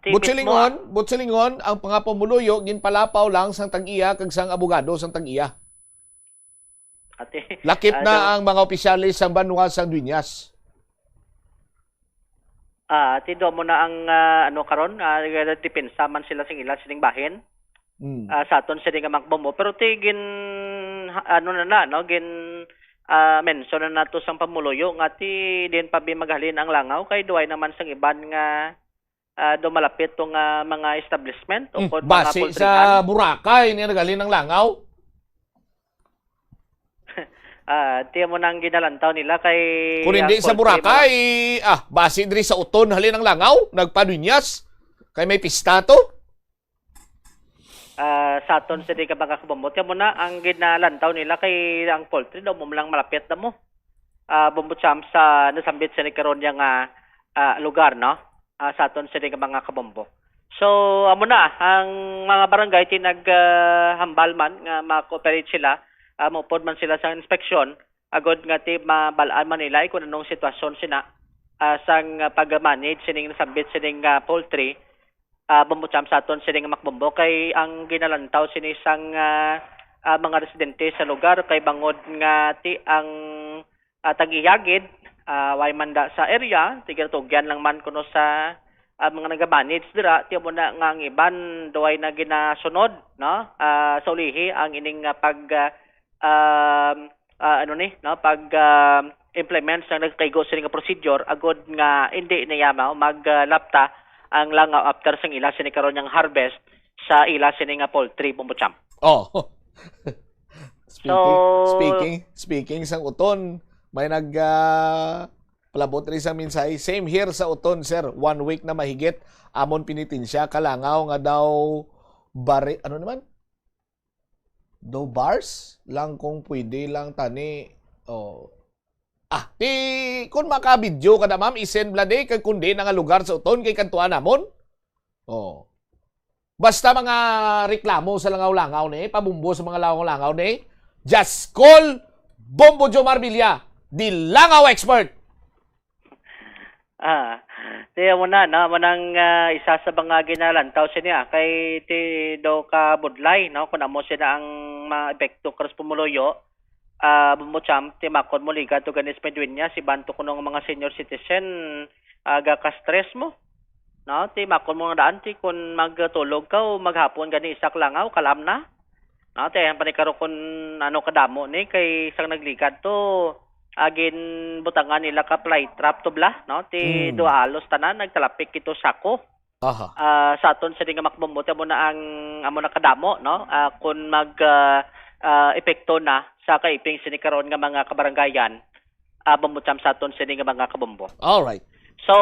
Speaker 8: Butsilingon ang pangapamuluyo ginpalapaw lang sang Tag-iya kag sang abogado sang Tag-iya. Lakip na ang mga opisyalis sa Banwa sang Dueñas.
Speaker 23: Tido mo na ang karon depensa man sila sing ila sining bahin. Sa aton sining nga Makbombo, pero tigin mention na nato sang pamuluyo nga ti din pa maghalin ang langaw kay duay naman sang iban nga dumalapit tong mga establishment o
Speaker 8: base sa Boracay ni nagalin ang langaw.
Speaker 23: Tiyan mo nang ginalantaw nila kay
Speaker 8: kung hindi sa Boracay, base diri sa Uton halin ang langaw, nagpadunyas kay may pista to.
Speaker 23: Sa aton sa di ka mga kabombo, tiyan mo na ang ginalantaw nila kay ang poultry daw mo lang malapit na mo. Bumbutsam sa nasambit sa ni karon nga lugar, no, sa aton sa di ka mga kabombo. So amo na ang mga barangay tinaghambal man nga ma-cooperate sila. Maupod man sila sa inspeksyon, agod nga ti mabalaan man nila kung anong sitwasyon sina sang pag-manage sining nasambit sining poultry bumbutsam sa aton sining Makbombo kay ang ginalantaw sini sang mga residente sa lugar kay bangod nga ti ang Tag-iyagid way manda sa area tigatugyan lang man kuno sa mga nagamanage dira tiyo mo na nga ang iban duay na ginasunod no sa ulihi ang ining implement sa nagkaigo sa nga procedure agod nga hindi niyamaw maglapta ang langaw after sang ila sini karon yang harvest sa ila sini nga poultry Bumbucham.
Speaker 8: Oh. Speaking sang uton, may palabot rin sa minsay. Same here sa uton, sir. 1 week na mahigit. Amon pinitin siya. Kalangaw nga daw ano naman? Daw bars? Lang kung pwede lang tani. Oh. Kung makabidyo ka na, ma'am, isend blade kay kundi na nga lugar sa uton kay kantuan namon. Oh. Basta mga reklamo sa langaw-langaw ni, pabumbo sa mga langaw-langaw ni, just call Bombo Jomar Villa, the langaw expert.
Speaker 23: Tiya mo na, no? Manang isa sa mga ginalantaw siya kay ti do ka budlay, no? Kung amo siya ang mga epekto karas pumuloyo, Bumbucham, ti makon mo liga to ganis medwin niya, si banto ko ng mga senior citizen, aga ka-stress mo. No, ti makon mo nga daan ti kun magtulog ka o maghapon gani isak langaw kalam na. No, ti ang panikaro kun ano kadamo ni kay isang nagligad to agin butangan nila ka fly trap to bla, no? Ti dualos tanan nagtalapik ito sako.
Speaker 8: Aha.
Speaker 23: Sa aton sa nga makbumbuta mo na ang amo na kadamo, no? Kun mag epekto na sa kaiping sinikaron nga mga kabarangayan, Bumbucham sa aton sa nga mga kabumbo.
Speaker 8: All right.
Speaker 23: So,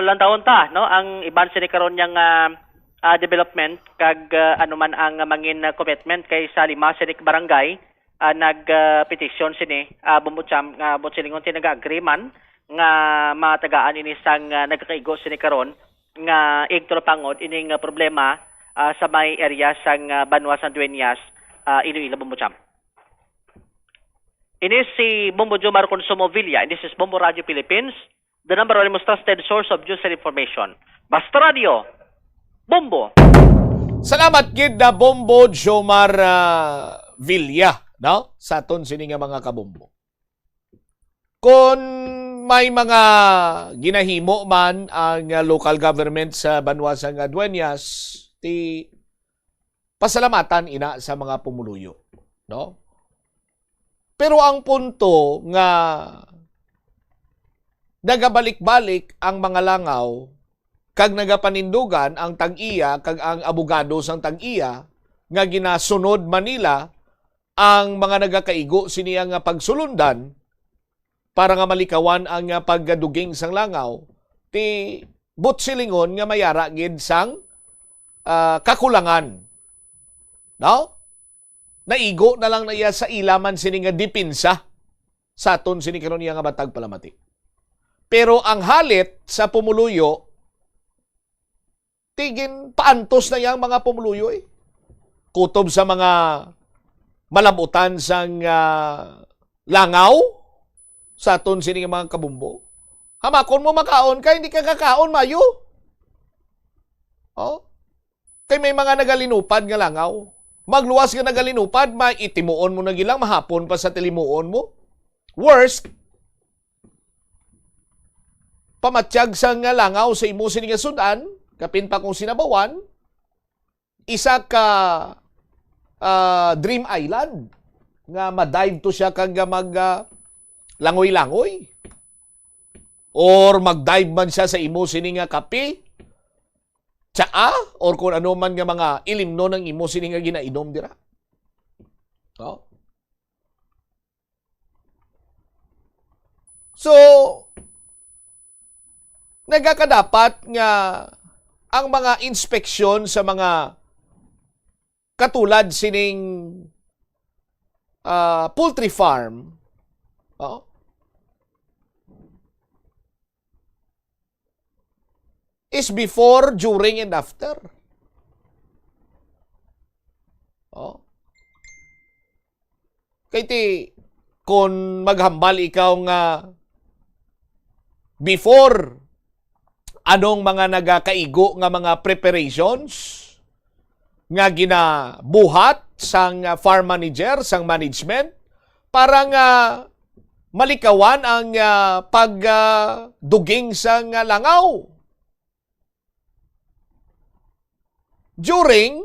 Speaker 23: lantaon ta, no? Ang iban sini karon yang development kag anuman ang mangin commitment kay sa 5 sinik barangay nag-petition sini Bumbucham bot silingon ti nag-agree man nga matagaan ini sang nagkakaigo sini karon nga igturo pangod ining problema sa may area sang Banwa San Dueñas, Iloilo, Bumbucham. Ini si Bombo Jomar Consumo Villa, and this is Bombo Radio Philippines, the number one most trusted source of news and information. Basta Radio, Bombo.
Speaker 8: Salamat gid na Bombo Jomar Villa, no? Sa aton sini nga mga kabombo. Kung may mga ginahimo man ang local government sa Banwa San Dueñas, ti pasalamatan ina sa mga pumuluyo, no? Pero ang punto nga nagabalik-balik ang mga langaw kag nagapanindugan ang tag-iya kag ang abogado sang tag-iya nga ginasunod Manila ang mga nagakaigo siniya nga pagsulundan para nga malikawan ang pagduging sang langaw ti butsilingon nga mayara gid sang kakulangan. No? Naigo na lang na iya sa ilaman sini nga dipinsa sa aton sini karon nga batag palamati. Pero ang halit sa pumuluyo, tigin paantos na yang mga pumuluyo eh. Kutob sa mga malabutan sang langaw sa aton sini nga mga kabumbo. Hamakon mo makaon ka, hindi ka kakaon mayo. Oh? Kay may mga nagalinupad nga langaw. Magluwas ka nagalinupad, maitimuon mo na gilang, mahapon pa sa tilimuon mo. Worst, pamatsyag sa nga langaw sa imo sini nga sudan, kapin pa kung sinabawan, isa ka Dream Island, nga madive to siya kag mag langoy-langoy. Or magdive man siya sa imo sini nga kape, tsaa, or kung ano man nga mga ilimno ng imo sini nga ginainom dira. No? So, nagkakadapat nga ang mga inspeksyon sa mga katulad sining poultry farm, no? Is before, during, and after. Oh. Kaya kung maghambal ikaw nga before, anong mga nagakaigo nga mga preparations nga ginabuhat sang farm manager, sang management, para nga malikawan ang pagduging sang langaw. during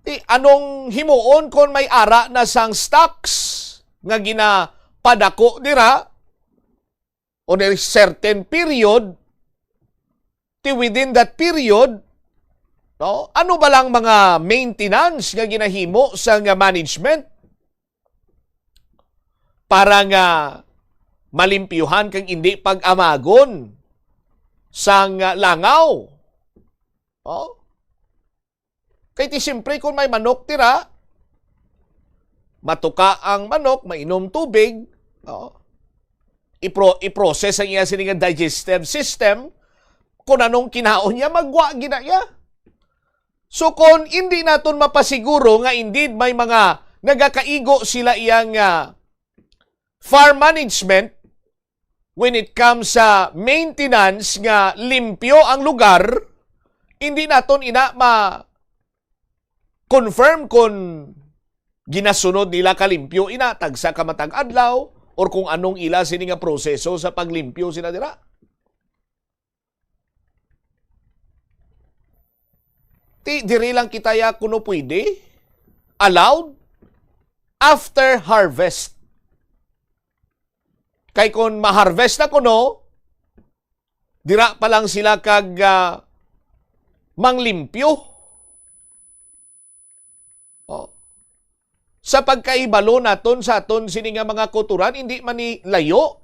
Speaker 8: anong himuon kung may ara na sang stocks nga ginapadako dira on a certain period, within that period, no, ano ba lang mga maintenance nga ginahimo sa nga management para nga malimpyuhan kang hindi pag-amagon sang langaw. Oh? Kaya ti siyempre kung may manok tira, matuka ang manok, mainom tubig, i-process ang iya sininga digestive system, kung anong kinaon niya, magwa ginaya. So kung hindi naton mapasiguro nga indeed may mga nagakaigo sila iyang farm management when it comes sa maintenance nga limpyo ang lugar, hindi naton ina confirm kung ginasunod nila kalimpyo ina tagsa kamatag adlaw or kung anong ila sini nga proseso sa paglimpyo sila dira. Diri lang kitaya kuno pwede allowed after harvest. Kay kung ma-harvest na kuno, dira pa lang sila kag manglimpyo. Sa pagkaibalo naton sa aton sini nga mga kulturan, hindi man ni layo.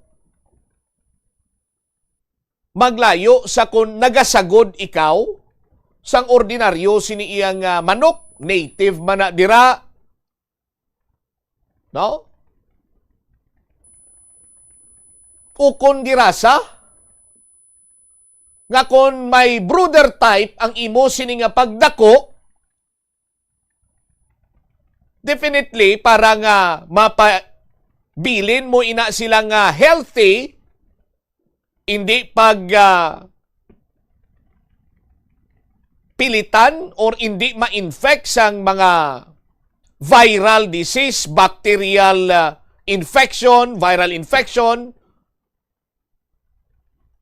Speaker 8: Maglayo sa kung nagasagod ikaw sang ordinaryo sini iyang manok, native man na dira. No? Ukon dirasa, nga kung may brooder type ang imo sini nga pagdako, definitely, para nga mapabilin mo ina sila nga healthy, hindi pag pilitan or hindi ma-infect sang mga viral disease, bacterial infection, viral infection.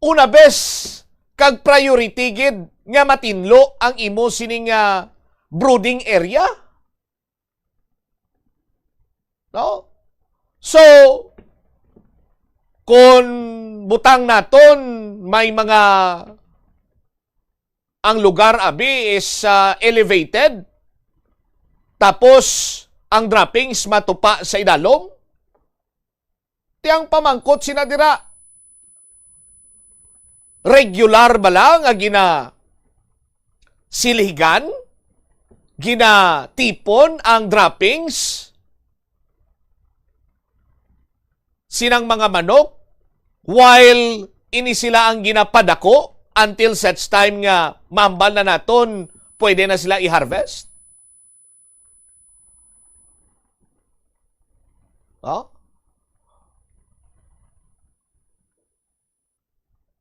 Speaker 8: Una bes, kag priority gid nga matinlo ang imo sining brooding area. No? So, kung butang naton may mga ang lugar abi is elevated, tapos ang droppings matupa sa idalom, tiyang pamangkot sina dira. Regular ba lang ang silhigan? Ginatipon ang droppings? Sinang mga manok while ini sila ang ginapadako until such time nga mambal na naton pwede na sila i-harvest?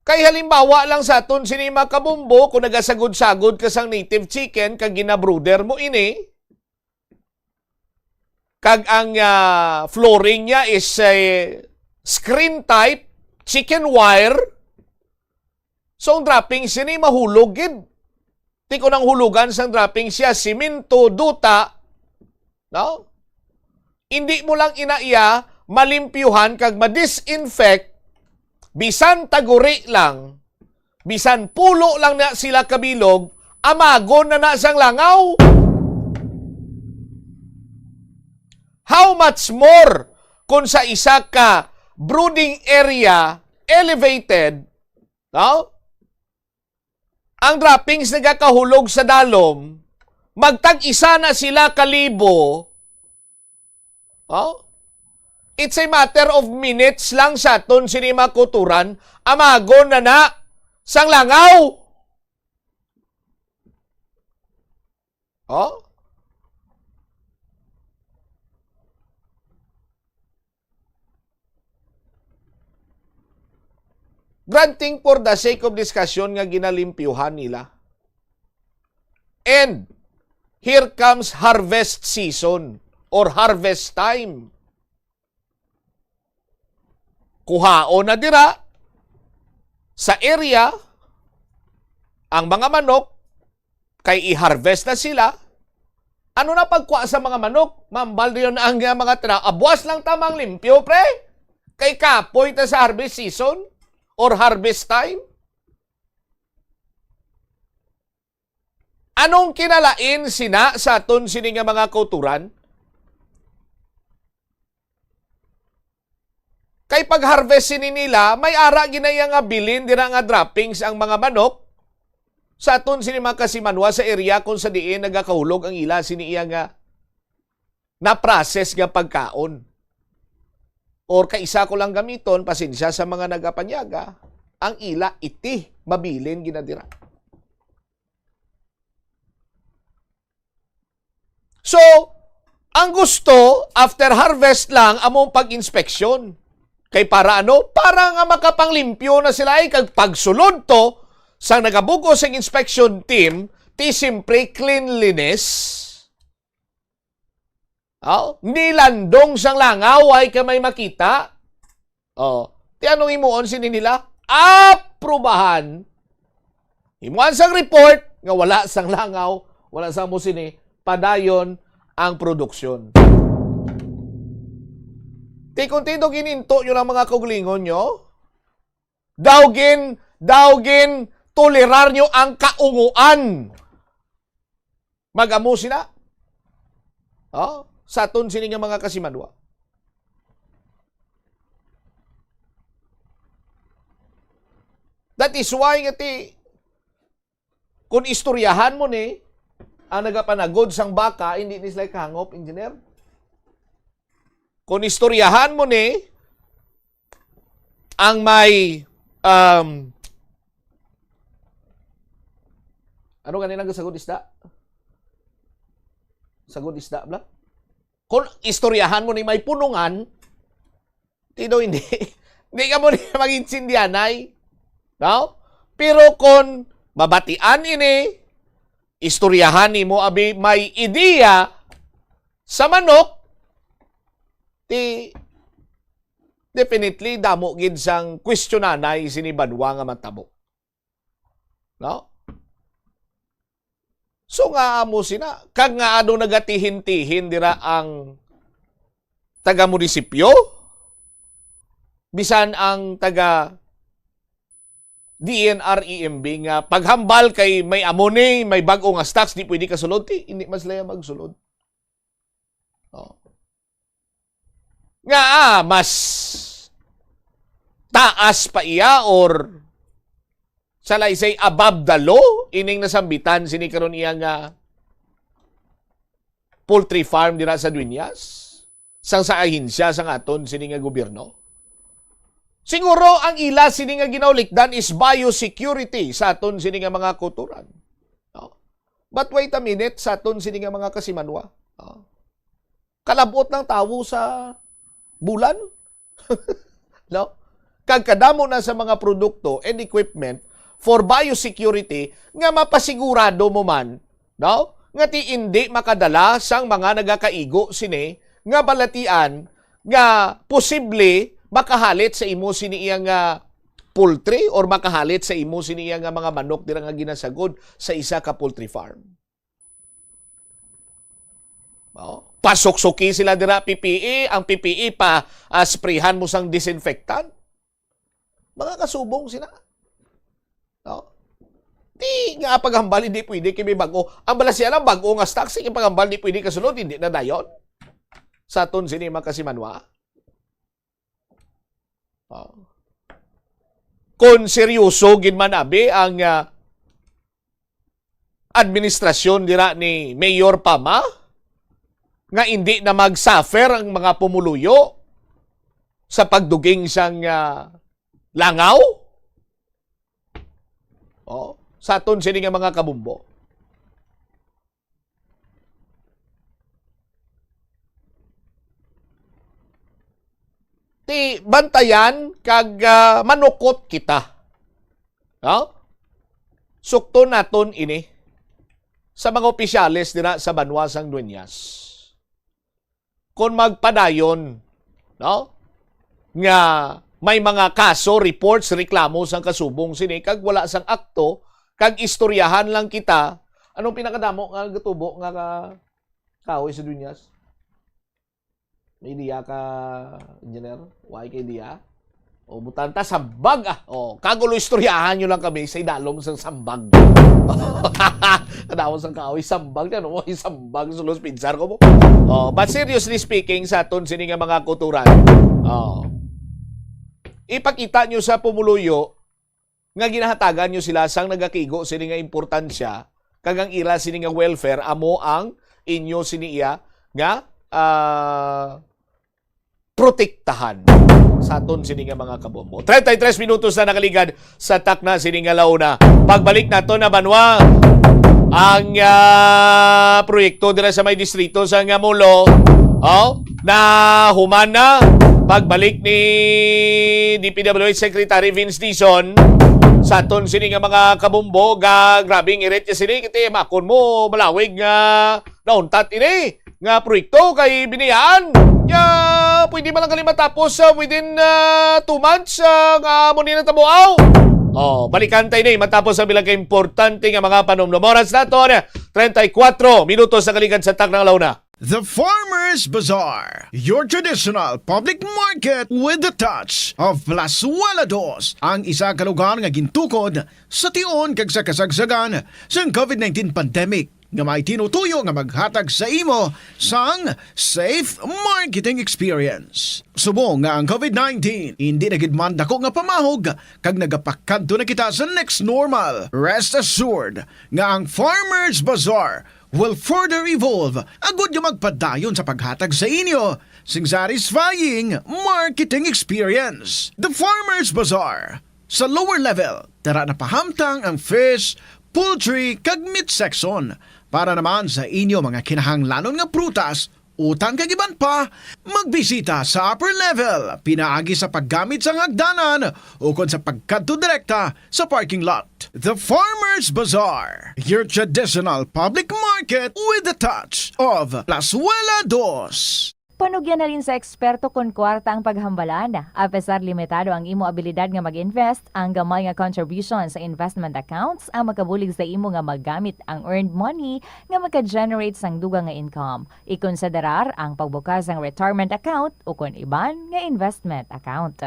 Speaker 8: Kay halimbawa lang sa aton sini mga kabumbo, kung nagasagod-sagod ka sang native chicken kag ginabrooder mo ini, kag ang flooring niya is screen type, chicken wire, so ang droppings sini mahulog gid. Ti ko nang hulugan sang droppings siya, simento, duta, no? Hindi mo lang inaiya malimpyuhan kag ma-disinfect, bisan taguri lang, bisan pulo lang na sila kabilog, amagon na sang langaw. How much more kung sa isa ka brooding area elevated, no? Ang droppings nagakahulog sa dalom, magtag-isa na sila kalibo, it's a matter of minutes lang sa aton sini makuturan, amagon na sang langaw. Granting for the sake of discussion nga ginalimpyuhan nila. And here comes harvest season or harvest time. Kuhaon na dira sa area ang mga manok kay i-harvest na sila. Ano na pagkuha sa mga manok? Mambal yun ang mga abwas lang tamang limpyo, pre. Kay kapoy ta sa harvest season or harvest time. Anong kinalain sina sa aton sini nga mga kauturan? Kay pag-harvest sini nila, may ara ginaya nga bilin dira nga droppings ang mga manok sa aton sini mga kasimanwa sa area kung sa diin nagakahulog ang ila sini iya nga na-process nga pagkaon. Or kaisa ko lang gamiton, pasensya sa mga nagapanyaga, ang ila iti mabilin ginadira. So, ang gusto, after harvest lang, among pag-inspeksyon. Kay para ano? Para nga makapanglimpyo na sila ay kag pagsulod to, sa nagabugos ang inspection team, ti simple cleanliness. Nilandong sang langaw ay kamay makita. Ti anong imuon sini nila? Aprubahan. Imuan sang report, nga wala sang langaw, wala sang musini, padayon ang produksyon. Ti kuntido gininto yun ang mga kaugalingon nyo. Dawgin tolerar nyo ang kaunguan. Mag-amo sila. Sa aton sini nga mga kasimanwa. That is why nga kung istoryahan mo ni, ang nagapanagod sang baka, hindi ni sila kahangop, engineer. Kung istoryahan mo ni, ang may, ano ganun ang sagod isda? Sagod isda, bla? Kung istoryahan mo ni may punungan, tino hindi. Hindi ka mo ni mag-insindihanay. No? Pero kung mabatian ini, istoryahan ni mo, abi may ideya sa manok, definitely damo gid sang questionanay sinibadwa nga matabo. No? So nga amo sina, kag nga ano nagatihin-tihin dira ang taga-munisipyo, bisan ang taga DNR-EMB nga paghambal kay may amone, may bag-o nga stocks, di pwede kasulod, hindi mas laya magsulod. Nga mas taas pa iya or salay say above the law, ining nasambitan sini karon iya nga poultry farm dira sa Dueñas, sang sa ahinsya sang aton sini nga gobyerno. Siguro ang ila sini nga ginaulikdan is biosecurity sa aton sini nga mga kulturan. But wait a minute, sa aton sini nga mga kasimanwa. Kalabot ng tawo sa bulan. No? Kagkadamo na sa mga produkto and equipment for biosecurity nga mapasigurado mo man, no? Nga ti hindi makadala sang mga nagakaigo sini nga balatian nga posible makahalit sa imo sini iyang poultry or makahalit sa imo sini iyang mga manok dira nga ginasagod sa isa ka poultry farm. Pasok-suki sila dira PPE, ang PPE pa sprayhan mo sang disinfectant. Mga kasubong sila. Di nga paghambal hindi pwede kay may bago. Ang balasya lang bago nga stock sige paghambal di pwede kasunod hindi na dayon. Sa aton sini makasimanwa. Kung seryoso gid man abi ang administrasyon dira ni Mayor Pama nga hindi na mag-suffer ang mga pumuluyo sa pagduging sang langaw. Sa aton sini nga mga kabumbo. Ti bantayan kag manukot kita. Sukto naton ini sa mga opisyales dira sa Banwasang Dueñas. Kung magpadayon, no? Nga may mga kaso, reports, reklamo sang kasubong sini kag wala sang akto, kag istoryahan lang kita Anong pinakadamo nga gatubo nga kahoy sa Dunyas? May diya ka, engineer? Why kay diya? O, butanta, sambag ah. O, kagulo istoryahan nyo lang kami sa idalong sa sambag. Kadawon sa kahoy, sambag yan. O, sambag, sulos pinsar ko mo. O, but seriously speaking, sa aton sini nga mga kuturan, ipakita nyo sa pumuluyo nga ginahatagan nyo sila sang nagakigo sini nga importansya kagang ira sini nga welfare amo ang inyo siniya nga protektahan sa aton sini nga mga kabombo. 33 minutos na nakaligad sa takna sini nga launa. Pagbalik nato na banwa ang proyekto dira sa may distrito sa nga Molo. Na humana pagbalik ni DPWH Secretary Vince Dizon sa aton sini nga mga kabombo grabing iret niya sini kiti makon mo malawig nga nauntat ini nga proyekto kay biniyaan nya pwede man lang kali matapos within 2 months nga muni na tabuaw. Balikan tayo ni matapos ang bilang ka-importante nga mga panumdum. Oras na ito, 34 minutos sa kaligad sa tak ng launa.
Speaker 12: The Farmers Bazaar, your traditional public market with the touch of Plazuela Dos, ang isa ka lugar nga gintukod sa tion kag sa kasagsagan sa COVID-19 pandemic nga may tinutuyo nga maghatag sa imo sang safe marketing experience. Subong nga ang COVID-19 hindi nagidman dako nga pamahog kag nagapakadto na kita sa next normal. Rest assured nga ang Farmers Bazaar will further evolve agud yung magpadayon sa paghatag sa inyo sing satisfying marketing experience. The Farmers Bazaar sa lower level tara na pahamtang ang fish, poultry kag meat section para naman sa inyo mga kinahanglanon nga prutas, utang kag iban pa, magbisita sa upper level, pinaagi sa paggamit sa hagdanan o kon sa pagkadto direkta sa parking lot. The Farmers Bazaar, your traditional public market with the touch of Plazuela Dos.
Speaker 13: Panugyan na rin sa eksperto kon kwarta ang paghambalan. Apesar limitado ang imo abilidad nga mag-invest, ang gamay nga contribution sa investment accounts ang makabulig sa imo nga maggamit ang earned money nga maka-generate sang dugang nga income. Ikonsiderar ang pagbukas ng retirement account o kon iban nga investment account.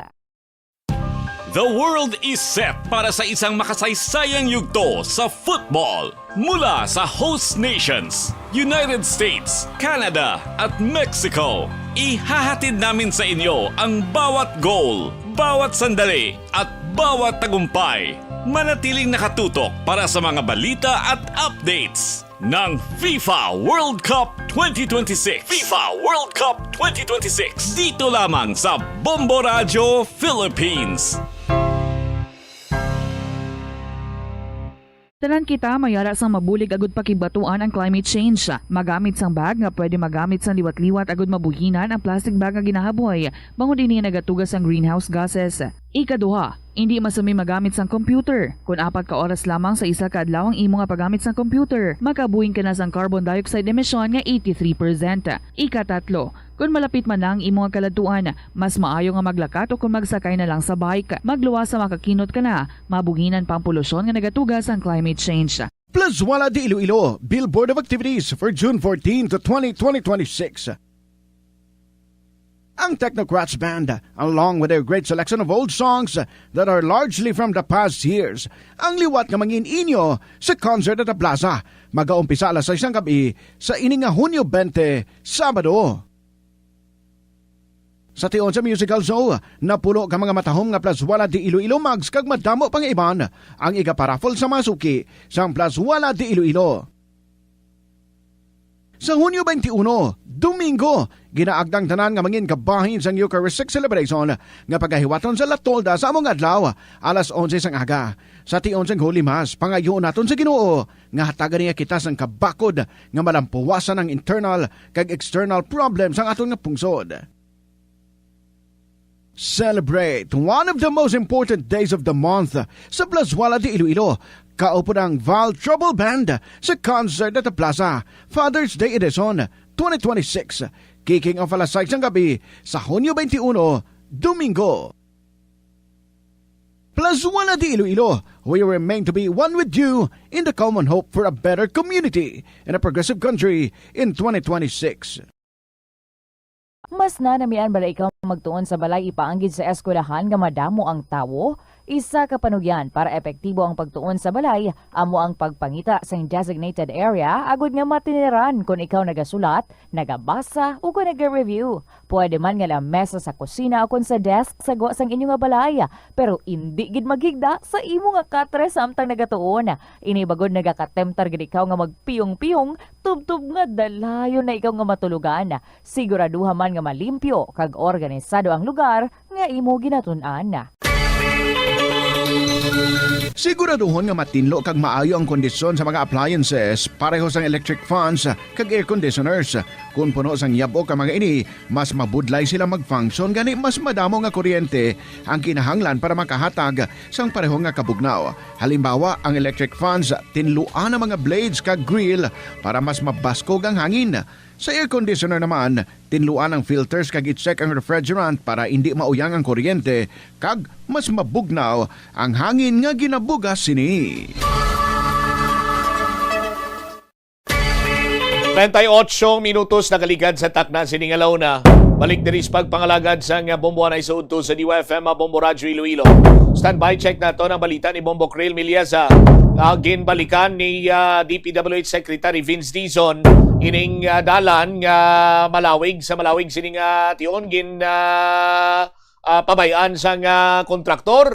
Speaker 1: The world is set para sa isang makasaysayang yugto sa football mula sa host nations, United States, Canada at Mexico. Ihahatid namin sa inyo ang bawat goal, bawat sandali at bawat tagumpay. Manatiling nakatutok para sa mga balita at updates ng FIFA World Cup 2026. FIFA World Cup 2026. Dito lamang sa Bombo Radio Philippines.
Speaker 14: Tanan kita mayara sang mabulig agud pakibatuan ang climate change. Magamit sang bag nga pwede magamit sang liwat-liwat agud mabuhinan ang plastic bag nga ginahaboy. Bangon dinhi nagatugas ang greenhouse gases. Ikaduha, hindi masumi magamit sang computer. Kung 4 ka oras lamang sa isa ka adlaw ang imo nga paggamit sang computer, makabuhing ka na sang carbon dioxide emission nga 83%. Ikatatlo, kung malapit man lang imo nga kaladuan, mas maayo nga maglakat o kung magsakay na lang sa bike. Magluwas sa makakinot ka na, mabuhinan pang polusyon nga nagatugas ang climate change.
Speaker 12: Plazuela de Iloilo, Billboard of Activities for June 14 to 20, 2026. Ang Technocrats Band, along with their great selection of old songs that are largely from the past years, ang liwat nga mangin inyo sa concert at the Plaza. Mag-aumpisa alas 6 ng gabi sa ining nga Hunyo 20, Sabado. Sa tion sa musical show, napuno ka mga matahom nga Plazuela de Iloilo mags kag madamo pang iban ang igaparafol sa masuki sa Plazuela de Iloilo. Sa Hunyo 21, Domingo, ginaagdang tanan nga mangin kabahin sang Eucharistic celebration nga pagahiwaton sa Latolda sa among adlaw alas 11 sang aga. Sa tion sang Holy Mass, pangayoon naton sa Ginoo nga hatagan niya kita sang kabakod nga malampuwasan ang internal kag external problems ang aton nga pungsod. Celebrate one of the most important days of the month sa Plazuela de Iloilo. Kaupo ng Val Trouble Band sa concert at the Plaza, Father's Day Edition 2026. Kicking off alas 6 ng gabi sa Hunyo 21, Domingo. Plazuela de Iloilo, we remain to be one with you in the common hope for a better community and a progressive country in 2026.
Speaker 13: Mas nanamian bala ikaw magtuon sa balay ipaanggid sa eskwelahan nga madamo ang tawo? Isa ka panugyan para epektibo ang pagtuon sa balay, amo ang pagpangita sa designated area agud nga matiniran kung ikaw nagasulat, nagabasa o kung nag-review. Pwede man nga lamesa sa kusina o kung sa desk sa sang inyo nga balay, pero hindi gid magigda sa imo nga katre samtang nagatuon. Inibagod nagakatemptar gid ikaw nga magpiyong-piyong, tubtub nga dalayon na ikaw nga matulugan. Siguraduha man nga malimpyo kag organisado ang lugar nga imo ginatun-an.
Speaker 12: Siguraduhon nga matinlo kag maayo ang kondisyon sa mga appliances, pareho sang electric fans kag air conditioners. Kung puno sang yabok ang mga ini, mas mabudlay sila mag-function gani mas madamo nga kuryente ang kinahanglan para makahatag sang pareho nga kabugnaw. Halimbawa, ang electric fans tinluan ang mga blades kag grill para mas mabaskog ang hangin. Sa air conditioner naman, tinluan ang filters kag i-check ang refrigerant para hindi mauyang ang kuryente kag mas mabugnaw ang hangin nga ginabugas sini.
Speaker 8: 38 minutos nakaligad sa takna sining alaw na. Balik diri sa pagpangalagad sa Bomboan ay suudto sa DYFM Bombo Radyo Iloilo. Standby check na to ng balita ni Bombo Krill Miliasa. Ginbalikan ni DPWH Secretary Vince Dizon ining dalan nga malawig sining tion pabayaan sa kontraktor.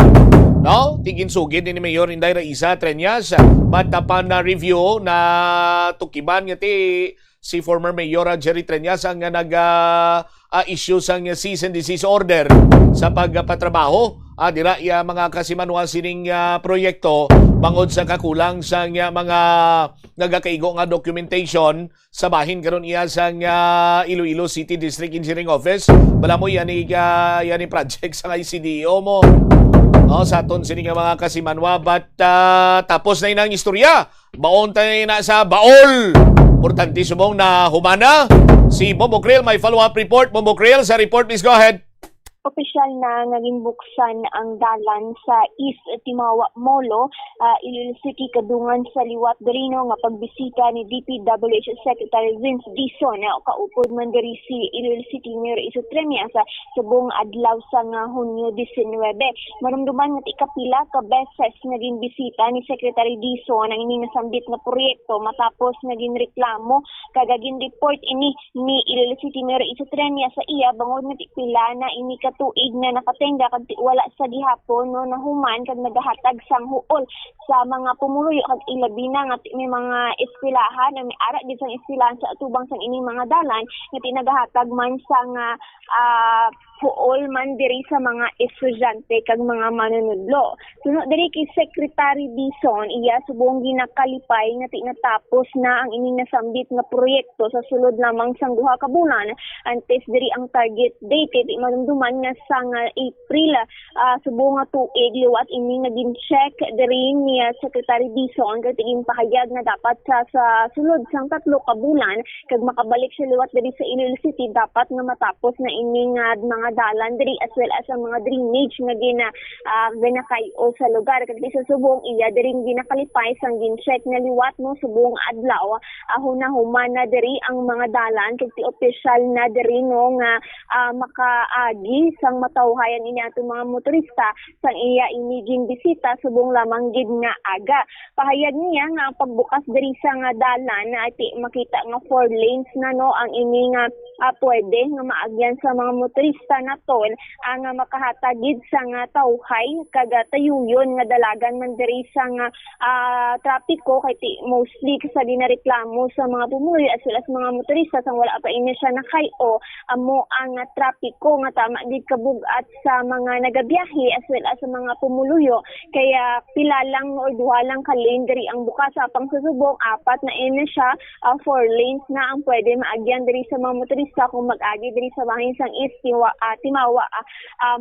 Speaker 8: No, tigin sugid ni Mayor Inday Raisa Treñas but upon review na tukiban nga si former Mayor Jerry Treñas ang nag-issue sang cease and desist order sa pagpatrabaho dira mga kasimanwa sining proyekto bangod sa kakulang sang mga nagakaigo nga documentation sa bahin karon iya sang Iloilo City District Engineering Office. Bala mo yan ni project sa ICDO mo. Sa aton sining mga kasimanwa but tapos na inang istorya. Baon tayo na sa baol. Importante subong na humana. Si Bombo Krill may follow-up report. Bombo Krill, sa report, please go ahead.
Speaker 10: Opisyal na naging buksan ang dalan sa East Timawa Molo, Iloilo City kadungan sa liwat derino nga pagbisita ni DPWH Secretary Vince Dizon na kaupod man diri si Iloilo City Mayor Iso Treñas sa subong adlaw sa Hunyo 19. Marumduman nga ikapila ka beses naging bisita ni Secretary Dizon ang ining nasambit na proyekto matapos naging reklamo kagaging report ini ni Iloilo City Mayor Iso Treñas sa iya bangod nga pila na ini tuig na nakatenga kag wala sa gihapon no nahuman kag nagahatag sang huol sa mga pumuluyo kag ilabi na nga may mga eskwelahan na may ara di sang eskwelahan sa atubang sang ining mga dalan nga tinagahatag man sang huol man diri sa mga estudyante kag mga manunudlo. Suno diri kay Secretary Dizon iya subong ginakalipay nga tinatapos na ang ining nasambit nga proyekto sa sulod lamang sang duha ka bulan antes diri ang target date kay madumduman nga sang April subong nga tuig liwat ini naging check diri ni Secretary Dizon kay tingin pahayag na dapat sa sulod sang 3 ka bulan kag makabalik siya liwat diri sa Iloilo City dapat nga matapos na ining mga dalan diri as well as ang mga drainage nga ginakayo sa lugar kag sa subong iya diri ginakalipay sang gin-check na liwat no subong adlaw human na diri ang mga dalan kag ti opisyal na diri no nga makaagi sang matawhayan ini atong mga motorista sang iya iniging bisita subong lamang gid nga aga. Pahayag niya nga ang pagbukas diri sa nga dalan na ati makita nga 4 lanes na no ang ini nga pwede nga maagyan sa mga motorista naton ang makahatagid sa nga tawhay kag tayuyon nga dalagan man diri sa nga trapiko kay mostly sa dinareklamo sa mga pumuloy as well as mga motorista sang wala pa ini siya nakayo amo ang trapiko nga tama gid kabugat sa mga nagabiyahe as well as sa mga pumuluyo kaya pila lang o duha lang ka lane diri ang bukas sa pang susubong apat na ini siya 4 lanes na ang pwede maagyan diri sa mga motorista motorista kung mag-agi diri sa bahin sang Timawa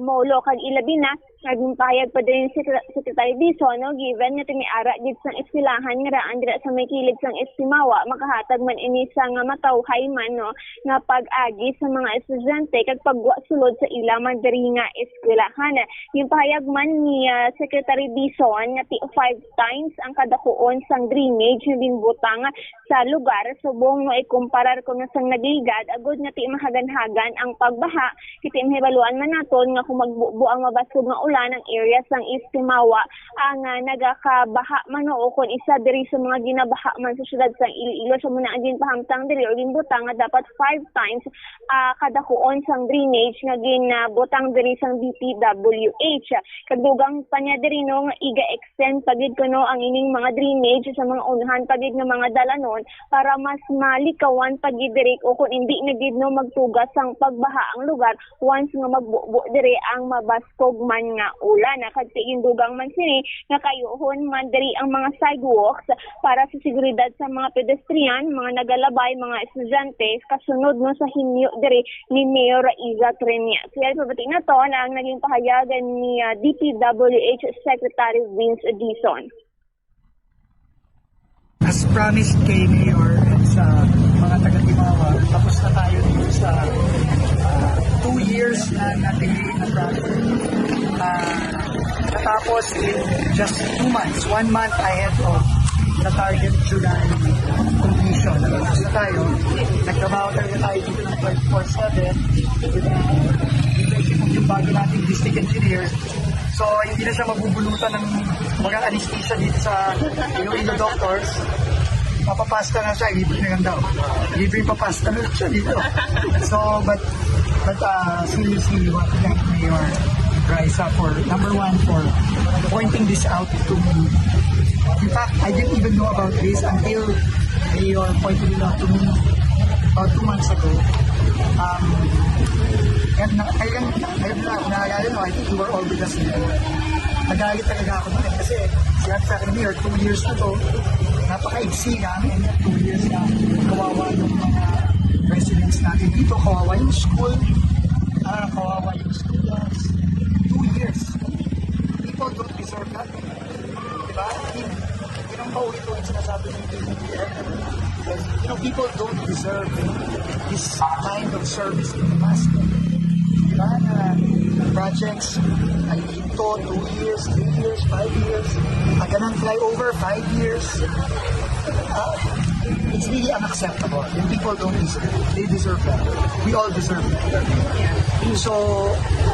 Speaker 10: Molo kag ilabi na naging pahayag pa din si Secretary Dizon no given nga tiniara gid sang eskwelahan nga raan dira sa may kilid sang Timawa makahatag man ini sang matawhay man no nga pag-agi sa mga estudyante kag pagwa sulod sa ila man diri nga eskwelahan. Yung pahayag man ni Secretary Dizon nga 5 times ang kadakuon sang drainage nga binbutang sa lugar subong no ikumparar ko na sang nagligad agud nga ti mahagan-hagan ang pagbaha kiti mahibaluan man naton nga kung magbuo ang mabasog nga ulan ang area sang Timawa ang nagakabaha man o kun isa diri sa mga ginabaha man sa syudad sang Iloilo so muna ang ginpahamtang diri o ginbutang nga dapat 5 times kadakuon sang drainage nga ginbutang diri sang DPWH kag dugang pa niya diri no nga iga-extend pagid kuno ang ining mga drainage sa mga unahan pagid nga mga dalanon para mas malikawan pagid diri o kun hindi na gid no magtugas sang pagbaha ang lugar once nga magbuo diri ang mabaskog man nga ulan kag dugang man sini nga kayuhon man diri ang mga sidewalks para sa seguridad sa mga pedestrian, mga nagalabay, mga estudyante kasunod no sa hinyo diri ni Mayor Iza Trenias. Kaya pabati na to na ang naging pahayagan ni DPWH Secretary Vince Dizon.
Speaker 15: As promised kay Mayor at sa mga taga-Timawa, tapos na tayo dito sa 2 years na na-delay na project. Natapos in just 2 months, 1 month ahead of the target July completion. Tapos na tayo, nagtrabaho talaga tayo dito ng 24/7 with yung bago nating district engineer. So, hindi na siya mabubulutan ng mga anesthesia dito sa Iloilo doctors. Mapapasta na siya, libre na lang daw. Libre papasta na lang siya dito. So, but seriously, what we thank Mayor Raisa for, number one, for pointing this out to me. In fact, I didn't even know about this until Mayor pointed it out to me about 2 months ago. And naalala no, I think you were all with us there. Nagalit talaga ako naman kasi sinabi sa akin, Mayor, 2 years na to, napaka-igsi na, and 2 years na kawawa yung mga residents natin dito, kawawa yung school, kawawa yung students. 2 years. People don't deserve that. Diba? Yun ang paulit-ulit sinasabi ng DPWH. People don't deserve this kind of service in the past. Diba? Projects ay ito, 2 years, 3 years, 5 years. Ganang flyover, 5 years. It's really unacceptable. And people don't deserve it. They deserve that. We all deserve that. So,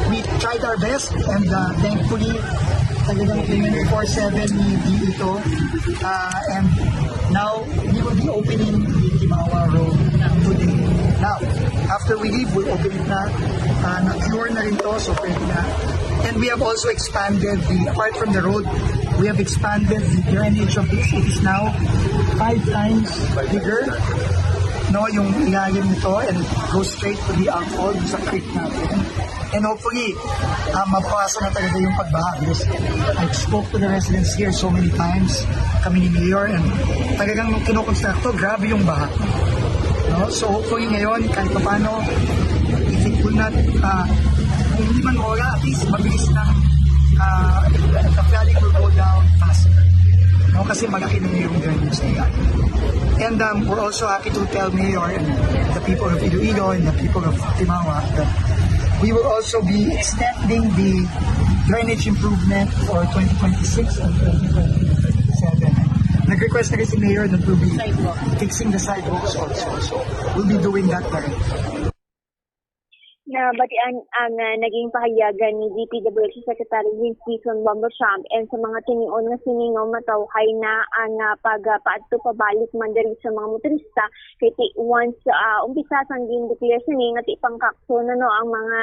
Speaker 15: we tried our best and thankfully, talagang 24/7 ni ito. And now, we will be opening the Timawa Road today. Now, after we leave, we'll open it na. Na-cure na rin to, so pwede na. And we have also expanded apart from the road, we have expanded the drainage of this. It is now 5 times bigger. No, yung ilalim nito, and it goes straight to the outfall sa creek natin. And hopefully, mapasa na talaga yung pagbaha because I spoke to the residents here so many times, kami ni Mayor, and talagang nung kinukonstruct to, grabe yung baha. No? So hopefully ngayon, kahit paano, if it will not, kung hindi man wala, at least mabilis na, the flooding will go down faster. No? Kasi malaki na yung drainage sa iyan. And we're also happy to tell Mayor and the people of Iloilo and the people of Timawa that we will also be extending the drainage improvement for 2026 and 2027. Nag-request na rin si Mayor that we'll be fixing the sidewalks also. So we'll be doing that there.
Speaker 10: Nabatian ang naging pahayagan ni DPWH Secretary Vince Dizon Bomberchamp and sa mga tinion nga siningaw matawhay na ang pagpaadto pabalik man diri sa mga motorista kay once umpisa sang gin-declare sini nga ti pangkakso na no ang mga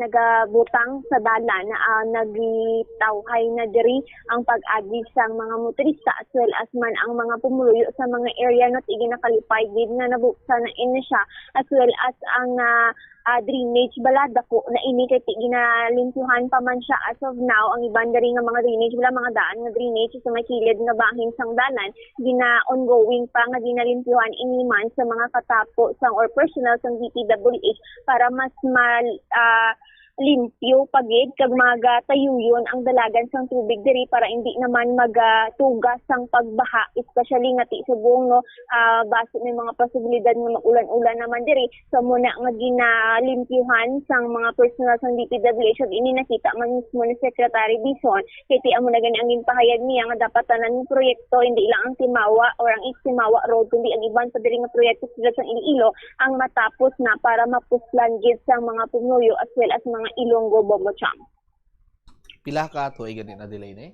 Speaker 10: nagabutang sa dalan nagitawhay na diri ang pag-agi sang mga motorista as well as man ang mga pumuluyo sa mga area na ti ginakalipay gid nga nabuksan na siya as well as ang drainage balada ko na ini kay ginalimpyuhan pa man siya as of now. Ang iban diri nga mga drainage wala mga daan nga drainage sa may kilid nga bahin sang dalan gina ongoing pa nga ginalimpyuhan ini man sa mga katapo sang or personnel sang DPWH para mas limpyo pagid kag magatayuyon ang dalagan sang tubig diri para hindi naman magtugas sang pagbaha, especially nga ti subong no base may mga posibilidad nga magulan-ulan naman diri. So muna nga ginalimpyuhan sang mga personal sang DPWH ini nakita man mismo ni Secretary Dizon kay ti amo na gani ang ginpahayag niya nga dapat tanan ng proyekto hindi lang ang Timawa or ang Timawa Road kundi ang iban pa diri nga proyekto sa Iloilo ang matapos na para mapuslan gid sang mga pumuyo as well as mga Ilonggo Bobocham.
Speaker 8: Pila ka tuig gani na delay ni?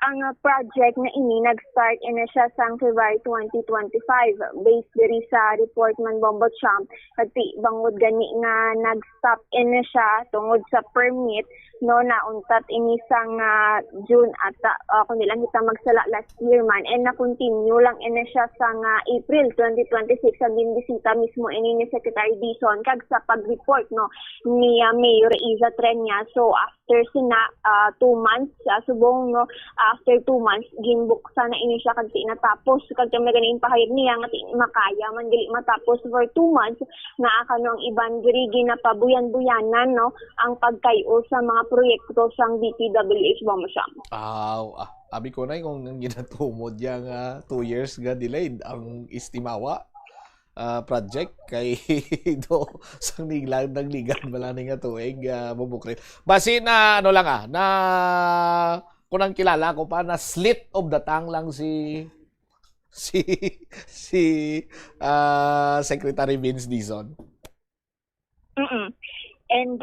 Speaker 10: Ang project na ini nag-start na siya sa February 2025 based diri sa report man Bobocham kati bangod gani nga nag-stop na siya tungod sa permit no nauntat ini sang June ata kung nilang kita magsala last year man and na-continue lang na siya sa April 2026 ang bisita mismo ini ni Secretary Dizon kag sa pag-report no ni Mayor Iza Trenya. So after sina 2 months subong no after 2 months ginbuksan na ini siya kag natapos kag kami ganing pahayag niya nga makaya man dili matapos for 2 months nga kano ang iban diri ginapabuyan-buyanan no ang pagkayo sa mga proyekto sang DPWH Bomosyam.
Speaker 8: Abi ko na kung ginatumod yang 2 years nga delayed ang Istimawa project kay do sang niglang nagligan bala ni nga tuig bubukrit. Basi na ano lang na kunang kilala ko pa na slit of the tongue lang si Secretary Vince Dizon.
Speaker 10: And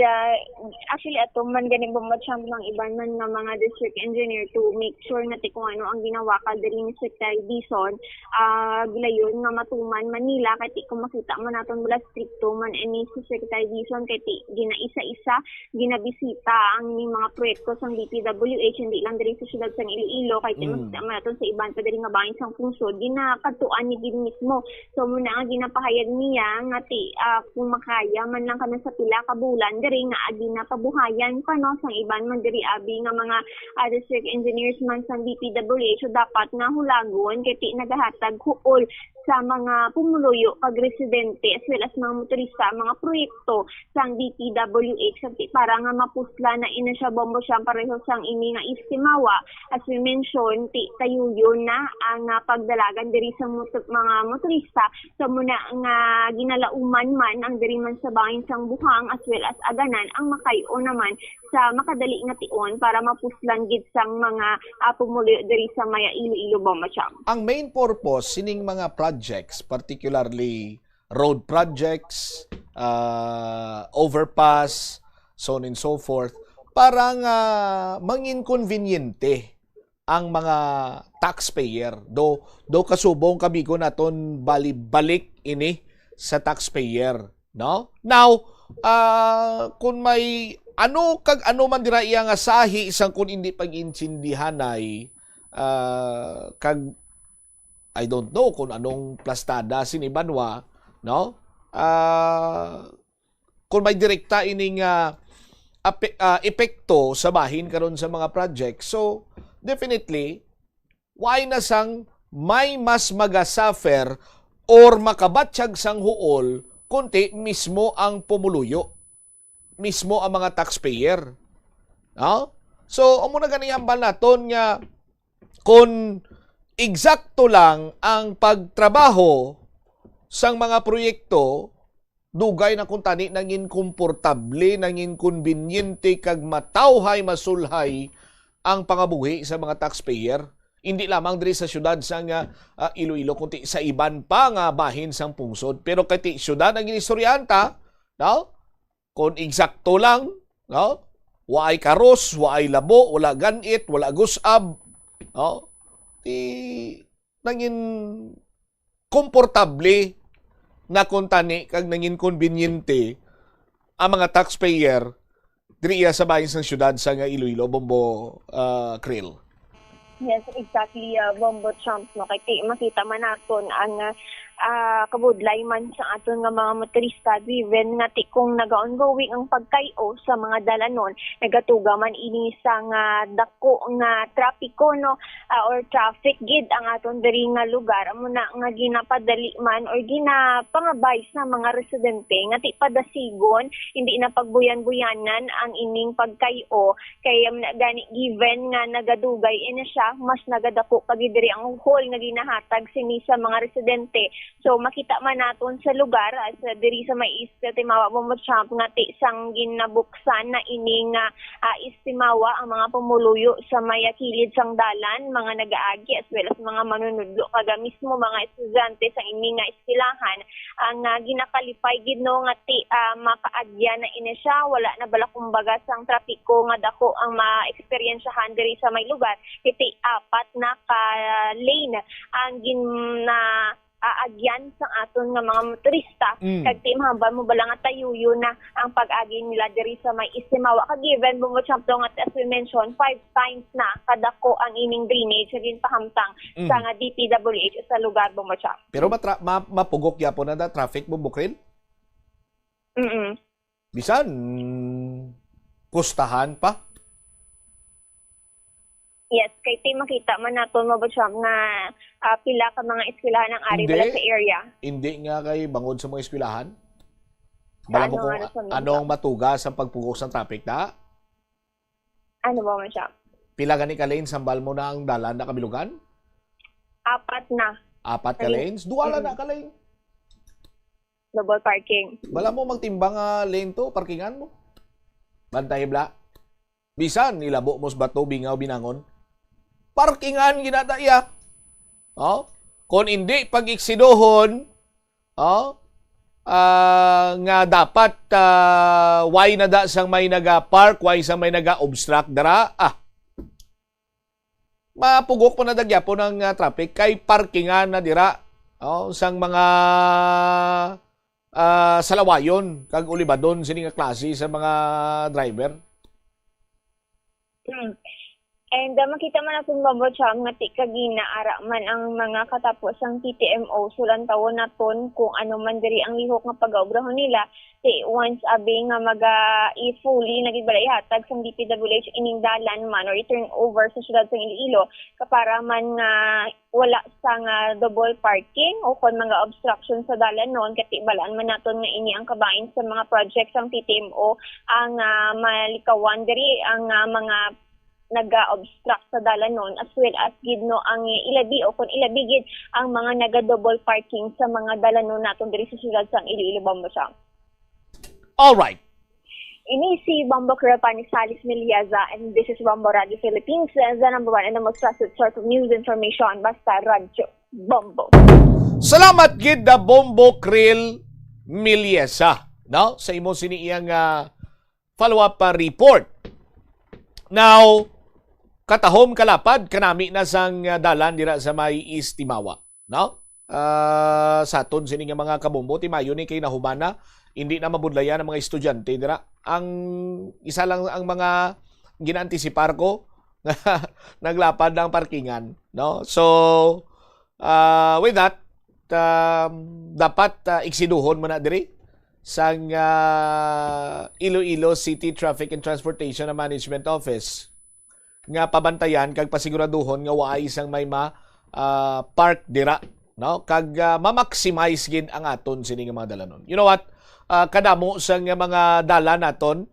Speaker 10: actually ato man ganing Bomocham ng iban man nga mga district engineer to make sure na kung ano ang ginawa ka diri ni Secretary Dizon gilayon nga matuman Manila kay kung makita man naton mula stricto man ani si Secretary Dizon kay ginaisa-isa ginabisita ang mga proyekto sang DPWH hindi lang diri sa syudad sang Iloilo kay makita man naton sa iban pa diri nga bahin sang pungsod ginakatuan ni gid mismo. So muna nga ginapahayag niya nga kung makaya man lang kana sa pila ka bulan diri nga agi na pabuhayan pa no sang iban man diri abi nga mga district engineers man sa DPWH so dapat nga hulagon kay nagahatag huol sa mga pumuluyo kag residente as well as mga motorista mga proyekto sang DPWH para nga mapusla na ina siya Bomosyam pareho sang ini nga Istimawa as we mentioned tayuyon na ang pagdalagan diri sa mga motorista so muna nga ginalauman man ang diri man sa bahin sang Buhang as well as Aganan ang makayo naman sa makadali nga tion para mapuslan gid sang mga pumuluyo diri sa maya Iloilo Bomosyam.
Speaker 8: Ang main purpose sining mga projects, particularly road projects, overpass, so on and so forth, parang manginconveniente ang mga taxpayer. Do kasubong kabigo naton balik ini sa taxpayer, no? Now, kung may ano man dira iya nga sahi isang kun hindi pag-intindihan ay kag I don't know kung anong plastada sinibanwa, no? Kung may direkta ining epekto sa bahin karon sa mga project. So, definitely, why na sang may mas magasuffer or makabatsyag sang huol kunti mismo ang pumuluyo. Mismo ang mga taxpayer. No? So, amo na ganyan ba naton nga kung eksakto lang ang pagtrabaho sang mga proyekto, dugay na kung tani nangin komportable, nangin konbinyente, kag matawhay, masulhay ang pangabuhi sa mga taxpayer. Hindi lamang diri sa syudad sang Iloilo, kundi sa iban pa nga bahin sang pungsod. Pero kati syudad ang ginistoryanta, no? Kung eksakto lang, no? Waay karos, waay labo, wala ganit, wala gusab, no? Nangin komportable na kuntani kag nangin konbinyente ang mga taxpayer diri sa bahin sang syudad sa Iloilo, Bombo Krill.
Speaker 10: Yes, exactly, Bombo Trump, no? Kaya makita man natin ang kabudlay man sa aton nga mga motorista driven nga kung naga-ongoing ang pagkayo sa mga dalanon nagatuga man ini sa nga dako nga trapiko no or traffic gid ang aton diri nga lugar muna nga ginapadali man or ginapangabay sa mga residente nga ti padasigon hindi na pagbuyan-buyanan ang ining pagkayo kay gani given nga nagadugay ina siya mas nagadako pagid diri ang hole nga ginahatag sini sa mga residente. So makita man naton sa lugar as diri sa may East Timawa Bomochamp nga ti sang ginabuksan na ining Istimawa ang mga pumuluyo sa may kilid sang dalan, mga nagaagi as well as mga manunudlo kaga mismo mga estudyante sa ining nga eskwelahan ang ginakalipay gid no nga ti makaadya na ina siya wala na bala kumbaga sang trapiko nga dako ang ma-experiensyahan diri sa may lugar iti apat na ka lane ang aagyan sa aton nga mga motorista kag ti mahambal mo bala nga tayuyo na ang pag-agi nila diri sa may Istimawa kag given Bomochamp nga as we mentioned 5 times na kadako ang ining drainage sa ginpahamtang sa nga DPWH sa lugar Bomochamp.
Speaker 8: Pero mapugok yapon na traffic bubukril? Bisan kustahan pa?
Speaker 10: Yes, kay ti makita man naton Bomochamp nga pila ka mga eskwelahan ang ari bala sa area.
Speaker 8: Hindi nga kay bangod sa mga eskwelahan? Bala mo kung anong matugas ang pagpugok sa traffic na?
Speaker 10: Ano ba Bomochamp?
Speaker 8: Pila gani ka lanes sambal mo na ang dalan na kabilugan?
Speaker 10: 4 na.
Speaker 8: 4 ka lanes? Duwala na ka lane.
Speaker 10: Double parking.
Speaker 8: Bala mo magtimbang lane to, parkingan mo. Bantay bla. Bisan nilabo mo sa bato, bingaw, binangon. Parkingan ginadaya. Kung hindi pag-iksidohon, nga dapat why na da sang may naga-park, why sang may naga-obstruct dara, mapugok po na dagyapo ng traffic kay parkingan na dira sang mga salawayon kag ulibadon sini nga klase sa mga driver.
Speaker 10: And makita man natin Bomochamp nga ti kagina ara man ang mga katapos ang TTMO sulantawon naton kung ano man diri ang lihok nga pag-obrahon nila ti once abi nga fully nagibalay hatag sa DPWH ining dalan man or i-turn over sa syudad sa Iloilo kapara man nga wala sa nga double parking o kon mga obstruction sa dalan noon kati balaan man naton nga ini ang kabahin sa mga projects ang TTMO ang malikawan diri ang mga naga-obstruct sa dalan noon as well as gid no ang ilabi o kung ilabi gid ang mga naga-double parking sa mga dalan noon naton diri sa syudad sa Iloilo Bomochamp.
Speaker 8: All right.
Speaker 10: Ini si Bombo Curapani Salis Miliaza and this is Bombo Radio Philippines, the number one and the most trusted source of news information basta radyo Bombo.
Speaker 8: Salamat gid da Bombo Krill Miliesa, no? Sa imo siniiyang follow-up report. Now, katahom kalapad kanami na sang dalan dira sa may Istimawa, no? Sa aton sini nga mga kabombo ti mayo ni kay nahumana hindi na mabudlayan ang mga estudyante dira. Ang isa lang ang mga ginaantisipar ko naglapad ng parkingan, no? So with that dapat iksiduhon mo na diri sang Iloilo City Traffic and Transportation Management Office nga pabantayan kag pasiguraduhon nga waay isang may park dira, no? Kag ma-maximize gid ang aton sini nga mga dalanon. You know what? Kadamo sang mga dalan naton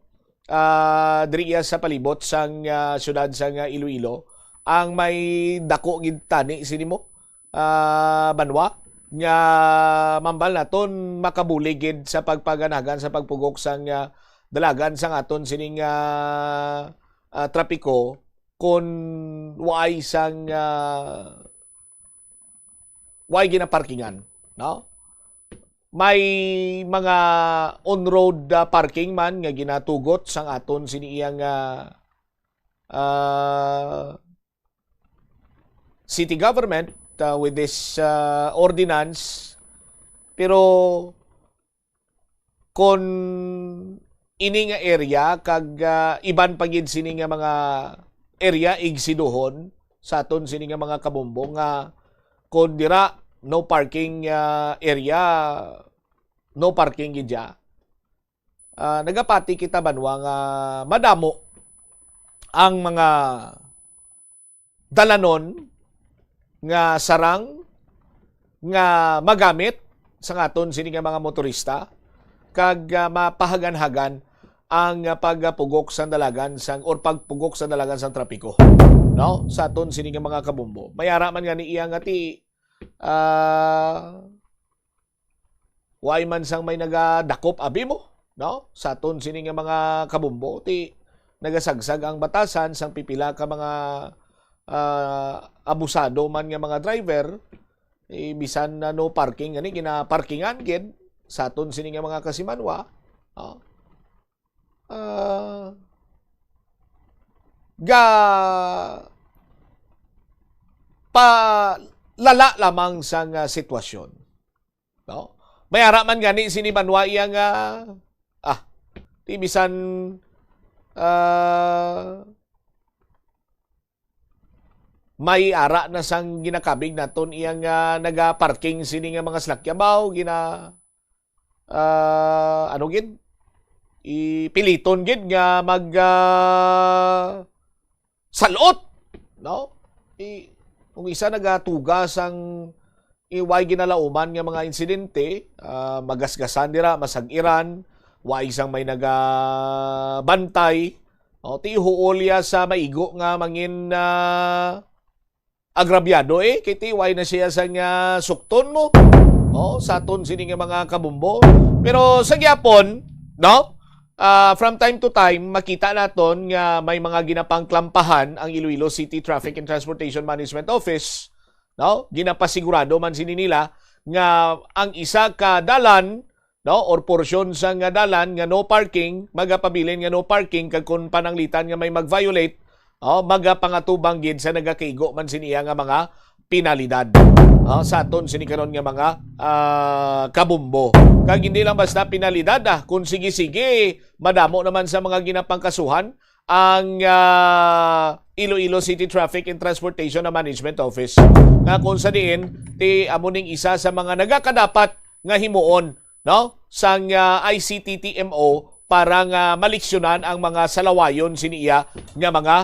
Speaker 8: diri sa palibot sang syudad sang Iloilo ang may dako gid tani sini mo banwa nga mambal naton makabuligid sa pagpaganagan sa pagpugok sang dalagan sang aton sining trapiko kon way sang way ginaparkingan, no? May mga on-road parking man nga ginatugot sang aton siniyang city government with this ordinance, pero kon ini nga area kag iban pagid sini nga mga area igsiduhon sa aton sini nga mga kabombo nga kon dira no parking area, no parking gidya. Nagapati kita banwa nga madamo ang mga dalanon nga sarang nga magamit sa ngaton sini nga mga motorista kag mapahagan-hagan ang pagpugok sa dalagan sang or pagpugok sa dalagan sang trapiko, no, sa aton sini nga mga kabumbo. Mayara man nga ni iya nga ti way man sang may nagadakop abi mo, no, sa aton sini nga mga kabumbo ti nagasagsag ang batasan sang pipila ka mga abusado man nga mga driver, bisan na no parking gani ginaparkingan gid sa aton sini nga mga kasimanwa, no? Lala lamang sang sitwasyon, no? Mayara man gani sini banwa iya nga ti bisan may ara na sang ginakabig naton iyang naga-parking sini nga mga slakyabaw ano gid ipiliton gid nga mag salot, no? Kung isa nagatugas ang iway ginalauman nga mga insidente, magasgasan dira, masag-iran, way isang may nagabantay, no? Ti huolya sa maigo nga mangin agrabyado kay ti way na siya sa nga sukton mo, no? Sa aton sini nga mga kabumbo. Pero sa gyapon, no? From time to time, makita naton nga may mga ginapangklampahan ang Iloilo City Traffic and Transportation Management Office, no? Ginapasigurado man sini nila nga ang isa ka dalan, no, or porsyon sa nga dalan nga no parking, magapabilin nga no parking kag kun pananglitan nga may mag-violate, magapangatubang gid sa nagakaigo man siniya nga mga penalidad. Sa aton sini karon nga mga kabumbo. Kag hindi lang basta penalidad kung sige-sige madamo naman sa mga ginapangkasuhan ang Iloilo City Traffic and Transportation Management Office. Nga kung sa diin ti amuning isa sa mga nagakadapat nga himuon, no, sang ICTTMO para nga maliksyonan ang mga salawayon siniya nga mga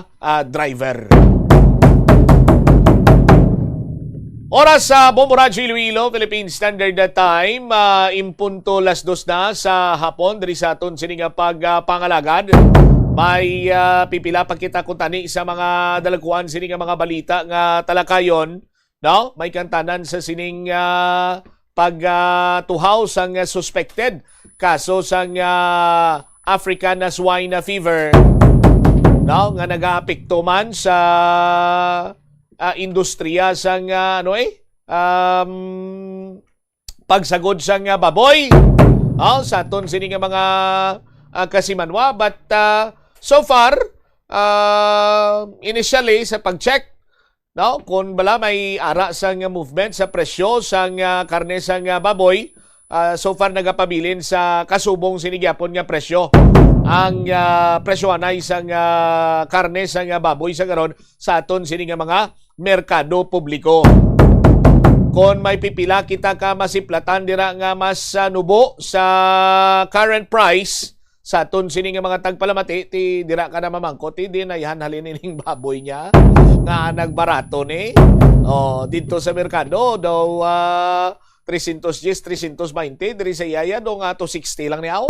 Speaker 8: driver. Oras sa Bombo Radio Iloilo, Philippine Standard Time, impunto 2:00 na sa hapon diri sa aton sini nga pagpangalagad. May pipila pa kita kuntani sa mga dalaguan sini nga mga balita nga talakayon, no? May kantanan sa sining pagtuhaw sang suspected kaso sang African swine fever, no, nga nagaapekto man sa industriya sang pagsagod sang baboy, sa aton sini nga mga kasimanwa. But so far, initially sa pag-check, no, kung bala may ara sang movement sa presyo sang karne sang baboy, so far nagapabilin sa kasubong sinigyapon nga presyo. Ang presyo anay sang karne sang baboy sa karon sa aton sini nga mga merkado publiko. Kung may pipila kita ka masiplatan dira nga mas nubo sa current price sa aton sini nga mga tagpalamati, ti dira ka na mamangkot, ti di na yan halinining baboy niya nga nagbarato ni. Dito sa merkado daw 310, 320, diri sa Yaya do nga 260 lang niyaw.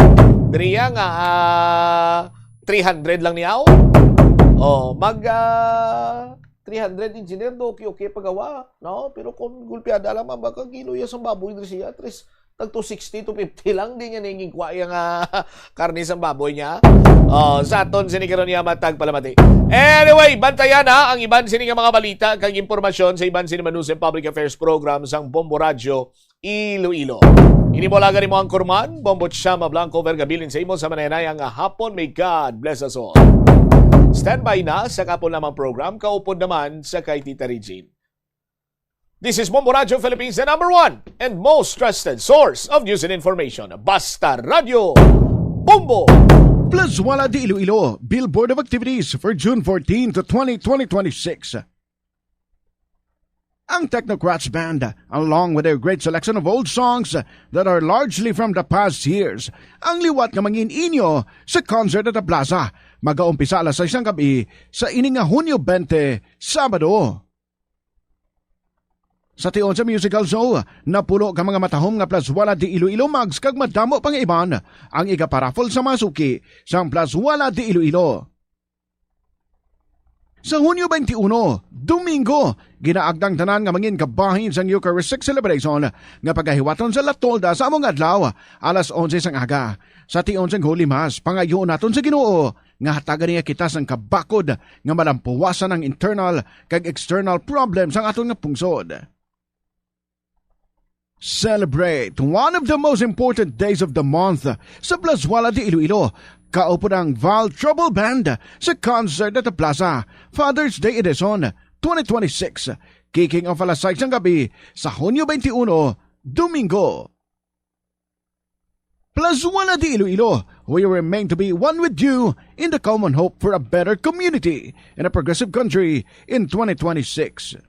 Speaker 8: Diri nga 300 lang niyaw. 300 engineer do okay pagawa, no? Pero kung gulpiada lang baka kilo ya sa baboy diri siya, tag 260 to 50 lang di niya ninging kwaya nga karne sa baboy niya. Sa aton sini karon niya matag palamati. Anyway, bantayan ang iban sini nga mga balita kag impormasyon sa iban sini News and Public Affairs program sang Bombo Radio Iloilo. Ini mo lagari mo ang kurman, Bombo Chama Blanco Vergabilin sa imo sa manayang hapon. May God bless us all. Standby na sa kapon lamang program, kaupod naman sa kay Tita Regine. This is Bombo Radio Philippines, the #1 and most trusted source of news and information. Basta Radio Bombo!
Speaker 12: Plus Wala de Iloilo, Billboard of Activities for June 14 to 20, 2026. Ang Technocrats Band, along with their great selection of old songs that are largely from the past years, ang liwat nga mangin inyo sa concert at the Plaza. Mag-aumpisa alas 6 ng gabi sa ininga Hunyo 20, Sabado. Sa tion sa musical show, napulo ka mga matahom nga Plaswala di Iloilo mags kag madamo pang iban ang igaparafol sa masuki sa Plaswala di Iloilo. Sa Hunyo 21, Domingo, ginaagdang tanan nga mangin kabahin sa Eucharistic Celebration nga pagahiwaton sa Latolda sa among adlaw, alas 11 sang aga. Sa tion sang Holy Mass, pangayoon naton sa Ginoo nga hatagan niya kita sang kabakod nga malampuwasan ang internal kag external problems ang aton nga pungsod. Celebrate one of the most important days of the month sa Plaswala di Iloilo. Kaupo ng Val Trouble Band sa concert at the Plaza, Father's Day Edition 2026, kicking off alas 6 ng gabi sa Hunyo 21, Domingo. Plaswala di Iloilo, we remain to be one with you in the common hope for a better community and a progressive country in 2026.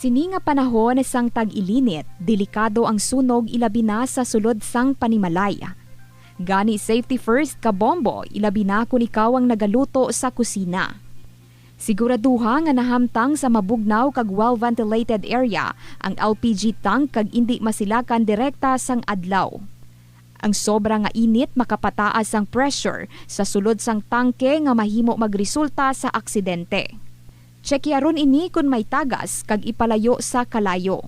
Speaker 16: Sini nga panahon sang tag-ilinit, delikado ang sunog ilabi na sa sulod sang panimalay. Gani safety first ka bombo, ilabi na kung ikaw ang nagaluto sa kusina. Siguraduha nga nahamtang sa mabugnaw kag well-ventilated area ang LPG tank kag indi masilakan direkta sang adlaw. Ang sobra nga init makapataas ang pressure sa sulod sang tangke nga mahimo magresulta sa aksidente. Tsekyaron ini kung may tagas kag ipalayo sa kalayo.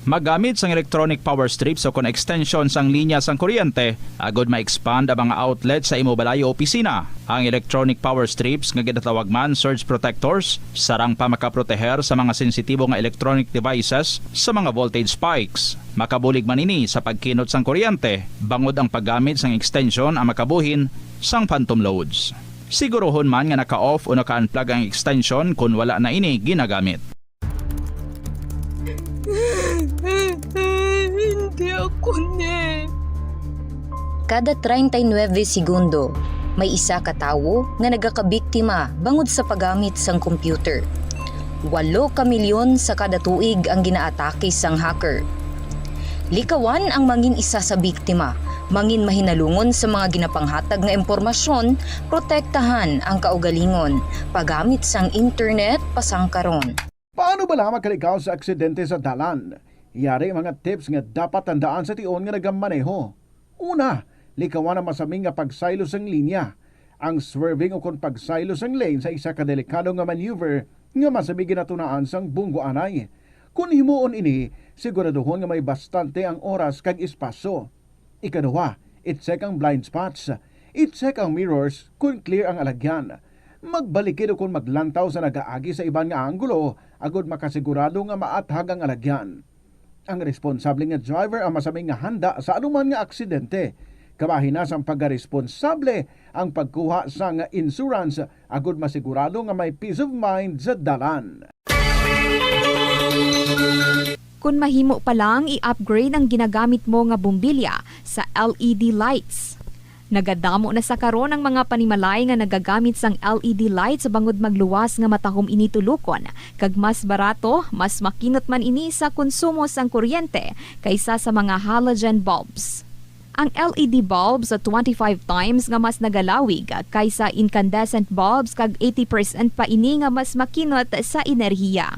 Speaker 17: Magamit sang electronic power strips o kon extension sang linya sang kuryente, agod ma-expand ang mga outlet sa imo balay o opisina. Ang electronic power strips nga ginatawag man surge protectors, sarang pa makaproteher sa mga sensitibo nga electronic devices sa mga voltage spikes. Makabulig man ini sa pagkinot sang kuryente, bangod ang paggamit sang extension ang makabuhin sang phantom loads. Sigurohon man nga naka-off o naka-unplug ang extension kung wala na ini ginagamit.
Speaker 18: Hindi ako Kada 39 segundo, may isa ka tawo nga nagakabiktima bangod sa paggamit sang computer. 8 ka milyon sa kada tuig ang ginaatake sang hacker. Likawan ang mangin isa sa biktima, mangin mahinalungon sa mga ginapanghatag nga impormasyon, protektahan ang kaugalingon, paggamit sang internet pasangkaron.
Speaker 12: Paano ba lamang kalikaw sa aksidente sa dalan? Yari mga tips nga dapat tandaan sa tion nga nagamaneho. Una, likawan ang masaming nga pagsaylo sang linya. Ang swerving o kung pagsaylo sang lane sa isa ka delikado nga maneuver nga masaming ginatunaan sang bunggo anay. Kung himuon ini, siguraduhon nga may bastante ang oras kag espasyo. Ikaduha, i-check ang blind spots. I-check ang mirrors kung clear ang alagyan. Magbalikid o kung maglantaw sa nagaagi sa ibang nga anggulo, agod makasigurado nga maathag ang alagyan. Ang responsable nga driver ang masaming nga handa sa anuman nga aksidente. Kabahin na sang pagkaresponsable ang pagkuha sa nga insurance, agod masigurado nga may peace of mind sa dalan.
Speaker 16: Kung mahimo pa lang, i-upgrade ang ginagamit mo nga bumbilya sa LED lights. Nagadamo na sa karon ang mga panimalay nga nagagamit sang LED lights bangod magluwas nga matahom ini tulukon. Kag mas barato, mas makinot man ini sa konsumo sang kuryente kaysa sa mga halogen bulbs. Ang LED bulbs sa 25 times nga mas nagalawig kaysa incandescent bulbs kag 80% pa ini nga mas makinot sa enerhiya.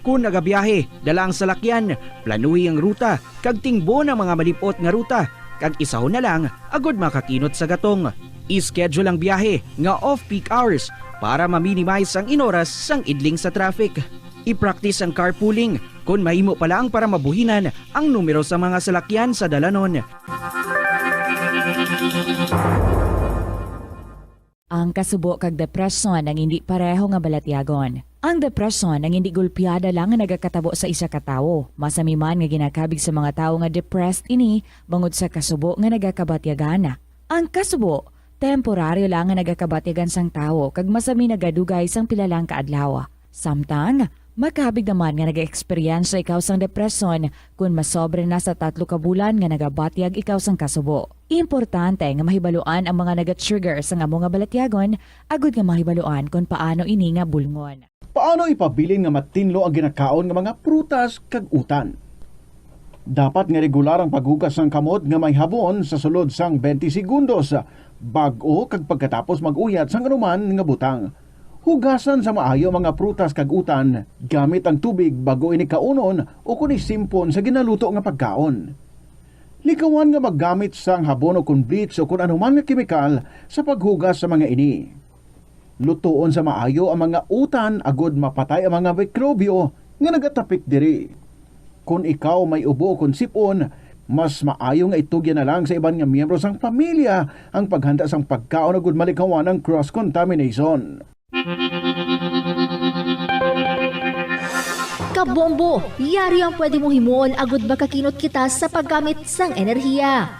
Speaker 24: Kung nagabiyahe, dalang salakyan, planuhi ang ruta, kag tingbo ng mga malipot nga ruta, kag isahon na lang, agod makakinot sa gatong. I-schedule ang biyahe nga off-peak hours para ma-minimize ang inoras sang idling sa traffic. I-practice ang carpooling kung mahimo pa lang para mabuhinan ang numero sa mga salakyan sa dalanon.
Speaker 13: Ang kasubo kag depresyon ang hindi pareho nga balatyagon. Ang depresyon ang hindi gulpiyada lang nga nagakatabo sa isa ka tawo. Masami man nga ginakabig sa mga tawo nga depressed ini bangod sa kasubo nga nagakabatyagana. Ang kasubo, temporaryo lang nga nagakabatigan sang tao kag masami nagadugay sang pilalang kaadlaw. Samtang, makabig naman nga nag-experience ikaw sang depresyon kung masobre na sa 3 ka bulan nga nagabatyag ikaw sang kasubo. Importante nga mahibaluan ang mga naga-trigger sa nga mga balatyagon, agud nga mahibaluan kung paano ini nga bulngon.
Speaker 12: Paano ipabilin nga matinlo ang ginakaon nga mga prutas kag utan? Dapat nga regular ang paghugas ng kamot nga may habon sa sulod sang 20 segundos bag-o kag pagkatapos mag-uyat sang anuman nga butang. Hugasan sa maayo mga prutas kag utan gamit ang tubig bago ini kaunon o kun isimpon sa ginaluto nga pagkaon. Likawan nga maggamit sang habon o kun bleach o kun anuman nga kemikal sa paghugas sa mga ini. Lutoon sa maayo ang mga utan agud mapatay ang mga mikrobyo nga nagatapik diri. Kung ikaw may ubo o kung sipon, mas maayo nga itugyan na lang sa iban nga miyembro sang pamilya ang paghanda sang pagkaon agud malikawan ng cross-contamination.
Speaker 19: Kabombo, yari ang pwede mong himuon agud makakinot kita sa paggamit sang enerhiya.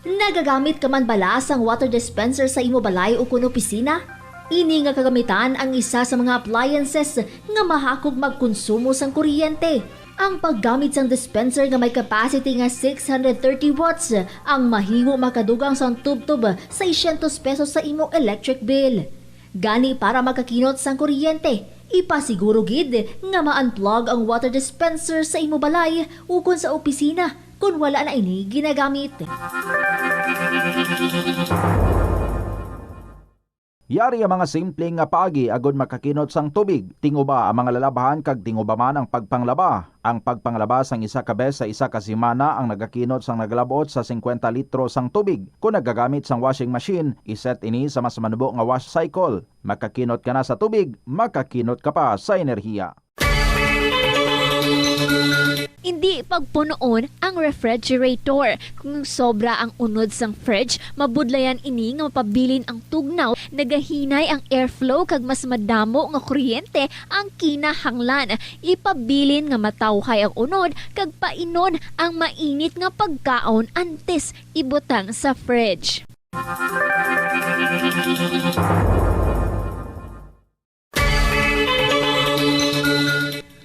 Speaker 19: Nagagamit ka man bala sang water dispenser sa imo balay o kun opisina? Ini nga kagamitan ang isa sa mga appliances nga mahakog magkonsumo sang kuryente. Ang paggamit sang dispenser nga may capacity nga 630 watts ang mahigo makadugang sang tub-tub sa 600 pesos sa imong electric bill. Gani para makakinot sang kuryente, ipasiguro gid nga ma-unplug ang water dispenser sa imong balay ukon sa opisina kung wala na ini ginagamit.
Speaker 17: Yari ang mga simpleng nga paagi agud makakinot sang tubig. Tinguba ang mga lalabahan kag tinguba man ang pagpanglaba. Ang pagpanglaba sang isa ka bes sa isa ka semana ang nagakinot sang naglabot sa 50 litro sang tubig. Kung nagagamit sang washing machine, iset ini sa mas manubo nga wash cycle. Makakinot ka na sa tubig, makakinot ka pa sa enerhiya.
Speaker 19: Hindi pagpunoon ang refrigerator. Kung sobra ang unod sang fridge, mabudlayan ini nga mapabilin ang tugnaw, nagahinay ang airflow kag mas madamo nga kuryente ang kinahanglan. Ipabilin nga matawhay ang unod kag painon ang mainit nga pagkaon antes ibutang sa fridge.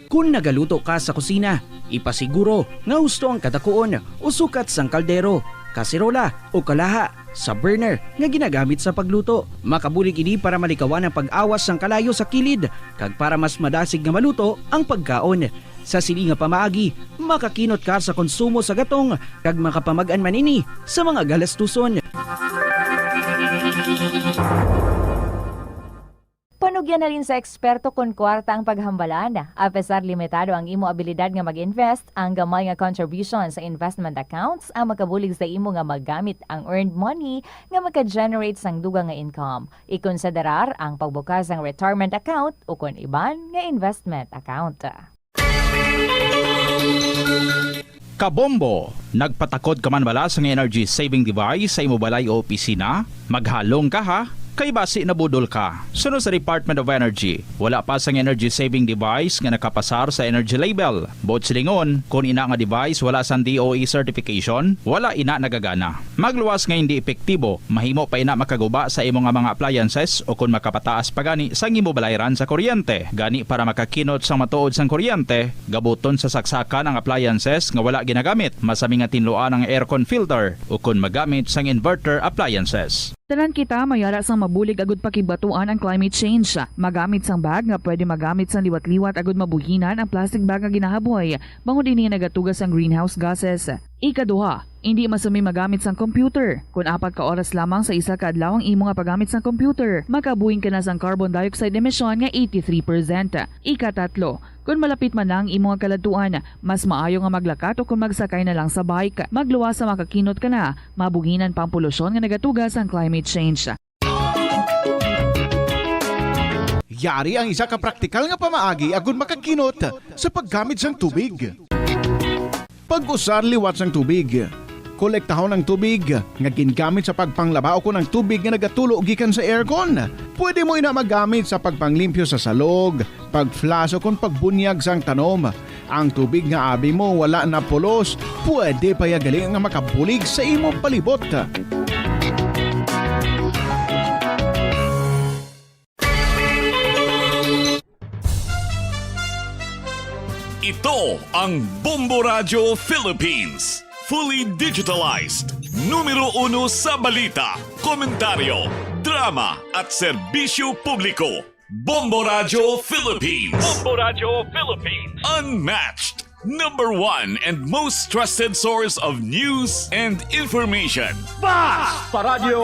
Speaker 24: Kung nagaluto ka sa kusina, ipasiguro nga husto ang kadakuon o sukat sang kaldero, kasirola o kalaha sa burner nga ginagamit sa pagluto. Makabulig ini para malikawan ang pag-awas sang kalayo sa kilid kag para mas madasig nga maluto ang pagkaon. Sa sili nga pamaagi, makakinot ka sa konsumo sa gatong kag makapamag-an man ini sa mga galastuson.
Speaker 13: Panugyan na rin sa eksperto kung kwarta ang paghambalan. Apesar limitado ang imo abilidad nga mag-invest, ang gamay nga contribution sa investment accounts ang makabulig sa imo nga maggamit ang earned money nga maka-generate sang dugang nga income. Ikonsiderar ang pagbukas ng retirement account o kung iban nga investment account.
Speaker 17: Kabombo, nagpatakod ka man bala sa energy saving device sa imo balay o opisina? Maghalong ka ha? Kay basi na budol ka. Sunod sa Department of Energy, wala pa sang energy saving device nga nakapasar sa energy label. Bot silingon, kung ina nga device wala sang DOE certification, wala ina nagagana. Magluwas nga hindi epektibo, mahimo pa ina makaguba sa imo nga mga appliances o kung makapataas pa gani sang imo balayran sa kuryente. Gani para makakinot sang matuod sang kuryente, gabuton sa saksakan ang appliances nga wala ginagamit, masami nga tinluan ang aircon filter o kung magamit sang inverter appliances.
Speaker 14: Tanan kita mayara sang mabulig agud pakibatuan ang climate change. Magamit sang bag nga pwede magamit sang liwat-liwat agud mabuhinan ang plastic bag nga ginahaboy. Bangon dinhi nagatugas sang greenhouse gases. Ikaduha, hindi masami magamit sang computer. Kung 4 ka oras lamang sa isa ka adlaw ang imo nga paggamit sang computer, makabuhing ka na sang carbon dioxide emission nga 83%. Ikatatlo, kung malapit man lang imo nga kaladuan, mas maayo nga maglakat o kung magsakay na lang sa bike. Magluwas sa makakinot ka na, mabuhinan pang polusyon nga nagatugas ang climate change.
Speaker 12: Yari ang isa ka praktikal nga pamaagi agud makakinot sa paggamit sang tubig. Pag-usar liwat sang tubig. Kolektahon ng tubig nga gingamit sa pagpanglaba o kung ang tubig nga nagatulo gikan sa aircon. Pwede mo ina magamit sa pagpanglimpyo sa salog, pagflash o kung pagbunyag sang tanom. Ang tubig nga abi mo wala na pulos, pwede pa yagaling nga makabulig sa imong palibot.
Speaker 1: Ito ang Bombo Radio Philippines. Fully digitalized. Numero 1 sa balita, komentaryo, drama at serbisyo publiko. Bombo Radio Philippines. Bombo Radio Philippines. Unmatched. Number 1 and most trusted source of news and information.
Speaker 4: Basta Radio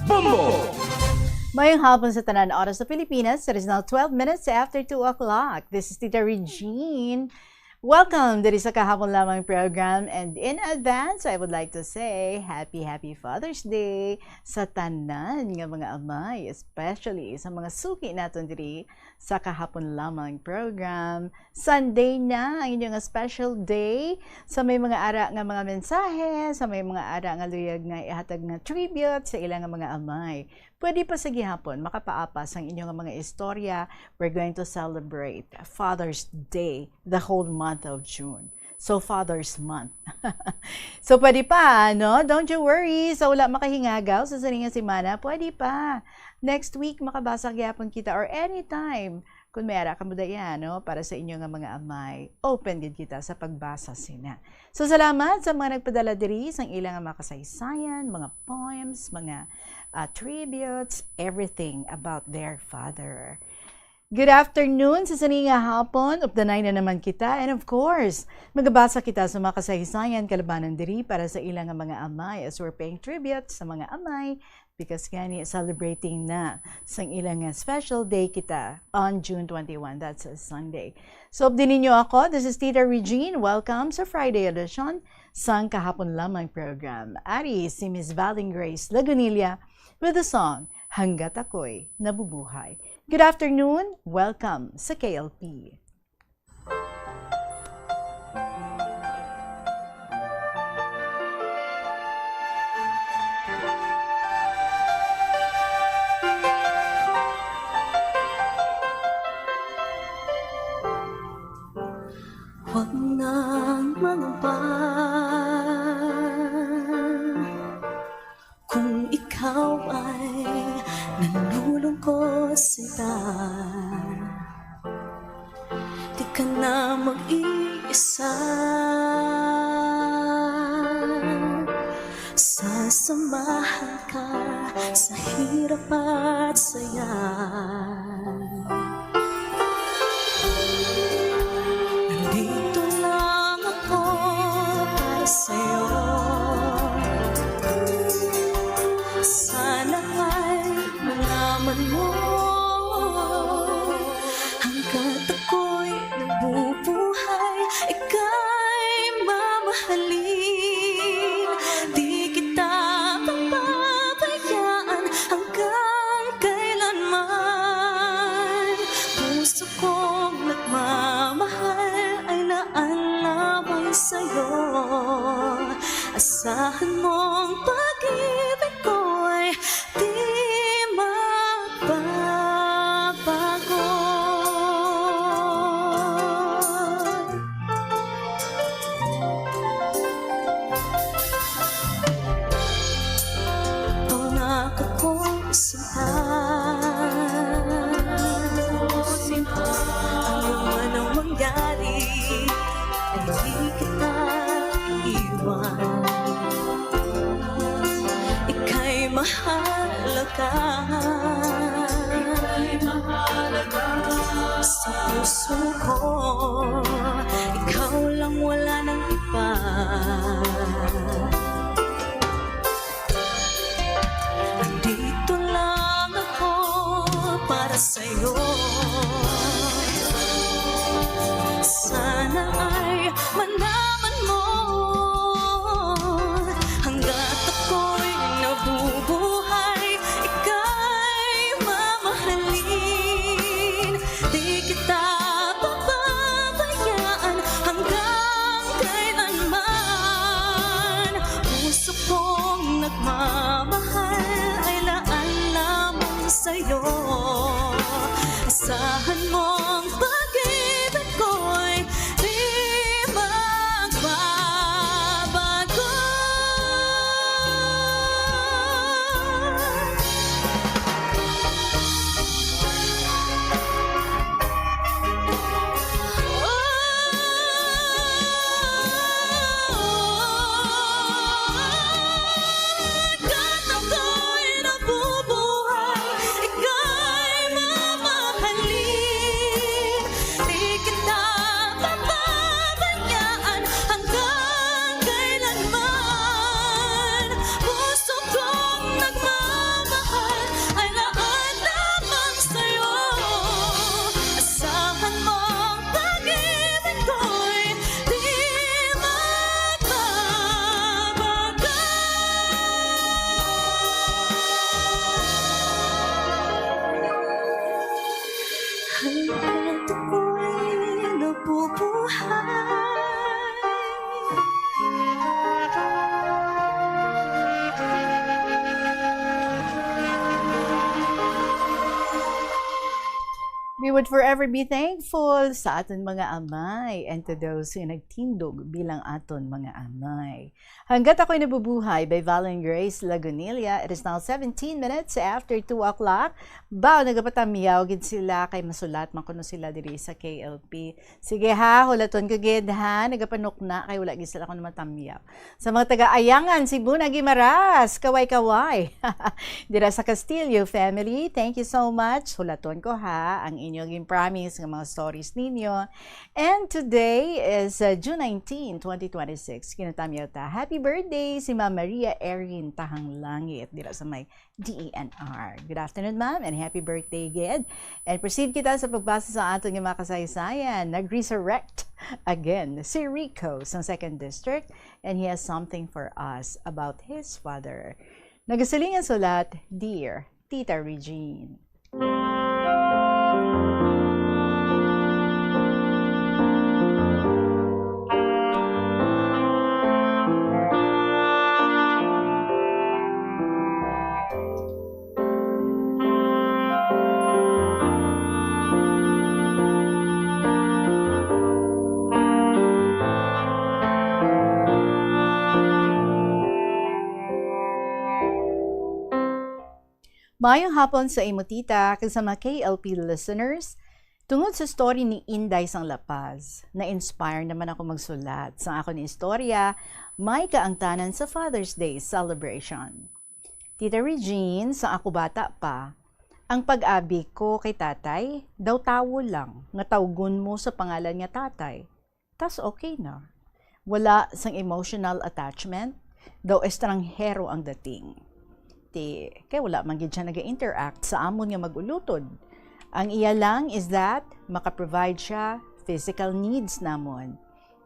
Speaker 4: Bombo!
Speaker 20: Mayong hapon sa tanan oras sa Pilipinas. It is now 12 minutes after 2 o'clock. This is Tita Regine. Welcome to sa kahapon lamang program, and in advance, I would like to say Happy Father's Day sa tanan nga mga amay, especially sa mga suki naton diri sa kahapon lamang program. Sunday na ang inyong special day sa may mga ara nga mga mensahe, sa may mga ara nga luyag nga ihatag nga tribute sa ilang mga amay. Pwede pa sa gihapon makapaapas ang inyong mga istorya. We're going to celebrate Father's Day the whole month of June. So, Father's Month. So, pwede pa, no? Don't you worry. So, wala makahingagaw sa saninga simana. Pwede pa. Next week, makabasa gihapon kita or anytime. Kung may ara ka mo daya, no? Para sa inyo nga mga amay, open gid kita sa pagbasa sina. So, salamat sa mga nagpadala diri sa ilang mga kasaysayan, mga poems, mga tributes, everything about their father. Good afternoon sa saninga hapon, updanay na naman kita, and of course, magabasa kita sa mga kasaysayan kalabanan diri para sa ilang mga amay as we're paying tribute sa mga amay because gani celebrating na sa ilang special day kita on June 21. That's a Sunday. So, updinin niyo ako. This is Tita Regine. Welcome sa Friday edition sang kahapon lamang program. Ari si Miss Valing Grace Lagunilla with the song Hanggat Ako'y Nabubuhay. Good afternoon. Welcome sa KLP.
Speaker 21: Huwag nang mangamba kung ikaw ay nalulungkot sinta. Di ka na mag-iisa, sasamahan ka sa hirap at saya. Nandito lang ako para sa'yo. Sana ay malaman mo, hanggat ako'y nabubuhay, ika'y mamahalin. Di kita papabayaan hanggang kailanman. Puso kong nagmamahal ay naalamang sa'yo. Asahan mong pag-ibig ko'y di magbabago. Pangak akong sinta, ano man ang mangyari, ay di kita iwan. Ika'y mahalaga, sa puso ko, ikaw lang, wala nang iba. Andito lang ako para sa'yo. Sana ay malaman mo, hanggat ako'y nabubuhay, ika'y mamahalin. Di kita papabayaan hanggang kailanman. Puso kong nagmamahal ay laan lamang sa'yo. Asahan mong pag-ibig ko'y di magbabago. hanggang ako'y nabubuhay.
Speaker 20: We would forever be thankful sa aton mga amay and to those who nagtindog bilang aton mga amay. Hanggat ako'y nabubuhay by Val and Grace Lagunilla. It is now 17 minutes after 2 o'clock. Bao nagapatamiyaw gid sila kay masulat man kuno sila diri sa KLP. Sige ha, hulaton ko gid ha, nagapanukna kay wala gid sila kuno matamiyaw. Sa mga taga-Ayangan, Cebu na Gimaras, kaway-kaway. Dira sa Castillo family, thank you so much. Hulaton ko ha ang inyong promise ng mga stories ninyo. And today is June 19, 2026. Kinatamiyaw ta. Happy birthday si Ma'am Maria Erin Tahang Langit dira sa may DENR. Good afternoon, ma'am, and happy birthday again. And proceed kita sa pagbasa sa ating mga kasaysayan. Nag-resurrect again si Rico sa 2nd District, and he has something for us about his father. Nagasiling ang sulat, Dear Tita Regine. Mayong hapon sa imo tita, kag sa mga KLP listeners. Tungod sa story ni Inday sang Lapaz, na-inspire naman ako magsulat sa akong istorya, may kaangtanan sa Father's Day celebration. Tita Regine, sa ako bata pa, ang pag-abi ko kay tatay, daw tawo lang, nga tawgon mo sa pangalan nga tatay. Tas okay na. Wala sang emotional attachment, daw estranghero ang dating. Kaya wala man gid siya nag-interact sa amon nga mag-ulutod. Ang iya lang is that maka-provide siya physical needs namon.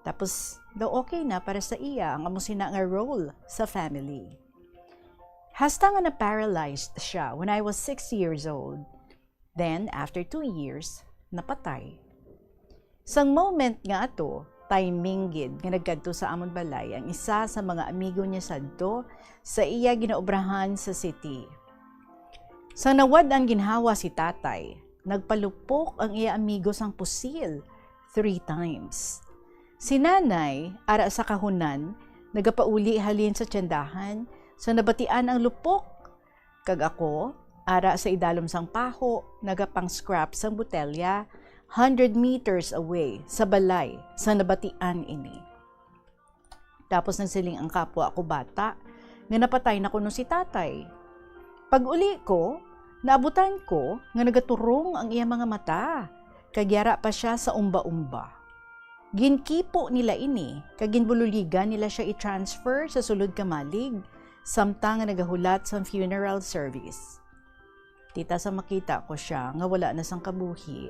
Speaker 20: Tapos daw okay na para sa iya ang amo sina nga role sa family. Hasta nga na-paralyzed siya when I was 6 years old. Then after 2 years, napatay. Sang moment nga ato, timing gid nga nagkadto sa amon balay ang isa sa mga amigo niya sadto sa iya ginaobrahan sa city. Sa nawad ang ginhawa si tatay, nagpalupok ang iya amigo sang pusil 3 times. Si nanay, ara sa kahunan, nagapauli halin sa tyandahan, sa nabatian ang lupok. Kag ako, ara sa idalom sang paho, nagapang scrap sang botelya, 100 meters away sa balay sa nabatian ini. Tapos nagsiling ang kapwa ako bata, nga napatay na kuno si tatay. Pag uli ko, naabutan ko nga nagaturong ang iya mga mata, kagyara pa siya sa umba-umba. Ginkipo nila ini, kaginbululigan nila siya i-transfer sa sulod kamalig, samtang nga nagahulat sa funeral service. Tita, sa makita ko siya nga wala na sang kabuhi,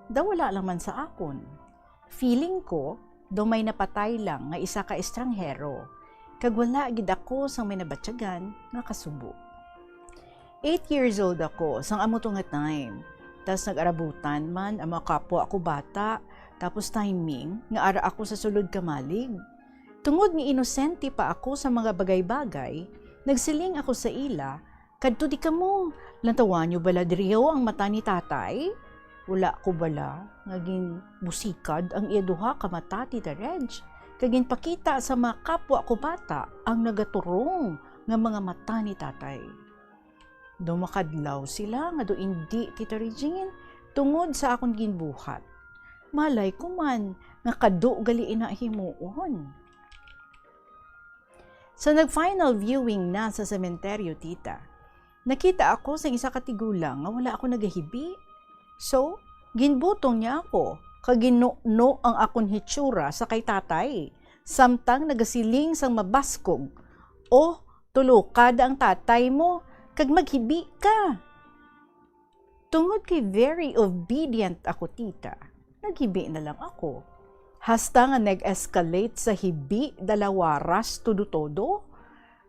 Speaker 20: daw wala lang man sa akon. Feeling ko, daw may napatay lang nga isa ka estranghero, kag wala gid ako sang may nabatyagan nga kasubo. 8 years old ako sang amo nga time. Tas nag-arabutan man ang mga kapwa ako bata, tapos timing nga ara ako sa sulod kamalig. Tungod nga inosente pa ako sa mga bagay-bagay, nagsiling ako sa ila, kadto di kamo, lantawan nyo bala diriyo ang mata ni tatay? Wala ko bala, ngaging busikad ang iya duha ka mata, Tita Reg. Kagin pakita sa mga kapwa ko bata ang nagaturong nga mga mata ni tatay. Do makadlaw sila nga do indi, Tita Regine, tungod sa akong ginbuhat. Malay ko man nga kado gali ina himuon. Sa nag-final viewing na sa sementeryo, tita, nakita ako sa isa katigulang nga wala ako nagahibi. So, ginbutong niya ako, kagino-no ang akong hitsura sa kay tatay, samtang nagasiling sang mabaskog. O, tulukad ang tatay mo, kag maghibi ka. Tungod kay very obedient ako, tita, naghibi na lang ako. Hasta nga nag-escalate sa hibi dalawaras todo-todo,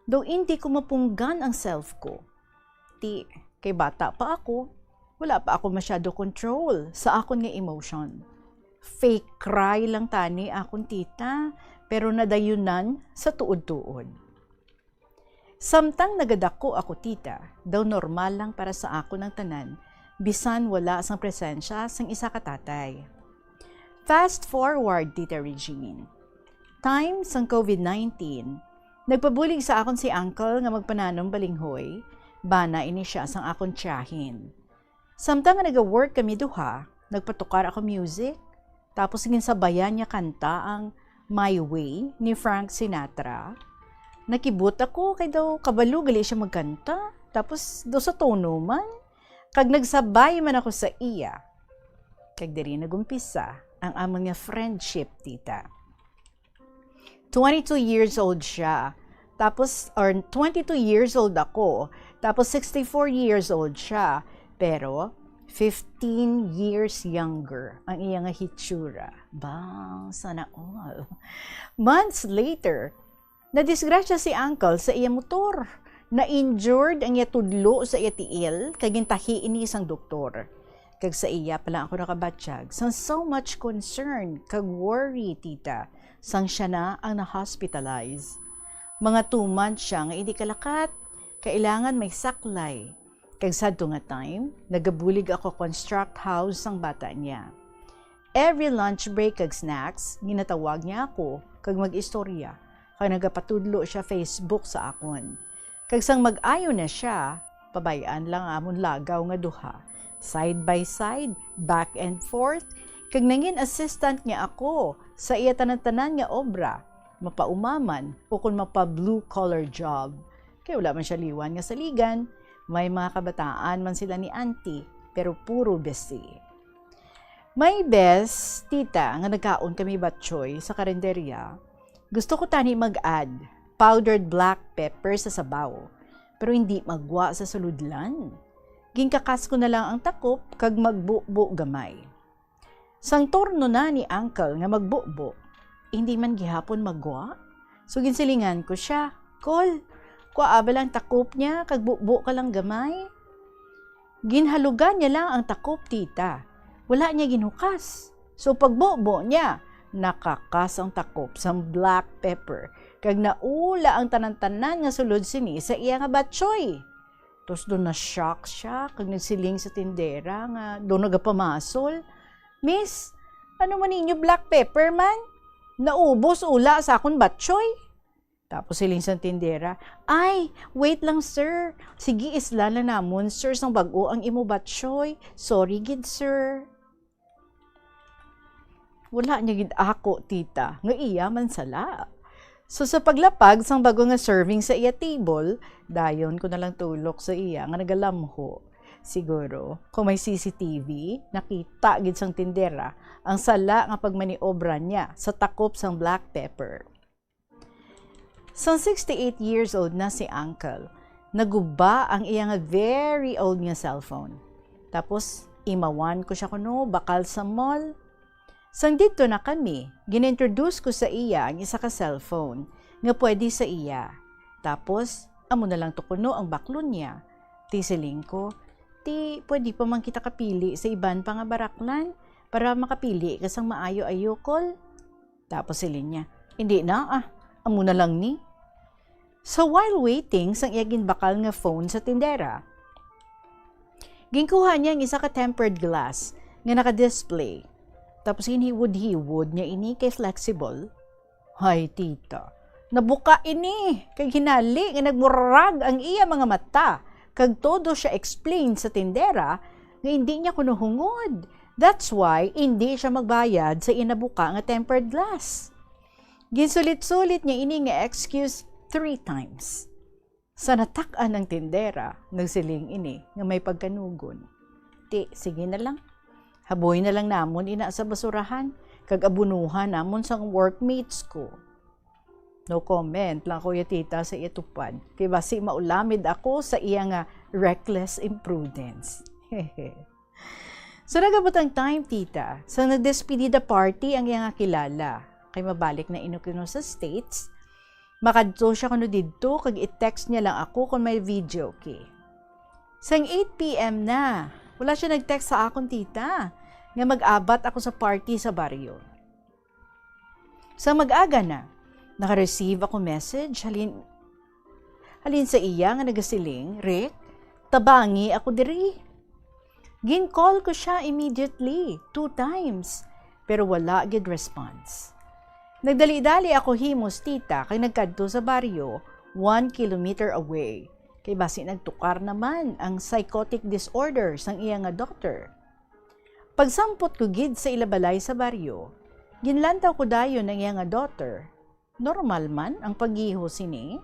Speaker 20: do hindi ko mapunggan ang self ko. Kay bata pa ako, wala pa ako masyado control sa akon nga emotion. Fake cry lang tani akon tita, pero nadayunan sa tuod-tuod. Samtang nagadako ako tita, daw normal lang para sa ako ng tanan, bisan wala sang presensya sang isa ka tatay. Fast forward, Tita Regine. Time sang COVID-19, nagpabulig sa akon si uncle nga magpananong balinghoy, bana ini siya sang akon tiyahin. Samtang nga nag-work kami duha, nagpatukar ako music, tapos ginsabayan niya kanta ang My Way ni Frank Sinatra. Nakibot ako kay daw kabalo gali siya magkanta, tapos do sa tono man, kag nagsabay man ako sa iya. Kag diri nagumpisa ang among nga friendship, tita. 22 years old siya, tapos, or 22 years old ako, tapos 64 years old siya, pero 15 years younger ang iya nga hitsura. Bang, sana all. Months later, nadisgrasya si uncle sa iya motor. Na-injured ang iya tudlo sa iya tiil, kagintahi ini isang doktor. Kag sa iya pala ako nakabatsyag, sang so much concern, kag worry, tita, sang siya na ang na-hospitalize. Mga 2 months siya nga hindi kalakat, kailangan may saklay. Kag sadto nga time, nagabulig ako construct house sang bata niya. Every lunch break kag snacks, ginatawag niya ako kag mag-istorya. Kag nagapatudlo siya Facebook sa akon. Kag sang mag-ayo na siya, pabayaan lang amon lagaw nga duha. Side by side, back and forth, kag nangin assistant niya ako sa iya tanan-tanan nga obra, mapaumaman o kung mapa-blue collar job. Kaya wala man siya liwan nga saligan, may mga kabataan man sila ni auntie, pero puro besti. May best, tita, nga nagkaon kami batchoy sa karinderya, gusto ko tani mag-add powdered black pepper sa sabaw, pero hindi magwa sa suludlan. Ginkakas ko na lang ang takop kag magbubo gamay. Sang turno na ni uncle nga magbubo, hindi man gihapon magwa. So ginsilingan ko siya, Kol, kuaaba lang takop niya, kag bubo ka lang gamay. Ginhalugan niya lang ang takop, tita. Wala niya ginukas. So pagbubo niya, nakakas ang takop sa black pepper, kag naula ang tanan-tanan nga sulod sini sa iya nga batchoy. Tapos doon na-shock siya, kag nagsiling sa tindera nga doon nagapamasol. Miss, ano man ninyo black pepper man? Naubos ula sa akong batchoy. Tapos siling sa tindera, ay, wait lang sir. Sige, isla na namon sir, sang bago ang imo batchoy. Sorry gid sir. Wala niya gid ako, tita, nga iya man sala. So sa paglapag sang bago nga serving sa iya table, dayon ko na lang tulok sa iya nga nagalamho. Siguro, kung may CCTV, nakita gid sang tindera ang sala nga pagmaniobra niya sa takop sang black pepper. Sang 68 years old na si uncle, naguba ang iya nga very old nga cellphone. Tapos, imawan ko siya kuno bakal sa mall. Sang dito na kami, ginintroduce ko sa iya ang isa ka cellphone nga pwede sa iya. Tapos, amo na lang to kuno ang baklon niya. Tisiling ko, ti pwede pa man kita kapili sa iban pa nga baraklan para makapili ka sang maayo-ayo kol. Tapos silin niya, hindi na amo na lang ni. So while waiting sang iyagin bakal nga phone sa tindera, ginkuha niya ang isa ka tempered glass nga naka-display. Tapos hinhiwod-hiwod niya ini kay flexible. Hay tita, nabuka ini kay hinali nga nagmurag ang iya mga mata. Kag todo siya explain sa tindera nga hindi niya kunuhungod. That's why hindi siya magbayad sa inabuka nga tempered glass. Ginsulit-sulit niya ini nga excuse 3 times. Sa natak-an ng tindera, nagsiling ini nga may pagkanugon. Ti, sige na lang. Haboy na lang namon ina sa basurahan, kag abunuhan namon sang workmates ko. No comment lang kuya tita sa itupad. Kay basi maulamid ako sa iya nga reckless imprudence. So nagabot ang time tita, sa nagdespedida party ang iya nga kilala. Kay mabalik na inukuno sa States, makadto siya kuno didto kag i-text niya lang ako kung may video kay. Sang 8 PM na, Wala siya nag-text sa akon, tita, nga mag-abat ako sa party sa baryo. Sa mag-aga na, naka-receive ako message, halin sa iya nga nagasiling, Rick, tabangi ako diri. Gin-call ko siya immediately, 2 times, pero wala gid response. Nagdali-dali ako himos, tita, kay nagkadto sa baryo, 1 kilometer away. Kay basi nagtukar naman ang psychotic disorders ng iya nga doctor. Pagsampot ko gid sa ilabalay sa baryo, ginlantaw ko dayon ng iya nga daughter. Normal man ang paggiho sini,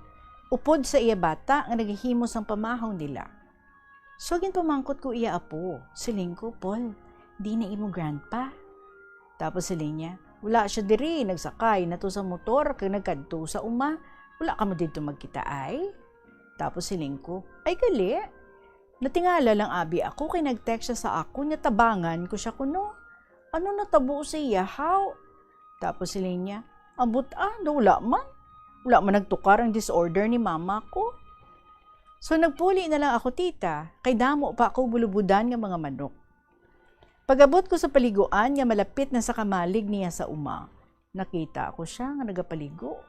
Speaker 20: upod sa iya bata nga naghihimos ang pamahong nila. So ginpamangkot ko iya apo, siling ko, Paul, di na imo grandpa. Tapos siling niya, wala siya diri, nagsakay na to sa motor, kag nagkadto sa uma, wala ka mo dito magkita ay. Tapos siling ko, ay gali, natingala lang abi ako kay nag-text siya sa ako, niya tabangan ko siya kuno. Ano natabo sa iya, how? Tapos siling niya, abot wala man. Wala man nagtukar ang disorder ni mama ko. So nagpuli na lang ako, tita, kay damo pa ako bulubudan ng mga manok. Pag-abot ko sa paliguan nga malapit na sa kamalig niya sa uma, nakita ko siya nga nagapaligo.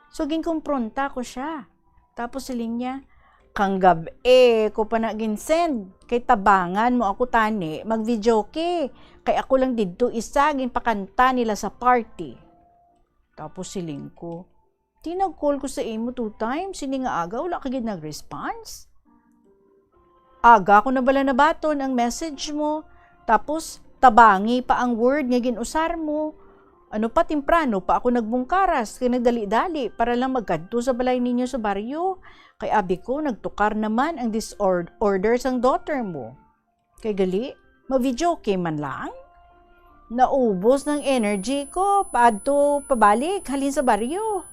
Speaker 20: So ginkumpronta ko siya. Tapos siling niya, kanggab ko pa na ginsend, kay tabangan mo ako tani, mag-videoke, kay ako lang dito isa, ginpakanta nila sa party. Tapos siling ko, tinag-call ko sa imo 2 times, sini nga aga, wala ka gid nag-response. Aga ko na bala nabaton ang message mo, tapos tabangi pa ang word nga ginusar mo. Ano pa, timprano pa ako nagbungkaras, kay nagdali-dali para lang magkadto sa balay ninyo sa baryo. Kay abi ko, nagtukar naman ang disorders ang daughter mo. Kay gali, ma-videoke man lang. Naubos ng energy ko, paadto pabalik, halin sa baryo.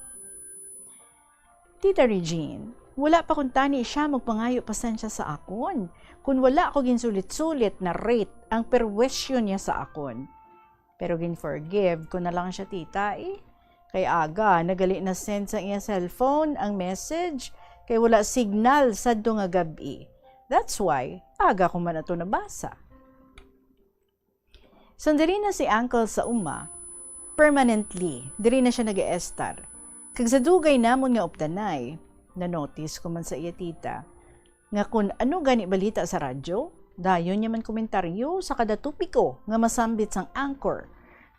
Speaker 20: Tita Regine, wala pa kung tani siya magpangayo pasensya sa akon. Kung wala ako ginsulit-sulit na rate ang perwisyon niya sa akon. Pero gin-forgive ko na lang siya, tita Kay aga, nagali na send sa iya cellphone ang message, kay wala signal sa nga gabi. That's why, aga ko man ito nabasa. Sandiri na si uncle sa uma, permanently, diri na siya nag-e-estar. Kag sa dugay namon nga uptanay, na-notice ko man sa iya, tita, nga kung ano gani balita sa radyo, dayon niya man komentaryo sa kada tupiko nga masambit sang anchor.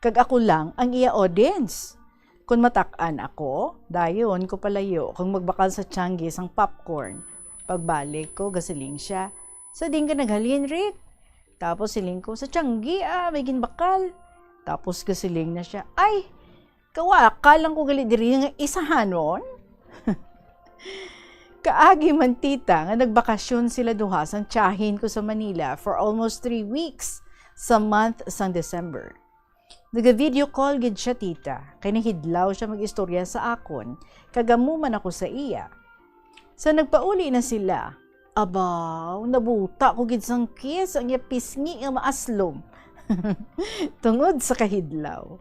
Speaker 20: Kag ako lang ang iya audience. Kung matak-an ako, dayon ko palayo kung magbakal sa tiyanggi sang popcorn. Pagbalik ko, gasiling siya. Sa din ka naghalin, Rick. Tapos siling ko, sa tiyanggi, may ginbakal. Tapos gasiling na siya, ay, kawaka lang ko gali diri nga isahanon. Kaagi man, tita, nga nagbakasyon sila duha sang tiyahin ko sa Manila for almost 3 weeks sa month sang December. Naga-video call gid siya, tita, kay nahidlaw siya mag-istorya sa akon, kagamuman ako sa iya. Sa nagpauli na sila, abaw, nabuta ko gid sang kiss ang iya pisngi nga maaslom. Tungod sa kahidlaw.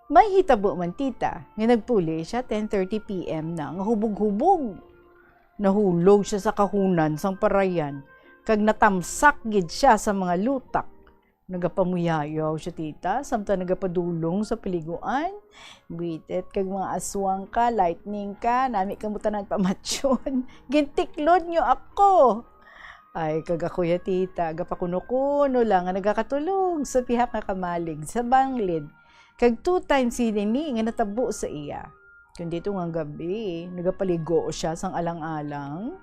Speaker 20: May hitabo man, tita, nga nagpuli siya 10:30 PM na nga hubog-hubog. Nahulog siya sa kahunan sang parayan, kag natamsak gid siya sa mga lutak. Nagapamuyayaw siya, tita, samtang nagapadulong sa piliguan. Bitet kag mga aswang ka, lightning ka, nami kamutanan pamatsyon. Gintiklod niyo ako. Ay, kag ako ya, tita, gapakuno-kuno lang nga nagakatulog sa pihak nga kamalig sa banglid. Kag 2 times sinini nga natabo sa iya. Kundi ito nga gabi, nagapaligo siya sang alang-alang.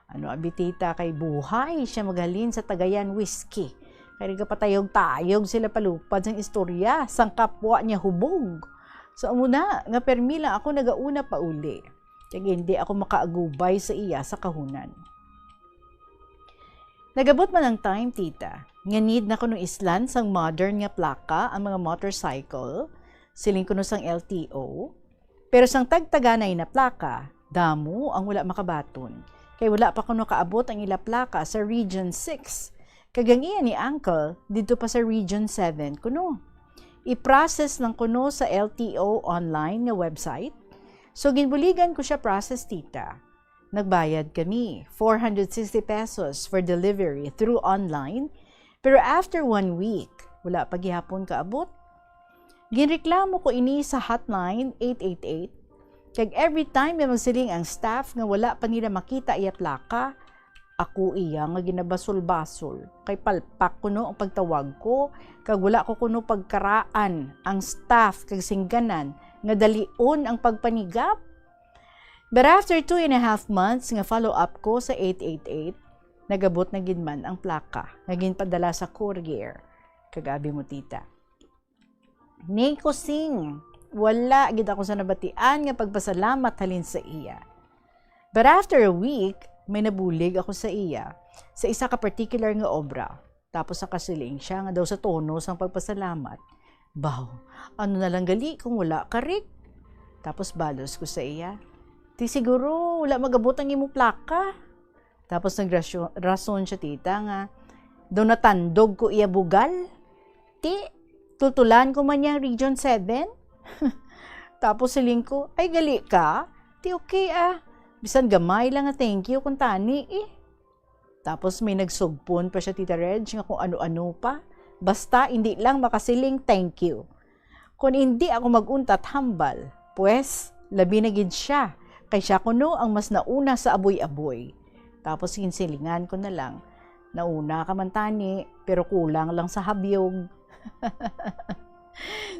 Speaker 20: Ano, abitita kay buhay siya magalin sa Tagayan whiskey. Kaya nagapatayog-tayog sila palupad sang istorya, sang kapwa niya hubog. So umuna, nga permila ako nagauna pa uli. Kaya hindi ako makaagubay sa iya sa kahunan. Nagabot man ang time, tita. Nga need na kuno islan sang modern nga plaka ang mga motorcycle, siling kuno sang LTO. Pero sang tagtaganay na plaka, damo ang wala makabaton. Kay wala pa kuno kaabot ang ila plaka sa Region 6. Kagang iya ni Uncle, dito pa sa Region 7 kuno. I-process lang kuno sa LTO online nga website. So ginbuligan ko siya process, tita. nagbayad kami 460 pesos for delivery through online, pero after 1 week, wala pa gihapon kaabot. Ginreklamo ko ini sa hotline 888, kag every time may magsiling ang staff nga wala pa nila makita iya plaka, ako iya nga ginabasol-basol, kay palpak kuno ang pagtawag ko, kag wala ko kuno pagkaraan ang staff kag singganan nga dalion ang pagpanigap. But after 2.5 months nga follow-up ko sa 888, nagabot na ginman ang plaka, nga ginpadala sa courier. Kagabi mo tita. Ni ko sing, wala gid ako sa nabatian nga pagpasalamat halin sa iya. But after a week, may nabulig ako sa iya sa isa ka particular nga obra. Tapos sa kasiling siya nga daw sa tono sang pagpasalamat. Baw, ano na lang gali kung wala ka rik? Tapos balos ko sa iya. Ti siguro wala magabot ang imong plaka. Tapos nagrason siya tita nga daw natandog ko iya bugal. Ti tultulan ko man yang Region 7. Tapos siling ko, ay gali ka? Ti okay bisan gamay lang nga thank you kung tani eh. Tapos may nagsugpon pa siya tita Reg nga kung ano-ano pa. Basta hindi lang makasiling thank you. Kung hindi ako maguntat hambal, pues labi na gid siya. Kay siya kuno ang mas nauna sa aboy-aboy. Tapos ginsilingan ko na lang, nauna ka man tani, pero kulang lang sa habyog.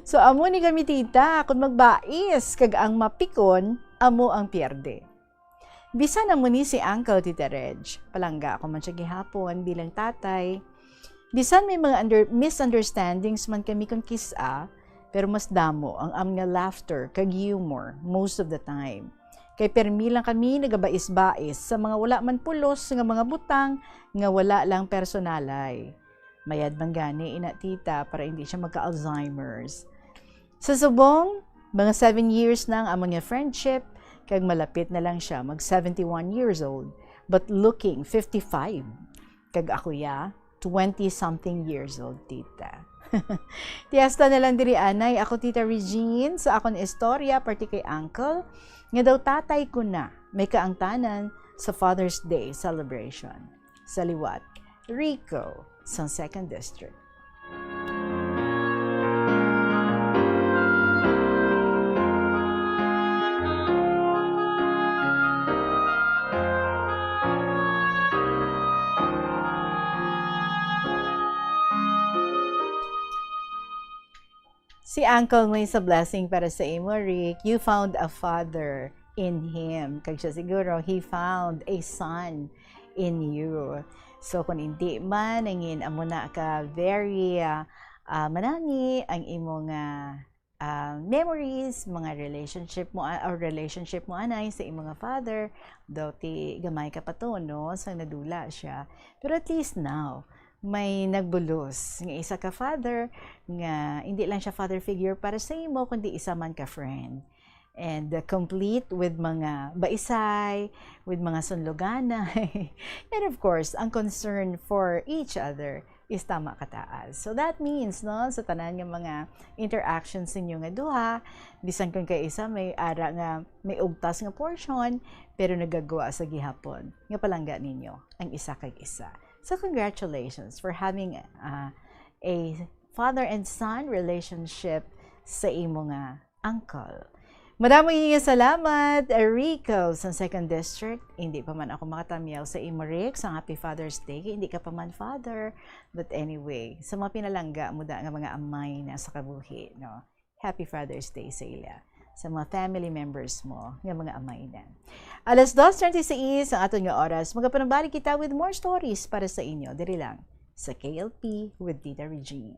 Speaker 20: So amo ni kami tita, kung magbais, kag ang mapikon, amo ang pierde. Bisan amo ni si Uncle Tita Reg, palangga ako man siya gihapon bilang tatay. Bisan may mga misunderstandings man kami kung kisa, pero mas damo ang aming laughter kag humor most of the time. Kay permi lang kami nagabais-bais sa mga wala man pulos nga mga butang nga wala lang personalay. Mayad man gani ina tita para hindi siya magka-Alzheimer's. Sa subong, mga 7 years na ang among friendship, kag malapit na lang siya mag 71 years old, but looking 55. Kag ako 20-something years old tita. Tiyasta na lang diri anay, ako tita Regine, sa akong istorya, parti kay Uncle, nga daw tatay ko na may kaangtanan sa Father's Day celebration. Sa liwat, Rico, sa 2nd District. Si Uncle may sa blessing para sa imo, Rick. You found a father in him. Kag siya siguro, he found a son in you. So kung hindi man, nangin amo na ka very manani ang imong memories, mga relationship mo anay sa imong father, daw ti gamay ka pa to, no? So nadula siya. Pero at least now, may nagbulos nga isa ka father nga hindi lang siya father figure para sa imo kundi isa man ka friend, and complete with mga baisay, with mga sunluganay, and of course ang concern for each other is tama kataas. So that means no sa tanan nga mga interactions ninyo nga duha, bisan kung kay isa may ara nga may ugtas nga portion pero nagagawa sa gihapon nga palangga ninyo ang isa kay isa. So congratulations for having a father and son relationship sa imo nga uncle. Maraming salamat, Rico, sa 2nd District. Hindi pa man ako makatamyaw sa imo, Rick, sa Happy Father's Day. Hindi ka pa man father. But anyway, sa mga pinalangga mo da nga mga amay na sa kabuhi, no? Happy Father's Day sa ila. Sa mga family members mo, nga mga amay na. 2:36 ang aton nga oras. Magapanambalik kita with more stories para sa inyo. Diri lang sa KLP with Tita Regine.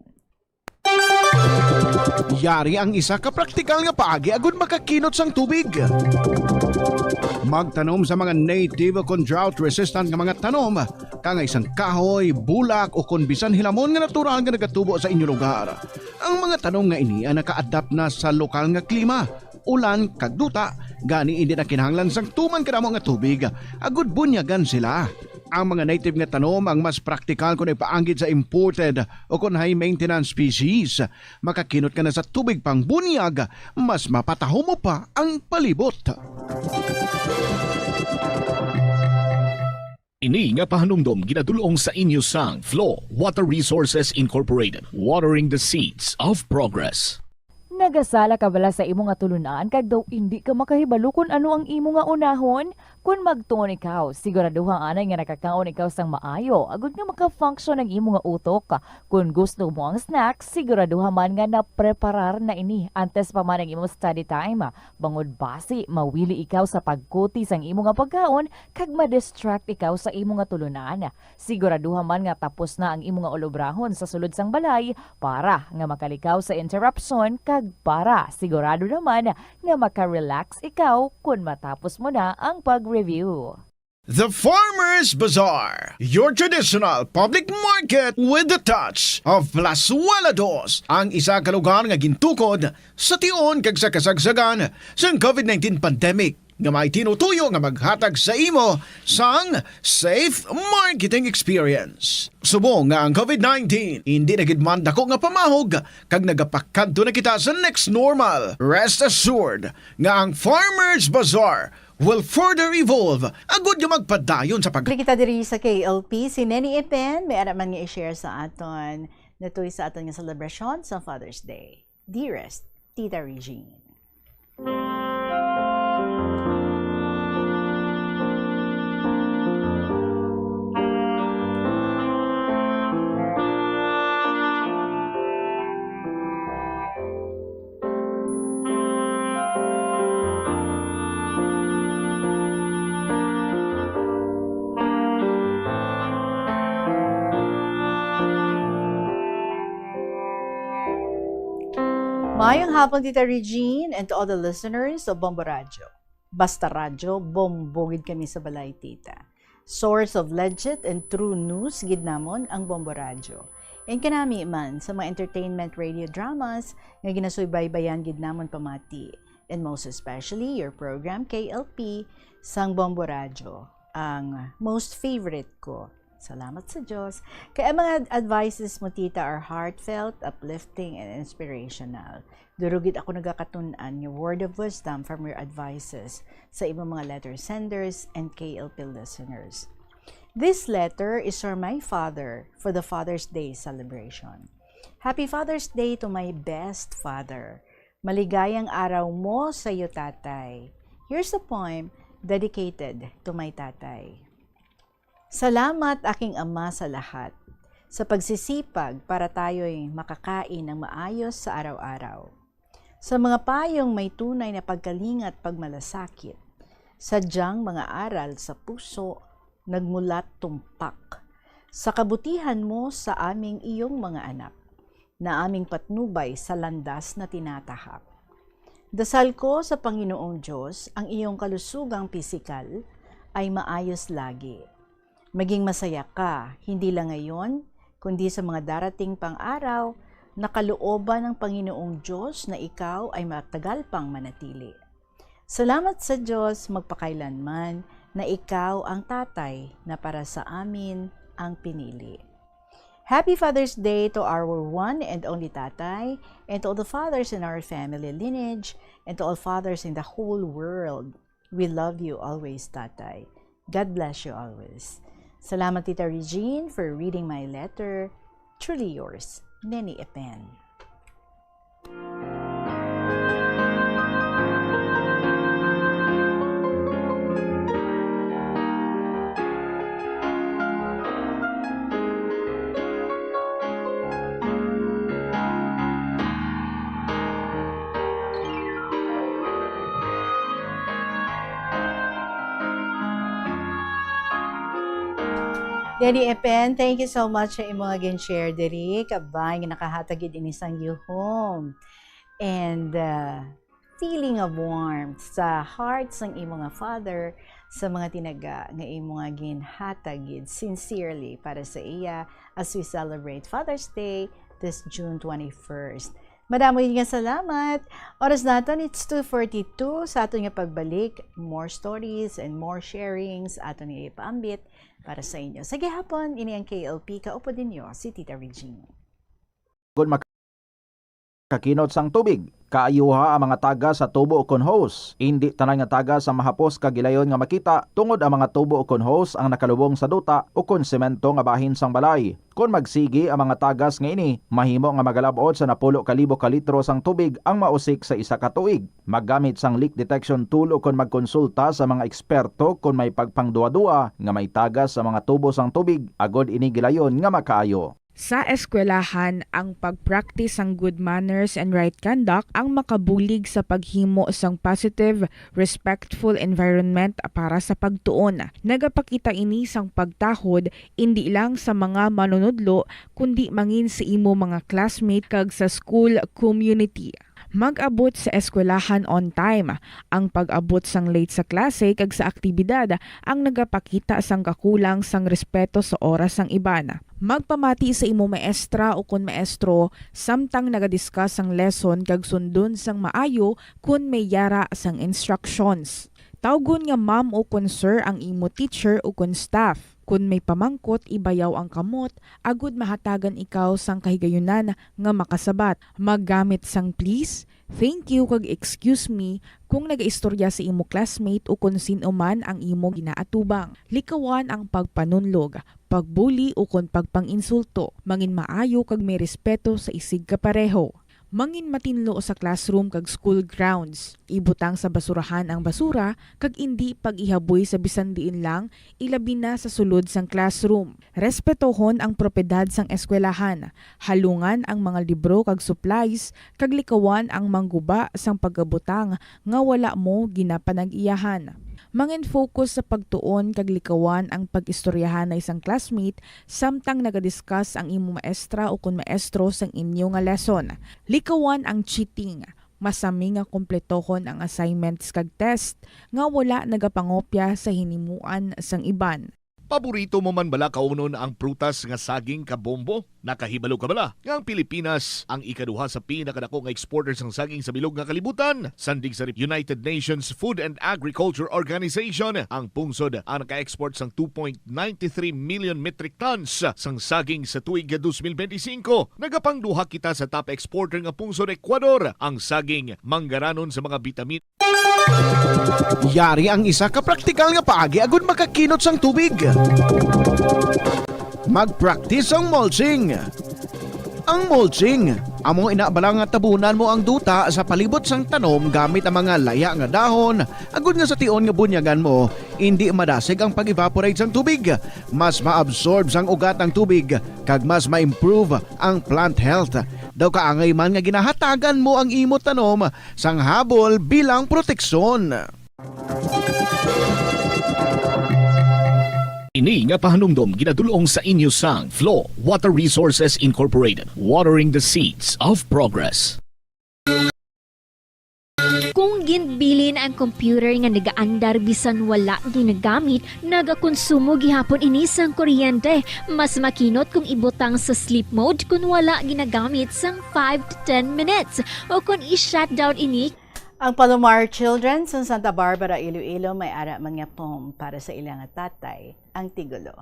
Speaker 12: Yari ang isa ka praktikal nga paagi agud makakinot sang tubig. Magtanom sa mga native o drought-resistant nga mga tanom, kang isang kahoy, bulak o kon bisan hilamon nga natural nga nagatubo sa inyong lugar. Ang mga tanom nga ini naka-adapt na sa lokal nga klima, ulan kag duta, gani hindi na kinahanglan sang tuman kadamo nga tubig, agud bunyagan sila. Ang mga native nga tanom ang mas praktikal kung ipaanggit sa imported o kung high maintenance species. Makakinot ka na sa tubig pang bunyag, mas mapataho mo pa ang palibot.
Speaker 3: Ini nga pahanumdom ginadulong sa inyo sang Flow Water Resources Incorporated, watering the seeds of progress.
Speaker 13: Nagasala ka bala sa imo nga tulunan kag daw hindi ka makahibalo kung ano ang imo nga unahon? Kung magtuon ikaw, siguraduhang anay nga nakakaon ikaw sang maayo, agud nga maka-function ang imo nga utok. Kung gusto mo ang snacks, siguraduhan man nga na-preparar na ini antes pa man ang imo study time. Bangod basi, mawili ikaw sa pagkuti sang imo nga pagkaon kag ma-distract ikaw sa imo nga tulunan. Siguraduhan man nga tapos na ang imo nga olobrahon sa sulod sang balay para nga makalikaw sa interruption kag para sigurado naman nga maka-relax ikaw kung matapos mo na ang pag-review.
Speaker 12: The Farmers Bazaar, your traditional public market with the touch of Las Walados, ang isa ka lugar nga gintukod sa tion kag sa kasagsagan sa COVID-19 pandemic nga may tinutuyo nga maghatag sa imo sang safe marketing experience. Subong nga ang COVID-19 hindi nagidman dako nga pamahog kag nagapakadto na kita sa next normal. Rest assured nga ang Farmers Bazaar will further evolve agud nga magpadayon sa pag...
Speaker 20: Kita diri sa KLP, si Neni Epen, may araman nga i-share sa aton natuloy sa aton nga celebration sa Father's Day. Dearest Tita Regine. Mayong hapon, Tita Regine, and to all the listeners of Bombo Radyo. Basta Radyo, bombogid kami sa balay, Tita. Source of legit and true news, gid namon ang Bombo Radyo. And kanami man sa mga entertainment radio dramas nga ginasubaybayan gid namon pamati. And most especially, your program, KLP, sang Bombo Radyo, ang most favorite ko. Salamat sa Diyos. Kaya mga advices mo, Tita, are heartfelt, uplifting, and inspirational. Durugid ako nagakatunan yung word of wisdom from your advices sa ibang mga letter senders and KLP listeners. This letter is for my father for the Father's Day celebration. Happy Father's Day to my best father. Maligayang araw mo sa iyo, tatay. Here's a poem dedicated to my tatay. Salamat aking ama sa lahat, sa pagsisipag para tayo'y makakain ng maayos sa araw-araw. Sa mga payong may tunay na pagkalingat pagmalasakit, sadyang mga aral sa puso, nagmulat tumpak. Sa kabutihan mo sa aming iyong mga anak, na aming patnubay sa landas na tinatahak. Dasal ko sa Panginoong Diyos ang iyong kalusugang pisikal ay maayos lagi. Maging masaya ka, hindi lang ngayon, kundi sa mga darating pang araw na kalooban ng Panginoong Diyos na ikaw ay matagal pang manatili. Salamat sa Diyos magpakailanman na ikaw ang tatay na para sa amin ang pinili. Happy Father's Day to our one and only tatay, and to all the fathers in our family lineage, and to all fathers in the whole world. We love you always, tatay. God bless you always. Salamat, Tita Regine, for reading my letter. Truly yours, Neni Epen. Neni Epen, thank you so much sa imong gin-share diri. Kabay nga nakahatagid ini sang you home. And feeling of warmth sa hearts ng imong father sa mga tinaga nga imong ginhatagid sincerely para sa iya as we celebrate Father's Day this June 21st. Madamay nga salamat. Oras natin, it's 2:42 sa aton nga pagbalik. More stories and more sharings aton nga ipaambit para sa inyo. Sa gihapon, ini ang KLP, kaupo din nyo, si Tita Regine.
Speaker 17: Kakinot sang tubig, kaayuha ang mga taga sa tubo ukon hose. Hindi tanan nga taga sa mahapos kagilayon nga makita tungod ang mga tubo ukon hose ang nakalubong sa duta ukon semento nga bahin sang balay. Kung magsigi ang mga tagas nga ini, mahimo nga magalabot sa 10,000 ka litro sang tubig ang mausik sa isa ka tuig. Maggamit sang leak detection tool ukon magkonsulta sa mga eksperto kung may pagpangduwa-duwa nga may tagas sa mga tubo sang tubig agod ini gilayon nga makaayo.
Speaker 5: Sa eskwelahan, ang pag-practice ang good manners and right conduct ang makabulig sa paghimo sang positive, respectful environment para sa pagtuon. Nagapakita ini sang pagtahod hindi lang sa mga manunudlo kundi mangin sa imo mga classmate kag sa school community. Mag-abot sa eskwelahan on time. Ang pag-abot sang late sa klase kag sa aktibidad ang nagapakita sang kakulang sang respeto sa oras sang iban. Magpamati sa imo maestra o kun maestro samtang nagadiscuss sang lesson kag sundon sang maayo kun may yara sang instructions. Tawgon nga ma'am o kun sir ang imo teacher o kun staff. Kun may pamangkot, ibayaw ang kamot, agud mahatagan ikaw sang kahigayunan nga makasabat. Maggamit sang please, thank you kag excuse me kung nagaistorya sa imo classmate o kung sino man ang imo ginaatubang. Likawan ang pagpanunlog, pagbuli o kung pagpanginsulto. Mangin maayo kag may respeto sa isig kapareho. Mangin matinlo sa classroom kag school grounds. Ibutang sa basurahan ang basura kag indi pag-ihaboy sa bisan diin lang, ilabi na sa sulod sang classroom. Respetohon ang propiedad sang eskwelahan. Halungan ang mga libro kag supplies kag likawan ang mangguba sang pagabutang nga wala mo ginapanag-iyahan. Mangin focus sa pagtuon kag likawan ang pag-istoryahan na isang classmate samtang nagadiscuss ang imo maestra o kun maestro sang inyo nga lesson. Likawan ang cheating. Masami nga kompletohon ang assignments kag test nga wala nagapangopya sa hinimuan sang iban.
Speaker 3: Paborito mo man bala kaunon ang prutas nga saging kabombo? Nakahibalo ka bala? Nga ang Pilipinas ang ikaduha sa pinakadako nga exporters ng saging sa bilog nga kalibutan. Sandig sa United Nations Food and Agriculture Organization, ang pungsod ang naka-export sang 2.93 million metric tons sang saging sa tuig 2025. Nagapangduha kita sa top exporter nga pungsod Ecuador. Ang saging manggaranon sa mga bitamin.
Speaker 12: Yari ang isa ka praktikal nga paagi agud makakinot sang tubig. Mag-practice ang mulching. Ang mulching, amo inabala nga tabunan mo ang duta sa palibot sang tanom gamit ang mga laya nga dahon, agud nga sa tion nga bunyagan mo, hindi madasig ang pag-evaporate sang tubig. Mas ma-absorb sang ugat ang tubig, kag mas ma-improve ang plant health. Daw kaangay man nga ginahatagan mo ang imo tanom sang habol bilang proteksyon.
Speaker 3: Ini nga pahanumdom ginadulong sa inyo sang Flow Water Resources Incorporated, watering the seeds of progress.
Speaker 19: Kung ginbilin ang computer nga nagaandar bisan wala ginagamit, nagakonsumo gihapon ini sang kuryente. Mas makinot kung ibutang sa sleep mode kung wala ginagamit sang 5 to 10 minutes. O kung i-shutdown ini.
Speaker 20: Ang Palomar Children sa Santa Barbara, Iloilo may ara mga poem para sa ilang tatay, ang tigulo.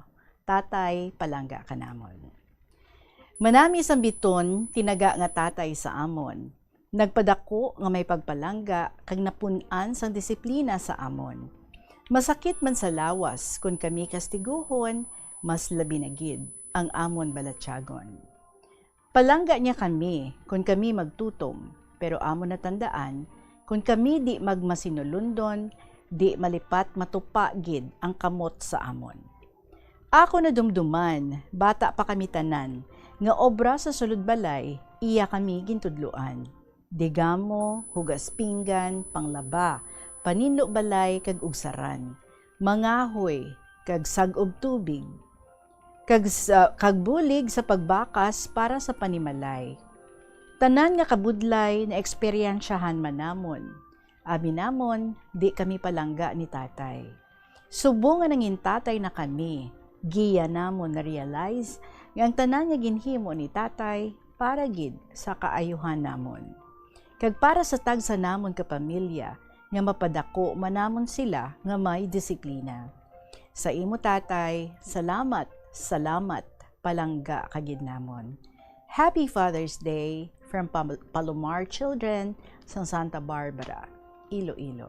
Speaker 20: Tatay, palangga ka namon. Manami sang biton, tinaga nga tatay sa amon. Nagpadako nga may pagpalangga, kag napunan sang disiplina sa amon. Masakit man sa lawas, kung kami kastiguhon, mas labi na gid ang amon balatyagon. Palangga niya kami, kung kami magtutom, pero amon na tandaan, kung kami di magmasinulundon, di malipat matupa gid ang kamot sa amon. Ako na dumduman, bata pa kami tanan, nga obra sa sulod balay, iya kami gintudluan. Digamo, hugas pinggan, panglaba, paninlo balay kag ugsaran, mangahoy kag sagob tubig, kag bulig sa pagbakas para sa panimalay. Tanan nga kabudlay na eksperyensyahan manamon. Abi namon, di kami palangga ni tatay. Subo nga nangin tatay na kami, giya namon na realize nga ang tanan nga ginhimo ni tatay para gid sa kaayuhan namon. Kag para sa tagsa namon ka pamilya, nga mapadako manamon sila nga may disiplina. Sa imo tatay, salamat, palangga kagid namon. Happy Father's Day from Palomar Children sa Santa Barbara, Iloilo.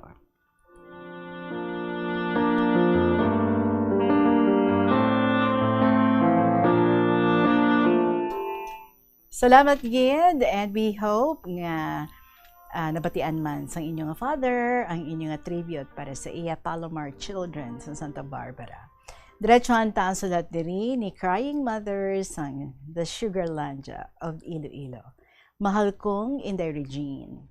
Speaker 20: Salamat gid, and we hope nga nabatian man sa inyong father ang inyong tribute para sa iya Palomar Children sa Santa Barbara. Diretsuhan ta ang sulat diri ni Crying Mother sang The Sugarlandia of Iloilo. Mahal kong Inday Regine.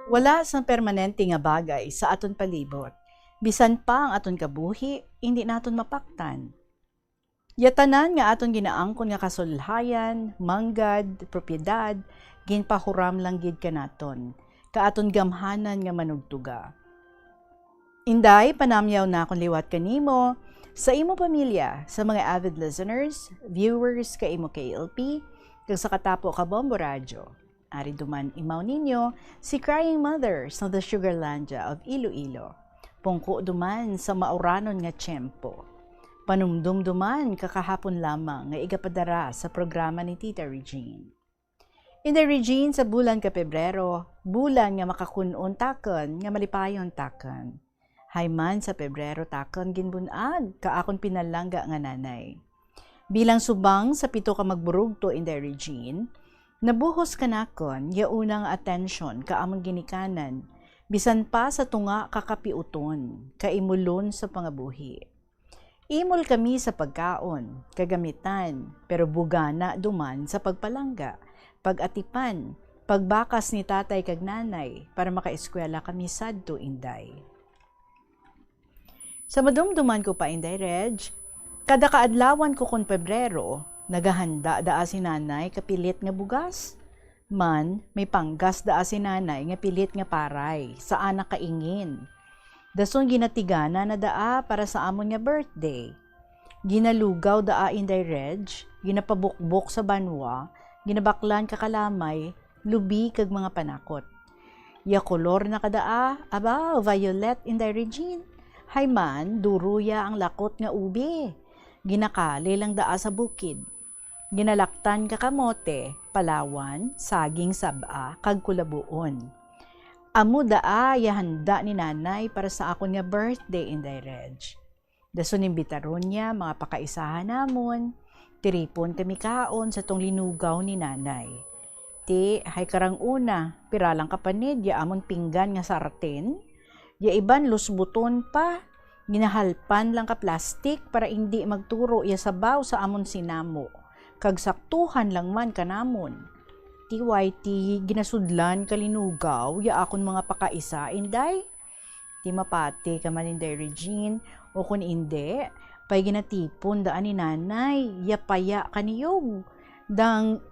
Speaker 20: Wala sang permanente nga bagay sa aton palibot. Bisan pa ang aton kabuhi, hindi naton mapaktan. Yatanan nga aton ginaangkon nga kasulhayan, manggad, propiedad, ginpahuram lang gid kanaton. Kaaton gamhanan nga manugtuga. Inday, panamyaw na akong liwat kanimo sa imo pamilya, sa mga avid listeners, viewers ka imo KLP, kag sa katapo ka Bombo Radio. Ari duman imaw ninyo si Crying Mother sa The Sugarlandia of Iloilo. Pungko duman sa mauranon nga tiyempo. Panumdumduman kakahapon lamang nga igapadara sa programa ni Tita Regine. Inday Regine, sa bulan ka Pebrero, bulan nga makakunon takon nga malipayon takon. Hayman sa Pebrero takon ginbunag kaakon pinalangga nga nanay. Bilang subang sa 7 ka magburugto Inday Regine, nabuhos kanakon ya unang atensyon kaamon ginikanan, bisan pa sa tunga kakapiuton, kaimulon sa pangabuhi. Imol kami sa pagkaon, kagamitan, pero bugana duman sa pagpalangga, pag-atipan, pagbakas ni tatay kag nanay para makaeskwela kami sadto Inday. Sa madumduman ko pa Inday Reg, kada kaadlawan ko kon Pebrero, nagahanda daa si nanay kapilit nga bugas. Man, may panggas daa si nanay nga pilit nga paray, sa anak kaingin. Dason ginatigana na daa para sa amon nga birthday. Ginalugaw daa Inday Reg, ginapabukbok sa banwa, ginabaklan kakalamay, lubi kag mga panakot. Ya kolor na kadaa, aba, violet Inday Regine. Hayman, duruya ang lakot nga ubi. Ginakali lang daa sa bukid. Ginalaktan kakamote, palawan, saging saba, kag kulabuon. Amo daa yahanda ni nanay para sa akon nga birthday Inday Reg. Dason imbitaron niya mga pakaisahan namon, tiripon kami kaon sa tong linugaw ni nanay. Ti, hay karang una, piralang kapanid, ya amon pinggan nga sarten, ya iban lusbuton pa, ginahalpan lang ka plastik para hindi magturo ya sabaw sa amon sinamo. Kag saktuhan lang man kanamon. TYT ginasudlan kalinugaw ya akon mga pakaisa Inday. Ti mapati ka man Inday Regine o kun inde pay ginatipon daan ni nanay ya paya kaniyog dang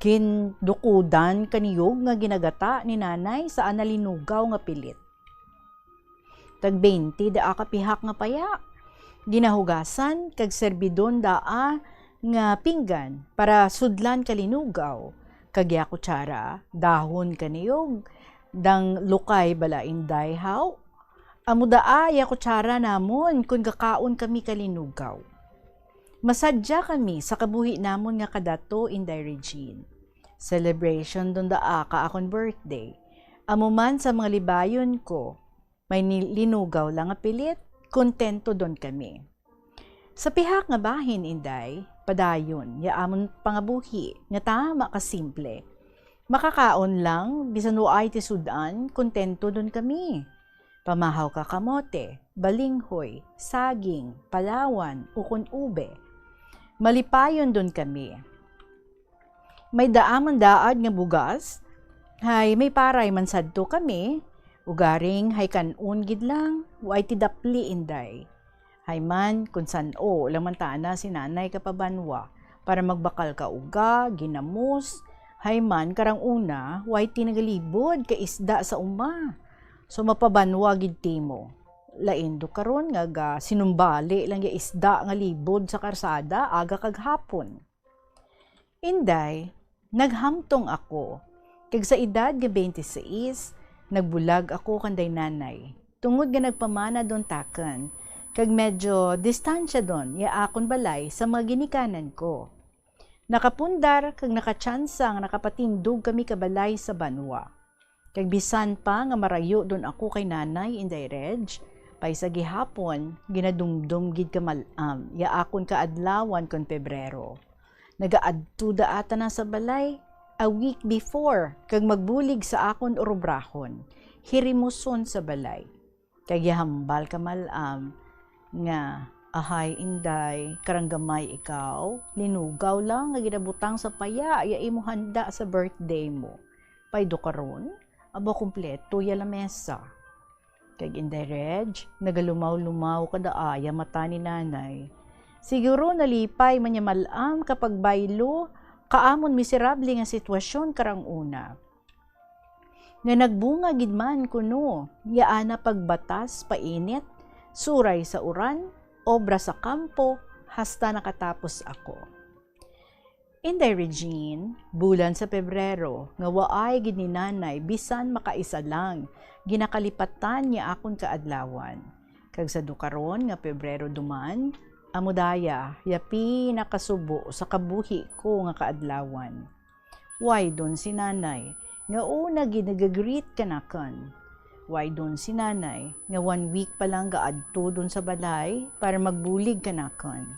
Speaker 20: gindukudan kaniyog nga ginagata ni nanay sa analinugaw nga pilit. Tag 20 daa kapihak nga paya. Ginahugasan kag serbidon daa nga pinggan para sudlan kalinugaw, kagya kutsara, dahon kaniyog, dang lukay bala Inday haw. Amudaa ya kutsara namon kung kakaon kami kalinugaw. Masadya kami sa kabuhi namon nga kadato Inday Regine. Celebration don daa ka akon birthday. Amuman sa mga libayon ko, may linugaw lang nga pilit, kontento don kami. Sa pihak nga bahin Inday, padayon, ya amon pangabuhi, nga tama ka simple. Makakaon lang, bisan waay ti sudan, kontento don kami. Pamahaw ka kamote, balinghoy, saging, palawan, ukon ube. Malipayon don kami. May daamon daad nga bugas, hay may paray man sadto kami, ugaring hay kanun gid lang, waay ti dapli Inday. Hayman, kung san lamantana si nanay kapabanwa para magbakal ka uga, ginamos, Hayman karang una, way tinagalibod ka isda sa uma. So mapabanwa gid timo. Lain do karon nga sinumbali lang ya isda nga libod sa karsada aga kag hapon. Inday, naghamtong ako. Kag sa edad nga 26, nagbulag ako kanday nanay. Tungod nga nagpamana don taken, kag medyo distansya don ya akon balay sa mga ginikanan ko. Nakapundar kag nakatsansang nakapatindog kami kabalay sa banwa. Kag bisan pa nga marayo don ako kay nanay inday reg, pay sa gihapon ginadumdum gid ka malam ya akon kaadlawan kon Pebrero. Nagaadto daata na sa balay a week before kag magbulig sa akon orobrahon, hirimuson sa balay. Kag hambal ka malam nga ahay inday karanggamay ikaw, linugaw lang nga ginabutang sa paya ya imo handa sa birthday mo. Paydo karon, abo kumpleto ya lamesa. Kag inday reg, nagalumaw-lumaw kada aya mata ni nanay. Siguro nalipay man niya malam kapag baylo, kaamon miserable nga sitwasyon karang una. Nga nagbunga gid man kuno, yaana pagbatas painit, suray sa uran, obra sa kampo, hasta nakatapos ako. Inday Regine, bulan sa Pebrero, nga waay gid ni nanay bisan makaisa lang, ginakalipatan niya akon kaadlawan. Kag sa dukaron nga Pebrero duman, amudaya, yapi nakasubo sa kabuhi ko nga kaadlawan. Why don si nanay, nga una ginagagreet kanakan. Why don si nanay, nga 1 week pa lang gaadto don sa balay para magbulig kanakan.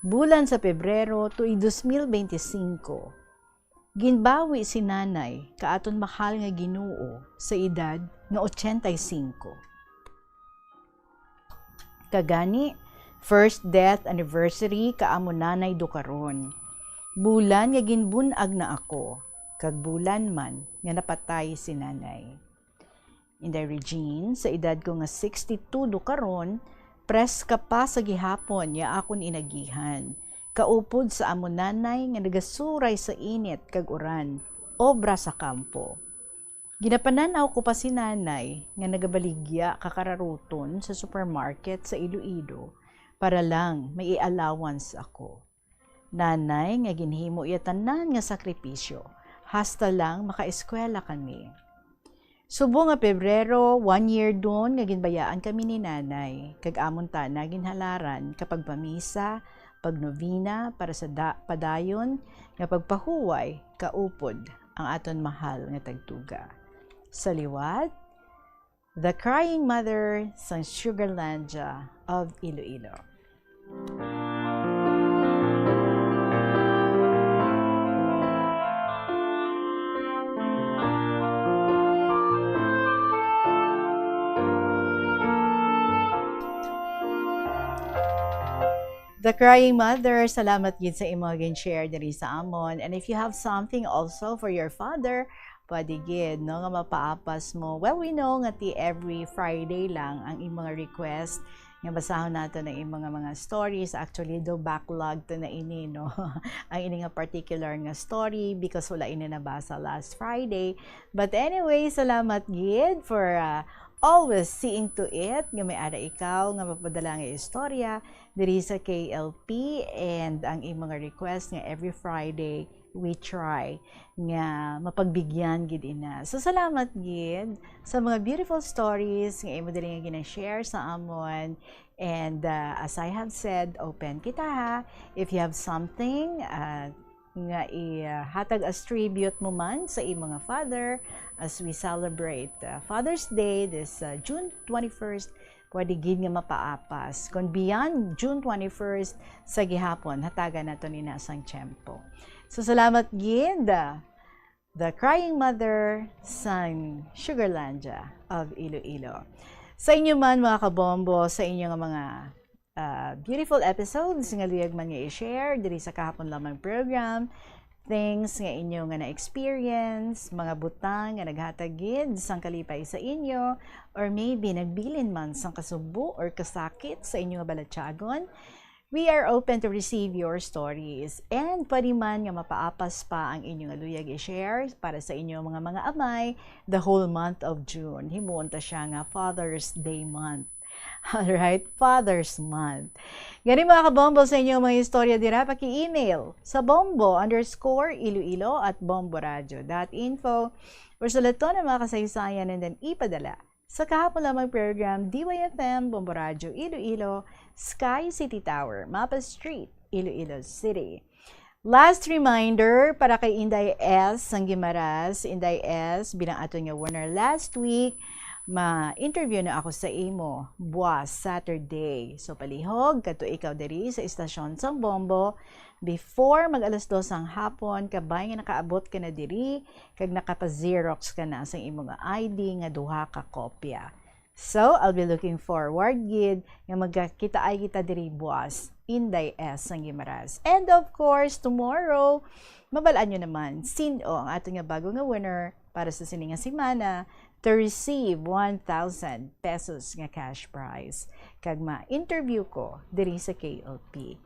Speaker 20: Bulan sa Pebrero tuig 2025, ginbawi si nanay kaaton mahal nga Ginoo sa edad nga 85. Kagani, first death anniversary kaamo nanay do karon. Bulan nga ginbunag na ako, kag bulan man nga napatay si nanay. Inday Regine, sa edad ko nga 62 do karon, pres ka pa sa gihapon ya akon inagihan. Kaupod sa amo nanay nga nagasuray sa init kag uran, obra sa kampo. Ginapananaw ko pa si nanay nga nagabaligya kakararuton sa supermarket sa Iloilo para lang may i-allowance ako. Nanay nga ginhimo iya tanan nga sakripisyo, hasta lang makaeskwela kami. Subo nga Pebrero, 1 year doon nga ginbayaan kami ni nanay, kag amon ta na ginhalaran kapag pamisa, pagnovina para sa padayon, nga pagpahuway, kaupod ang aton mahal nga tagtuga. Sa liwat, The Crying Mother sa Sugarlandia of Iloilo. The Crying Mother, salamat gid sa imo gin-share diri sa amon. And if you have something also for your father, pwede gid no nga mapaapas mo. Well, we know nga every Friday lang ang imong request nga basahon nato ng imong mga stories. Actually do backlog to na ini no. Ang ini nga particular nga story because wala ini nabasa last Friday. But anyway, salamat gid for always seeing to it nga may ara ikaw nga mapadala nga istorya diri sa KLP, and ang imong request nga every Friday we try nga mapagbigyan gid ina. So salamat gid sa mga beautiful stories nga imo diri nga gina-share sa amon. And as I have said, open kita ha. If you have something nga ihatag as tribute mo man sa imong mga father as we celebrate Father's Day this June 21st, pwede gid nga mapaapas. Kung beyond June 21st sa gihapon, hatagan nato ni nasang tiyempo. So salamat gid, The Crying Mother sa Sugarlandia of Iloilo. Sa inyo man mga kabombo, sa inyong mga beautiful episodes nga liyag man nga i-share diri sa kahapon lamang program, things nga inyo nga na-experience, mga butang nga naghatagid sang kalipay sa inyo, or maybe nagbilin man sang kasubo or kasakit sa inyo nga balatyagon, We are open to receive your stories. And pwede man nga mapaapas pa ang inyong aluyag i-share para sa inyong mga amay the whole month of June. Himuunta siya nga Father's Day month. Alright, Father's Month. Gani mga kabombo sa inyong mga istorya dira, paki-email sa bombo_ilocilo@bomboradio.info or sulaton ang mga kasaysayan and then ipadala sa kahapon lamang program DYFM Bombo Radio Iloilo, Sky City Tower, Mapa Street, Iloilo City. Last reminder para kay Inday S. Sangimaras. Inday S. bilang ato nga winner last week, ma-interview na ako sa imo buwas Saturday. So palihog kadto ikaw diri sa istasyon sang Bombo before mag alas 2 ang hapon, kabay nga nakaabot ka na diri kag nakapa-Xerox ka na sa imo nga ID nga duha ka kopya. So I'll be looking forward gid nga magkita ay kita diri buwas Inday S. Sangimaras. And of course tomorrow mabalaan nyo naman sino ang ato nga bago nga winner para sa sining nga semana to receive 1,000 pesos nga cash prize. Kag ma-interview ko diri sa KLP.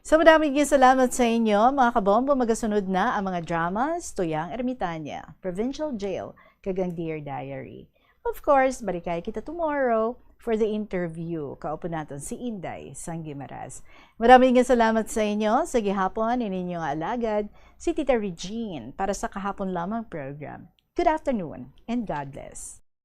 Speaker 20: So maraming salamat sa inyo mga kabombo. Magasunod na ang mga dramas, Tuyang Ermitanya, Provincial Jail, kag ang Dear Diary. Of course, balikay kita tomorrow for the interview. Kaupo natin si Inday Sangimaras. Maraming salamat sa inyo. Sa gihapon, inyong alagad, si Tita Regine para sa kahapon lamang program. Good afternoon and God bless.